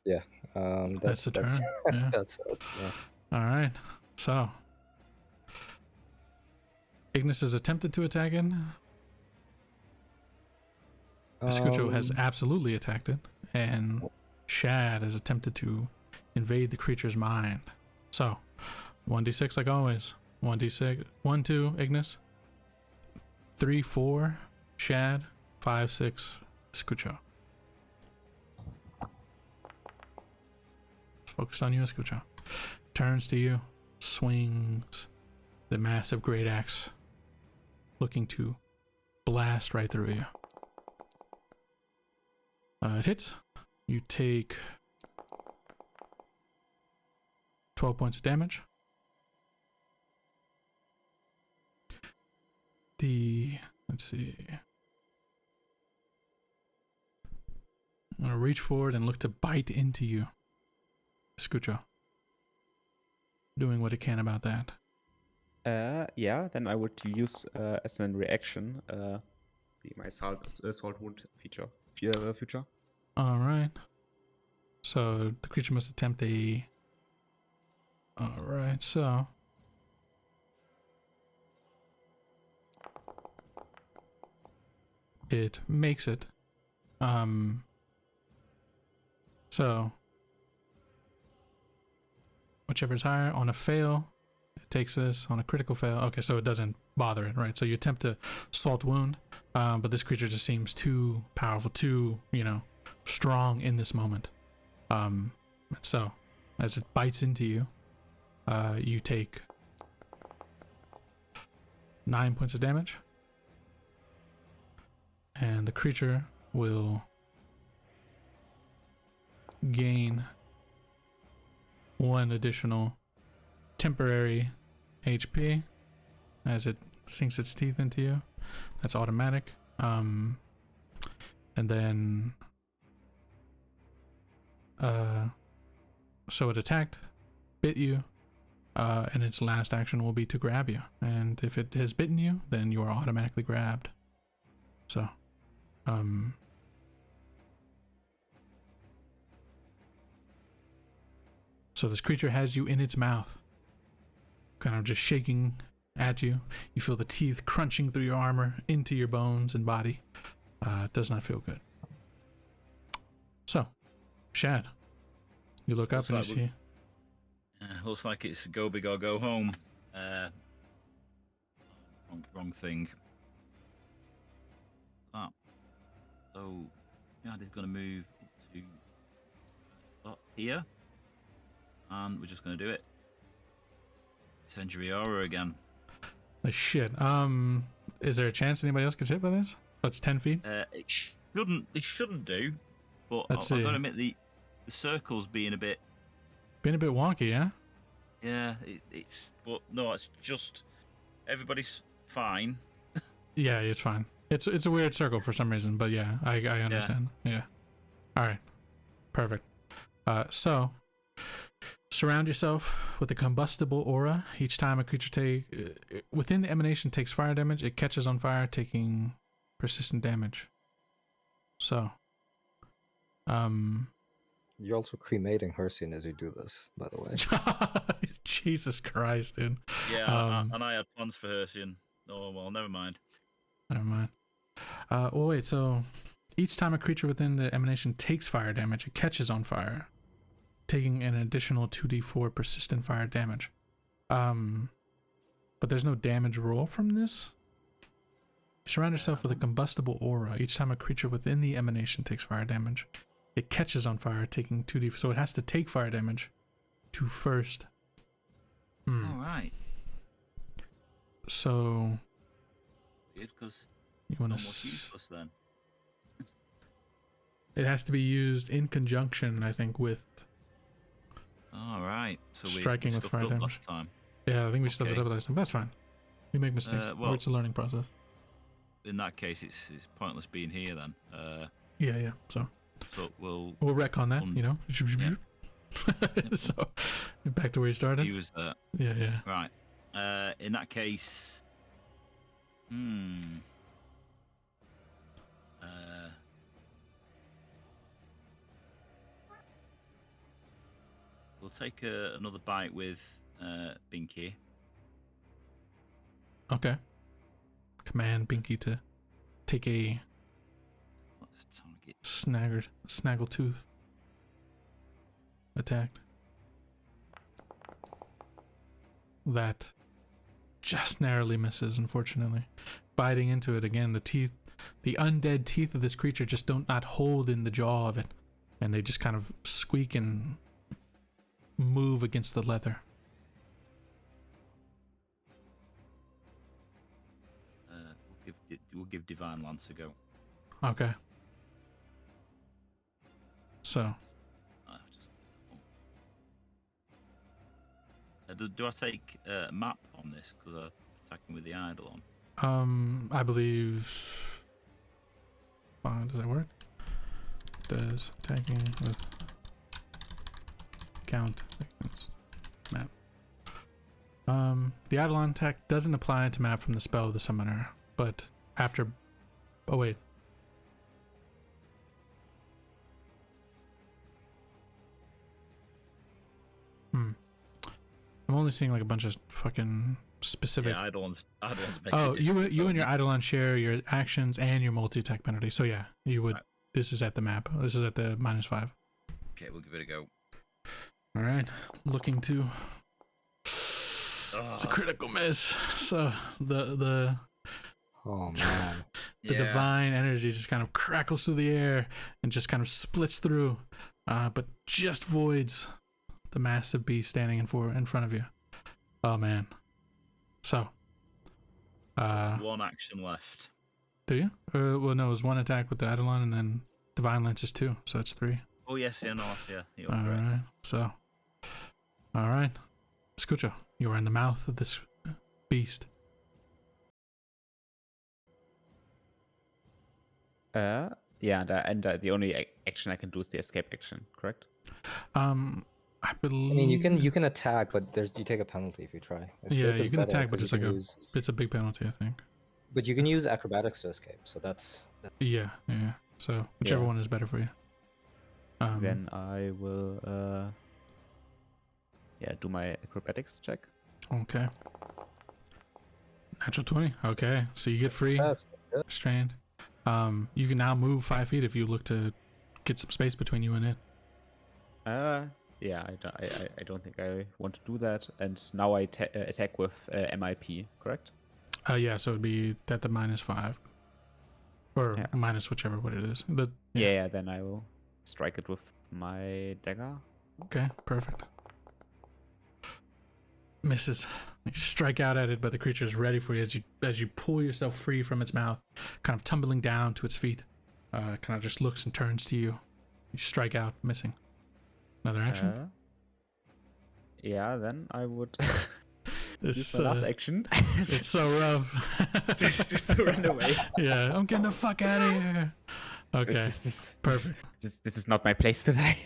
Yeah. That's the turn. Yeah. That's it. Yeah. All right. So Ignis has attempted to attack it. Escucho has absolutely attacked it, and Shad has attempted to invade the creature's mind. So 1d6 like always. 1d6. 1, 2, Ignis. 3, 4, Shad. 5, 6, Escucho. Focused on you, Escucho. Turns to you, swings the massive great axe, looking to blast right through you. It hits. You take 12 points of damage. Let's see. I'm gonna reach forward and look to bite into you, Escucho. Doing what it can about that. Yeah, then I would use as a reaction my salt wound feature. All right. So the creature must attempt a. Alright, so. It makes it. So. Whichever is higher. On a fail, it takes this. On a critical fail. Okay, so it doesn't bother it, right? So you attempt to salt wound, but this creature just seems too powerful, too, strong in this moment. So, as it bites into you, you take 9 points of damage, and the creature will gain 1 additional temporary HP as it sinks its teeth into you. That's automatic. And then so it attacked, bit you, and its last action will be to grab you. And if it has bitten you, then you are automatically grabbed. So, so this creature has you in its mouth, kind of just shaking at you. You feel the teeth crunching through your armor into your bones and body. It does not feel good. So, Shad, you look up and you see. Looks like it's go big or go home. Wrong thing. So, Shad is going to move up to here, and we're just going to do it. Century Aura again. Shit. Is there a chance anybody else gets hit by this? That's 10 feet. It shouldn't do, but I've Let's got see. to admit the circles being a bit wonky, yeah. Yeah, but no, it's just everybody's fine. Yeah, it's fine. It's a weird circle for some reason, but yeah, I understand. Yeah. All right. Perfect. So surround yourself with a combustible aura. Each time a creature within the emanation takes fire damage, it catches on fire, taking persistent damage. So, You're also cremating Hersian as you do this, by the way. Jesus Christ, dude. Yeah, and I had plans for Hersian. Oh well, never mind. Never mind. Well, wait. So, each time a creature within the emanation takes fire damage, it catches on fire, taking an additional 2d4 persistent fire damage. But there's no damage roll from this. Surround yourself with a combustible aura. Each time a creature within the emanation takes fire damage, it catches on fire, taking 2d4. So it has to take fire damage to first. All right. So Because you want almost to. useless then. It has to be used in conjunction, I think, with. All right. So Striking we with stuffed fire up damage. last time. Yeah, I think we stuffed it Okay. up last time. That's fine. We make mistakes. Well- It's a learning process. In that case, it's pointless being here then. Yeah. So we'll we'll wreck on that, Yeah. So back to where you started. use that. Yeah. Right. In that case, we'll take another bite with Binky. Okay. Command Binky to take a Let's target. snaggletooth attack. That just narrowly misses, unfortunately. Biting into it again, the undead teeth of this creature just don't not hold in the jaw of it, and they just kind of squeak and move against the leather. We'll give Divine Lance a go. Okay. So, do I take a map on this because I'm attacking with the idol on? I believe. Does that work? Does attacking with count map? The Eidolon attack doesn't apply to map from the spell of the summoner, but after. Oh wait. I'm only seeing like a bunch of fucking specific. Yeah, Eidolon's make Oh, it you difficult. and your Eidolon share your actions and your multi-attack penalty. So yeah, you would. Right. This is at the map. This is at the -5. Okay, we'll give it a go. All right, looking to. It's a critical miss. So the Oh man. the Yeah. divine energy just kind of crackles through the air and just kind of splits through, but just voids the massive beast standing in front of you. Oh man. So. One action left. Do you? Well, no, it was one attack with the Eidolon, and then divine lance is 2, so it's 3. Oh yes, yeah, north, yeah. You're All correct. right. So. All right. Escucho, you are in the mouth of this beast. Yeah, and the only action I can do is the escape action, correct? I believe. I mean, you can attack, but you take a penalty if you try. Yeah, Escape you is can better attack, but 'cause it's you like can use, it's a big penalty, I think. but you can use acrobatics to escape. So that's Yeah. So whichever Yeah. one is better for you. Then I will do my acrobatics check. Okay. Natural 20. Okay, so you get free. success. Yeah. Restrained. You can now move 5 feet if you look to get some space between you and it. Yeah, I don't think I want to do that. And now I attack with MIP, correct? Yeah, so it'd be at the -5. Or Yeah. minus whichever what it is. But Yeah, then I will strike it with my dagger. okay, perfect. Misses. You strike out at it, but the creature is ready for you as you pull yourself free from its mouth, kind of tumbling down to its feet. Kind of just looks and turns to you. You strike out, missing. Another action. Yeah, then I would It's use my last action. It's so rough. just to run away. Yeah, I'm getting the fuck out of here. Okay, perfect. This is not my place to die.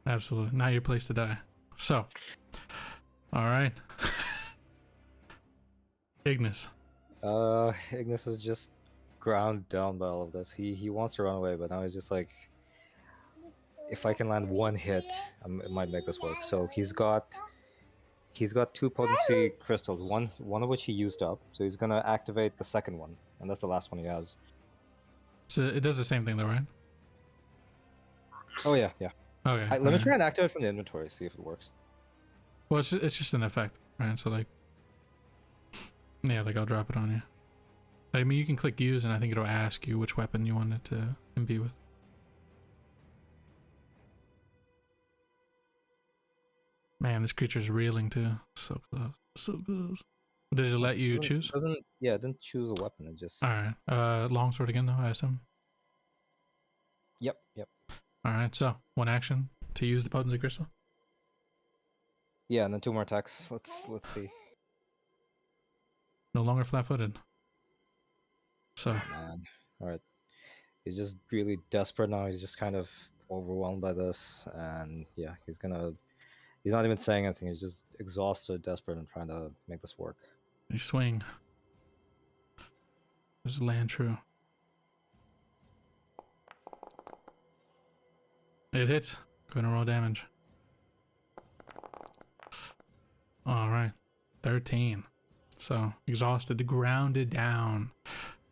Absolutely. Not your place to die. So, all right. Ignis. Ignis is just ground down by all of this. He wants to run away, but now he's just like, if I can land one hit, it might make this work. So he's got 2 potency crystals, one of which he used up. So he's gonna activate the second one, and that's the last one he has. So it does the same thing though, right? Oh yeah. Okay. Let me try and activate from the inventory, see if it works. Well, it's just an effect, right? So like, yeah, like I'll drop it on you. I mean, you can click use, and I think it'll ask you which weapon you want it to imbue with. Man, this creature's reeling too. So close. So close. Did it let you choose? It didn't choose a weapon. It just. Alright. Longsword again though, I assume. Yep. Alright, so one action to use the potency crystal. Yeah, and then 2 more attacks. Let's see. No longer flat-footed. So Oh, man. Alright. He's just really desperate now. He's just kind of overwhelmed by this, and yeah, he's not even saying anything. He's just exhausted, desperate, and trying to make this work. you swing. This is land true. It hits. Gonna roll damage. Alright. 13. So, exhausted, grounded down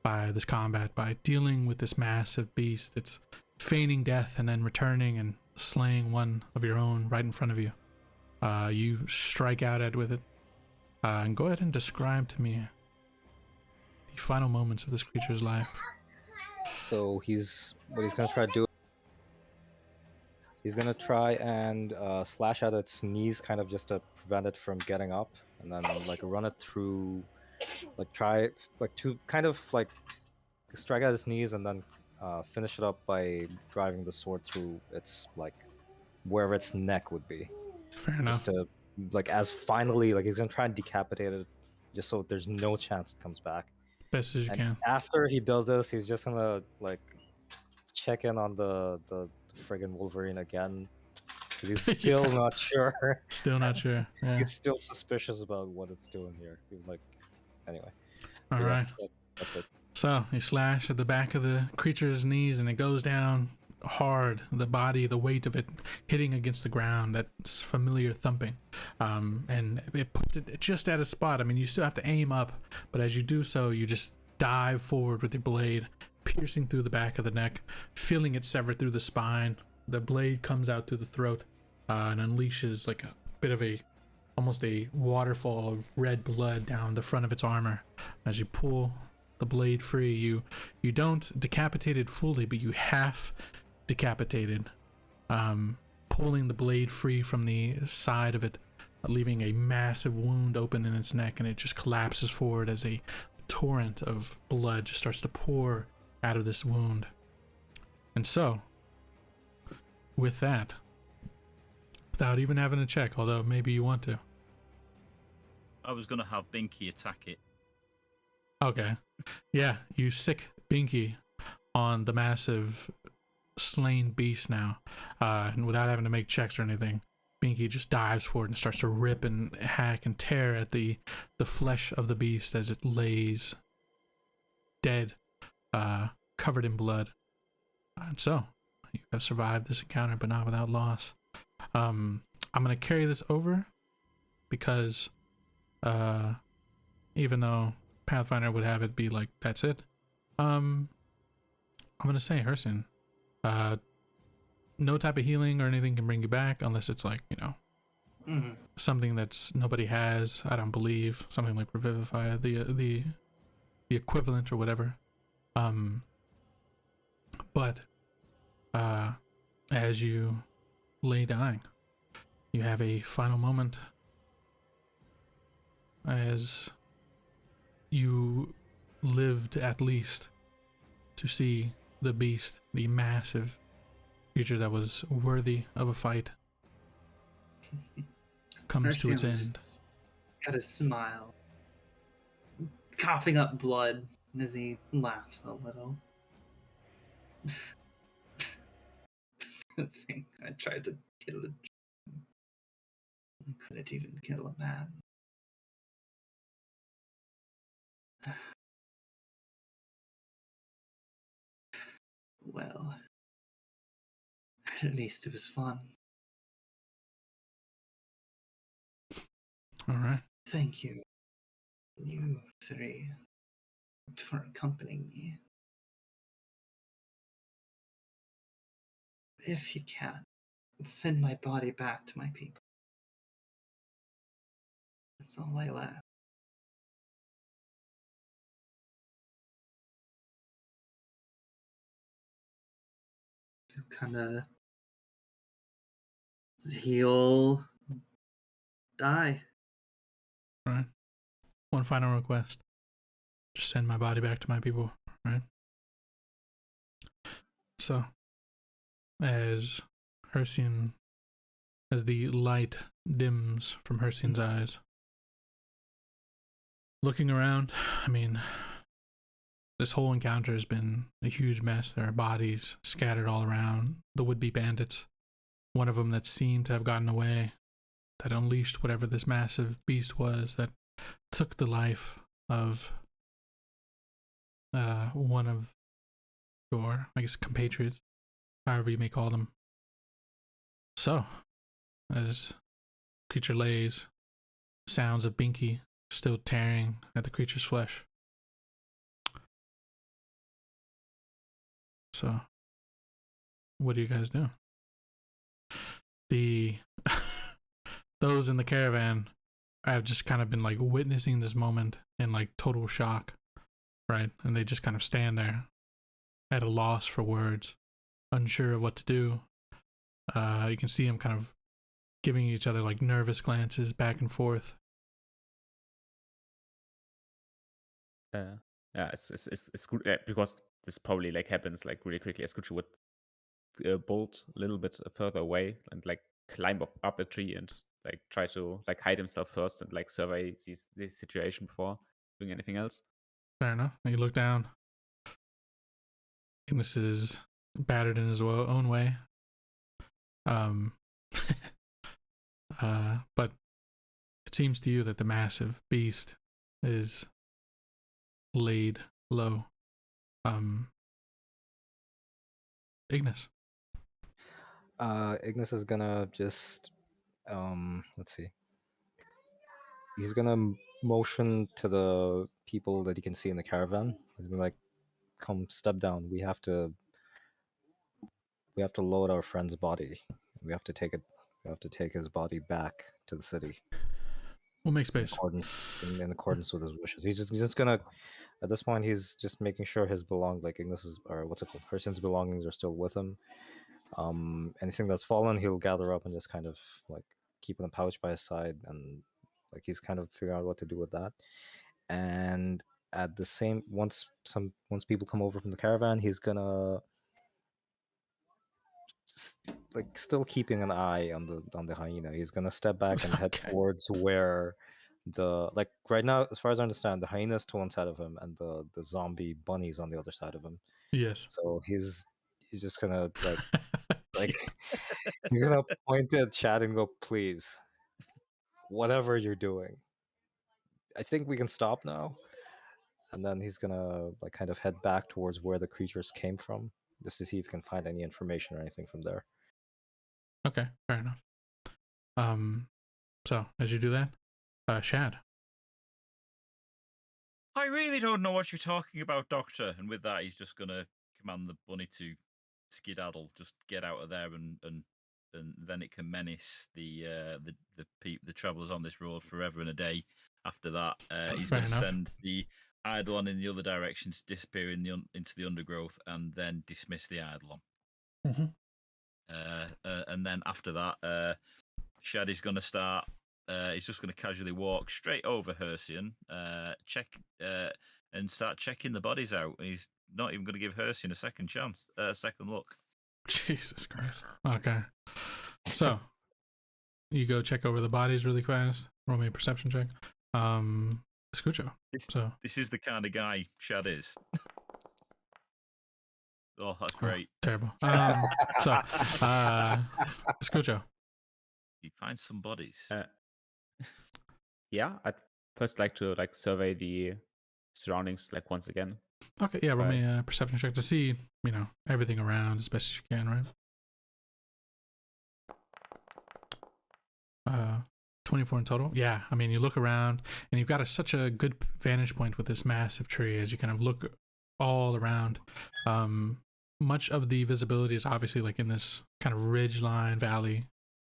by this combat, by dealing with this massive beast that's feigning death and then returning and slaying one of your own right in front of you. You strike out at with it. And go ahead and describe to me the final moments of this creature's life. So what he's gonna try to do. He's gonna try and slash at its knees, kind of just to prevent it from getting up, and then like run it through, like try like to kind of like strike at its knees, and then finish it up by driving the sword through its like wherever its neck would be. Fair enough. Just to like as finally like he's gonna try and decapitate it, just so there's no chance it comes back. Best as you And can. after he does this, he's just gonna like check in on the friggin' Wolverine again. 'Cause he's still not sure. Still not sure. Yeah. He's still suspicious about what it's doing here. He's like, anyway. All Yeah, right. that's it. So you slash at the back of the creature's knees, and it goes down, hard, the body, the weight of it hitting against the ground, that familiar thumping, and it puts it just at a spot. I mean, you still have to aim up, but as you do so, you just dive forward with your blade, piercing through the back of the neck, feeling it sever through the spine. The blade comes out through the throat, and unleashes like a bit of almost a waterfall of red blood down the front of its armor. As you pull the blade free, you don't decapitate it fully, but you half decapitated, pulling the blade free from the side of it, leaving a massive wound open in its neck, and it just collapses forward as a torrent of blood just starts to pour out of this wound. And so, with that, without even having to check, although maybe you want to. I was going to have Binky attack it. Okay. Yeah, you sick Binky on the massive slain beast now, and without having to make checks or anything, Binky just dives forward and starts to rip and hack and tear at the flesh of the beast as it lays dead, covered in blood. And so, you have survived this encounter, but not without loss. I'm going to carry this over because even though Pathfinder would have it be like, that's it, I'm going to say, Herson, no type of healing or anything can bring you back unless it's like, something that's nobody has, I don't believe, something like Revivify, the equivalent or whatever. But as you lay dying, you have a final moment as you lived at least to see the beast, the massive creature that was worthy of a fight, comes to its end. Got a smile, coughing up blood as he laughs a little. I think I tried to kill a dragon. I couldn't even kill a man. Well, at least it was fun. All right. Thank you, you three, for accompanying me. If you can, send my body back to my people. That's all I ask. Kind of he'll die. All right. One final request. Just send my body back to my people, right? So, as the light dims from Hercian's eyes, looking around, I mean, this whole encounter has been a huge mess. There are bodies scattered all around. The would-be bandits, one of them that seemed to have gotten away, that unleashed whatever this massive beast was, that took the life of one of your, I guess, compatriots, however you may call them. So, as creature lays, sounds of Binky still tearing at the creature's flesh. So, what do you guys do? Those in the caravan have just kind of been like witnessing this moment in like total shock, right? And they just kind of stand there at a loss for words, unsure of what to do. You can see them kind of giving each other like nervous glances back and forth. Yeah, it's good because this probably like happens like really quickly. As Gucci would bolt a little bit further away and like climb up a tree and like try to like hide himself first and like survey this situation before doing anything else. Fair enough. You look down. Ignis is battered in his own way. But it seems to you that the massive beast is laid low. Ignis, Ignis is gonna just let's see. He's gonna motion to the people that he can see in the caravan. He's gonna like, come step down. We have to load our friend's body. We have to take it. We have to take his body back to the city We'll make in space. accordance with his wishes. He's just gonna. At this point, he's just making sure his like Ignis's, or what's it called, Hersen's belongings are still with him. Anything that's fallen, he'll gather up and just kind of like keep in a pouch by his side, and like he's kind of figuring out what to do with that. And at the same once people come over from the caravan, he's gonna like, still keeping an eye on the hyena. He's gonna step back and head Okay. towards where the, like, right now, as far as I understand, the hyena's to one side of him and the zombie bunny's on the other side of him. Yes. So he's just gonna like he's gonna point at Chad and go, please, whatever you're doing, I think we can stop now. And then he's gonna like kind of head back towards where the creatures came from, just to see if he can find any information or anything from there. Okay, fair enough. So as you do that, Shad. I really don't know what you're talking about, Doctor. And with that, he's just gonna command the bunny to skedaddle, just get out of there, and then it can menace the travelers on this road forever and a day. After that, he's Fair going to enough. send the Eidolon in the other direction to disappear into the undergrowth, and then dismiss the Eidolon. And then after that, Shad is going to start. He's just going to casually walk straight over Hersian, check, and start checking the bodies out. And he's not even going to give Hersian a second chance, second look. Jesus Christ. Okay. So you go check over the bodies really fast. Roll me a perception check. Escucho. This is the kind of guy Shad is. Oh, that's great. Terrible. Escucho. You find some bodies. Yeah, I'd first like to survey the surroundings once again. Okay, yeah, roll me a perception check to see, everything around as best as you can, right? 24 in total. Yeah, I mean, you look around and you've got such a good vantage point with this massive tree as you kind of look all around. Much of the visibility is obviously in this kind of ridge line valley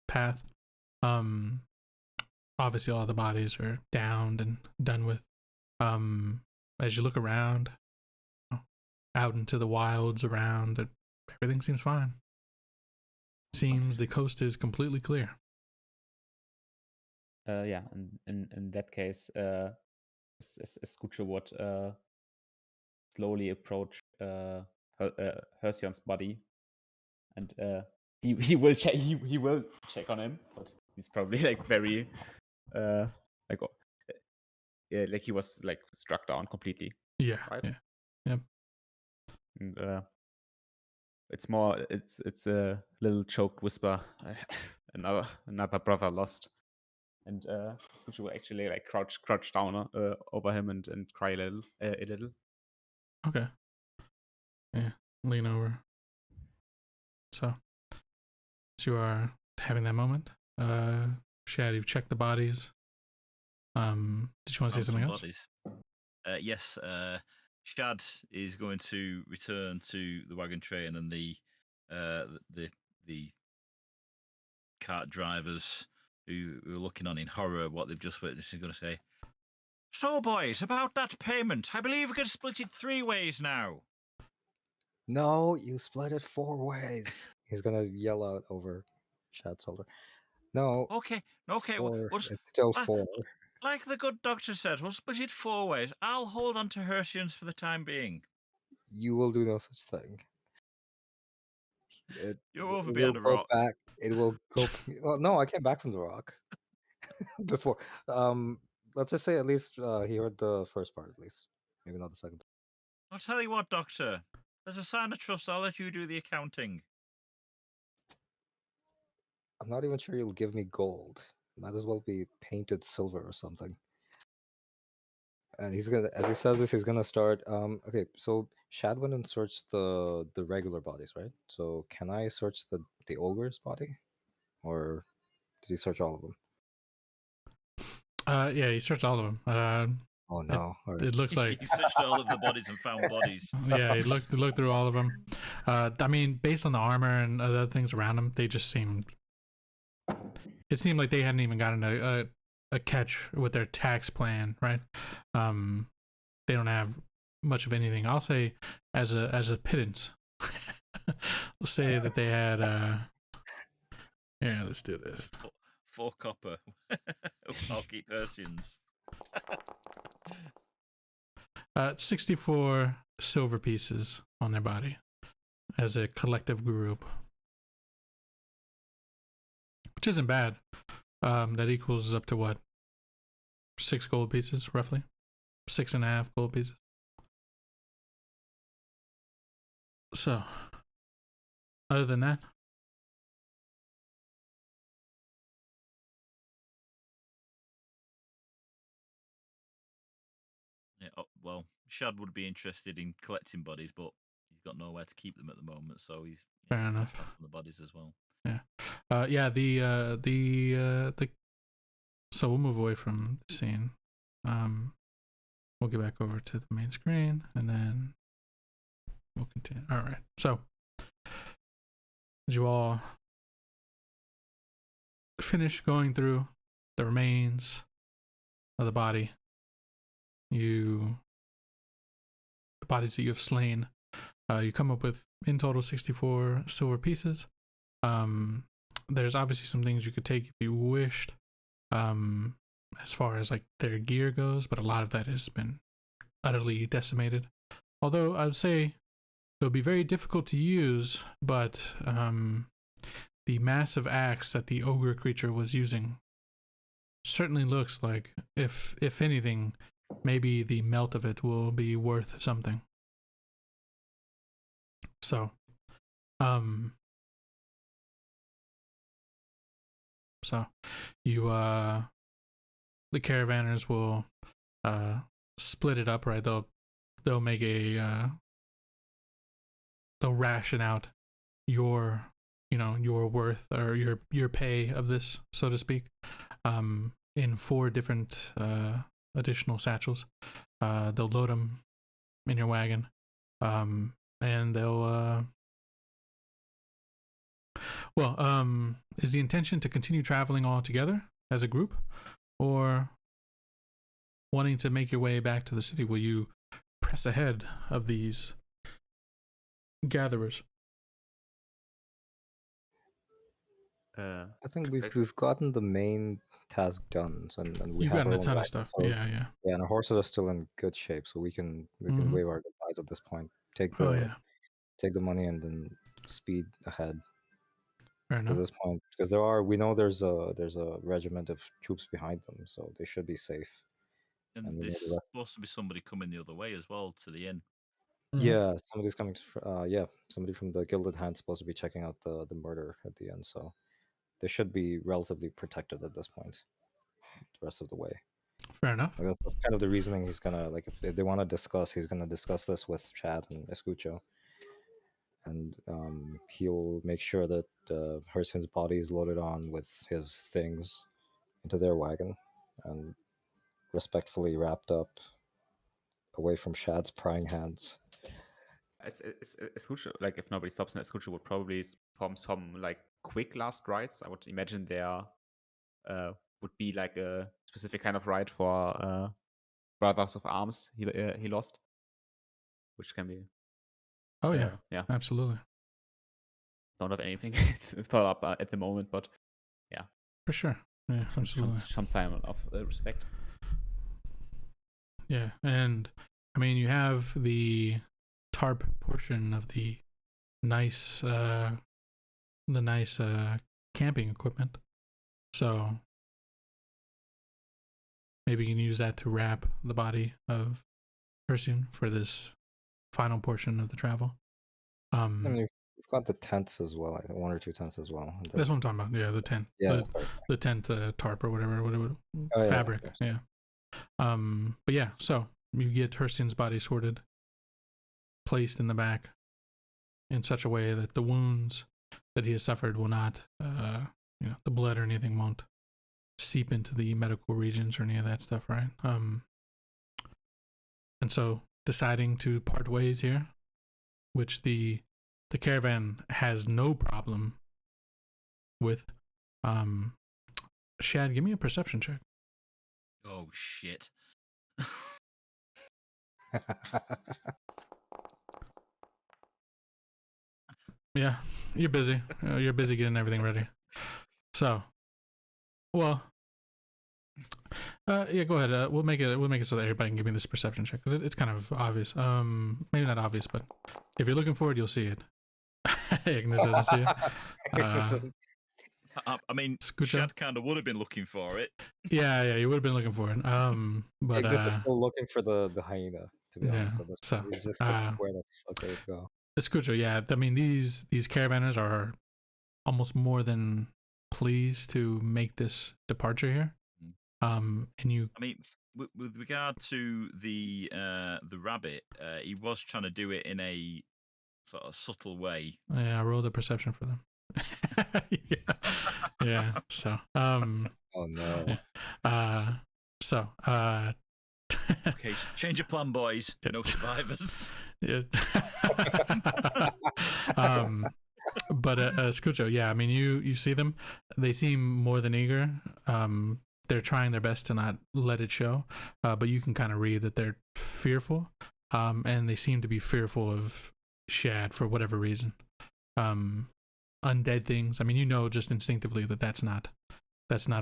path. Obviously all the bodies are downed and done with. As you look around, out into the wilds around, everything seems fine. Seems the coast is completely clear. Yeah, in that case, Escucho would slowly approach Hersion's body, and he will check. He will check on him, but he's probably very he was struck down completely. Yeah. Right. Yeah. Yep. And it's a little choked whisper. Another brother lost. And Escucho will actually crouch down over him and cry a little. Okay. Yeah. Lean over. So you are having that moment. Shad, you've checked the bodies. Did you want to say something else? Bodies. Yes. Shad is going to return to the wagon train and the cart drivers who are looking on in horror at what they've just witnessed. Is going to say, "So, boys, about that payment, I believe we can split it 3 ways now." No, you split it 4 ways. He's gonna yell out over Chad's shoulder. No. Okay. 4. It's still 4. Like the good doctor said, we'll split it 4 ways. I'll hold on to Hersians for the time being. You will do no such thing. You're over behind a rock. Back. It will go. Well, no, I came back from the rock before. Let's just say at least he heard the first part, at least. Maybe not the second. I'll tell you what, Doctor. As a sign of trust, I'll let you do the accounting. I'm not even sure you'll give me gold. Might as well be painted silver or something. And he's gonna, as he says this, he's gonna start. Okay, so Shad went and searched the regular bodies, right? So can I search the ogre's body, or did he search all of them? Yeah, he searched all of them. Oh no! All right. It looks like He searched all of the bodies and found bodies. yeah, he looked through all of them. I mean, based on the armor and other things around them, they just seemed. It seemed like they hadn't even gotten a catch with their tax plan, right? They don't have much of anything. I'll say as a pittance. Let's say that they had. Yeah, let's do this. 4 copper. I'll keep Persians. 64 silver pieces on their body as a collective group, which isn't bad. That equals up to what? 6 gold pieces, roughly. 6.5 gold pieces. So, other than that, Yeah, well, Shad would be interested in collecting bodies, but he's got nowhere to keep them at the moment, so he's fair enough. passing the bodies as well. Yeah. Yeah. The. So we'll move away from the scene. We'll get back over to the main screen, and then we'll continue. All right. So, as you all finish going through the remains of the bodies that you have slain, you come up with in total 64 silver pieces. There's obviously some things you could take if you wished, as far as like their gear goes, but a lot of that has been utterly decimated. Although I would say it would be very difficult to use, but the massive axe that the ogre creature was using certainly looks like, if anything, maybe the melt of it will be worth something. So, you the caravanners will split it up, right? They'll make a they'll ration out your worth or your pay of this, so to speak, in 4 different additional satchels. They'll load them in your wagon, and they'll is the intention to continue traveling all together as a group, or wanting to make your way back to the city? Will you press ahead of these gatherers? I think we've gotten the main task done, and we You've have gotten our a own ton of wagon, stuff. so- Yeah. Yeah, and our horses are still in good shape, so we can Mhm. wave our goodbyes at this point. Take Oh yeah. take the money and then speed ahead Fair at enough. this point, because we know there's a regiment of troops behind them, so they should be safe. And And we know there's the rest. supposed to be somebody coming the other way as well to the inn. Mhm. Yeah, somebody's coming. Somebody from the Gilded Hand supposed to be checking out the murder at the end, so they should be relatively protected at this point. The rest of the way. Fair enough. I guess that's kind of the reasoning. He's gonna, like, if they want to discuss, he's gonna discuss this with Chad and Escucho, and he'll make sure that Hersin's body is loaded on with his things into their wagon and respectfully wrapped up away from Shad's prying hands. Escucho, like, if nobody stops, Escucho would probably form some like quick last rites. I would imagine there would be like a specific kind of rite for brothers of arms he lost, which can be. Oh yeah. Yeah. Absolutely. Don't have anything thought up at the moment, but yeah, For sure. Yeah. Absolutely. some sign of respect. Yeah, and I mean, you have the tarp portion of the nice camping equipment, so maybe you can use that to wrap the body of Persian for this final portion of the travel. I mean, we've got the tents as well. I think 1 or 2 tents as well. That's what I'm talking about. Yeah, the tent. Yeah, the tent tarp or whatever Oh, yeah, fabric. of course. Yeah. But yeah, so you get Herstian's body sorted, placed in the back in such a way that the wounds that he has suffered will not, the blood or anything won't seep into the medical regions or any of that stuff, right? And so deciding to part ways here, which the caravan has no problem with. Shad, give me a perception check. Oh shit. Yeah, you're busy. You're busy getting everything ready. So, well, yeah, go ahead. We'll make it so that everybody can give me this perception check because it's kind of obvious. Maybe not obvious, but if you're looking for it, you'll see it. Ignis doesn't see it. I mean, Scucho? Shad kind of would have been looking for it. Yeah, you would have been looking for it. But Ignis is still looking for the hyena. To be yeah, honest, at this so, point. He's just like, where the fuck did it go? Scucho, yeah. I mean, these caravanners are almost more than pleased to make this departure here. And you. I mean, with regard to the rabbit, he was trying to do it in a sort of subtle way. Yeah, I rolled a perception for them. yeah. So. Oh no. Yeah. So. Okay, change your plan, boys. No survivors. Yeah. But Scucho, yeah, I mean, you see them. They seem more than eager. They're trying their best to not let it show, but you can kind of read that they're fearful, and they seem to be fearful of Shad for whatever reason. Undead things. I mean, you know, just instinctively that that's not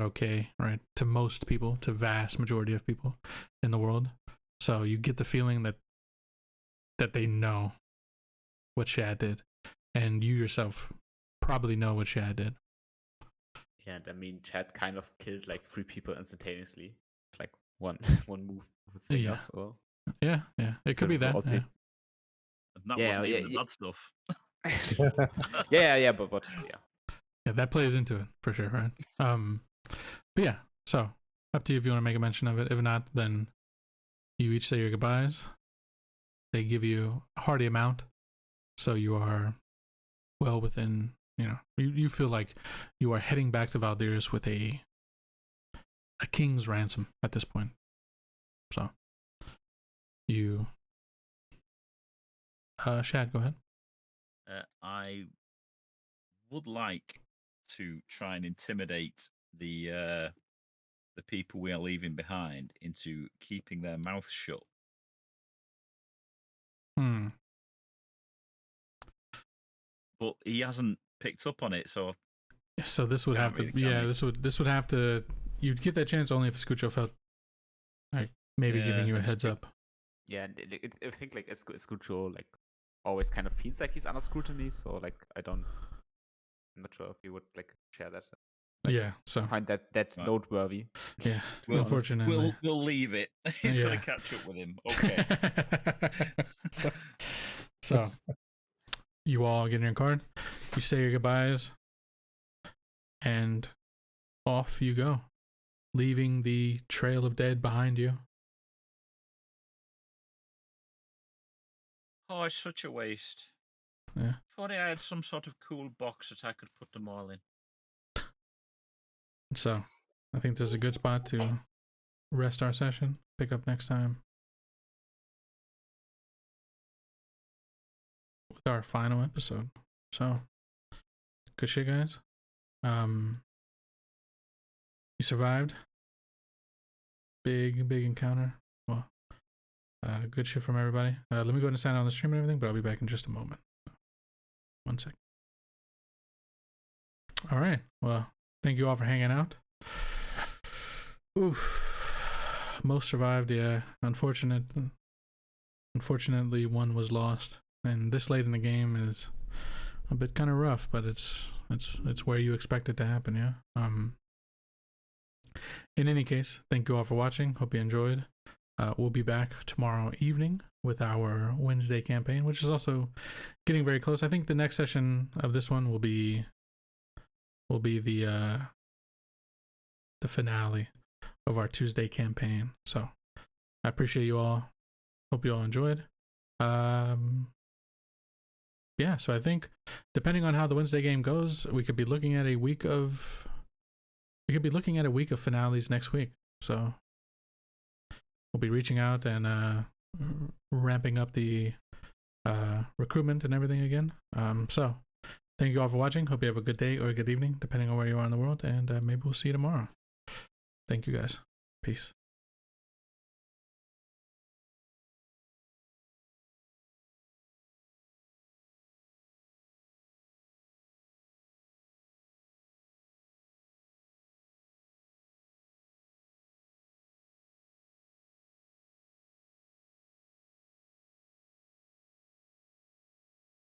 okay, right? To most people, to vast majority of people in the world. So you get the feeling that they know what Shad did, and you yourself probably know what Shad did. Yeah, and I mean, Chad kind of killed like 3 people instantaneously, like one move with his fingers. Yeah. Or Yeah, it could be that. also- Yeah. And that Yeah, wasn't yeah, even the bad stuff. but Yeah, that plays into it for sure, right? But yeah, so up to you if you want to make a mention of it. If not, then you each say your goodbyes. They give you a hearty amount, so you are well within. You feel like you are heading back to Valdiras with a king's ransom at this point. So you, Shad, go ahead. I would like to try and intimidate the people we are leaving behind into keeping their mouths shut. But he hasn't picked up on it, so this would have to. This would have to. You'd get that chance only if Scucho felt like maybe giving you a heads up. Yeah, I think like Escucho like always kind of feels like he's under scrutiny. So like I'm not sure if you would like share that. Yeah, so I find that noteworthy. Yeah, unfortunately, we'll leave it. He's gonna catch up with him. Okay. So you all get in your card. You say your goodbyes, and off you go, leaving the trail of dead behind you. Oh, it's such a waste. Yeah. Thought I had some sort of cool box that I could put them all in. So, I think this is a good spot to rest our session. Pick up next time with our final episode. So, good shit, guys. You survived. Big encounter. Well, good shit from everybody. Let me go ahead and sign on the stream and everything, but I'll be back in just a moment. 1 sec. All right. Well, thank you all for hanging out. Oof. Most survived, yeah. Unfortunately, one was lost. And this late in the game is a bit kind of rough, but it's where you expect it to happen, yeah. In any case, thank you all for watching. Hope you enjoyed. We'll be back tomorrow evening with our Wednesday campaign, which is also getting very close. I think the next session of this one will be the finale of our Tuesday campaign. So I appreciate you all. Hope you all enjoyed. Yeah, so I think depending on how the Wednesday game goes, we could be looking at a week of finales next week. So we'll be reaching out and ramping up the recruitment and everything again. So thank you all for watching. Hope you have a good day or a good evening, depending on where you are in the world, and maybe we'll see you tomorrow. Thank you guys. Peace.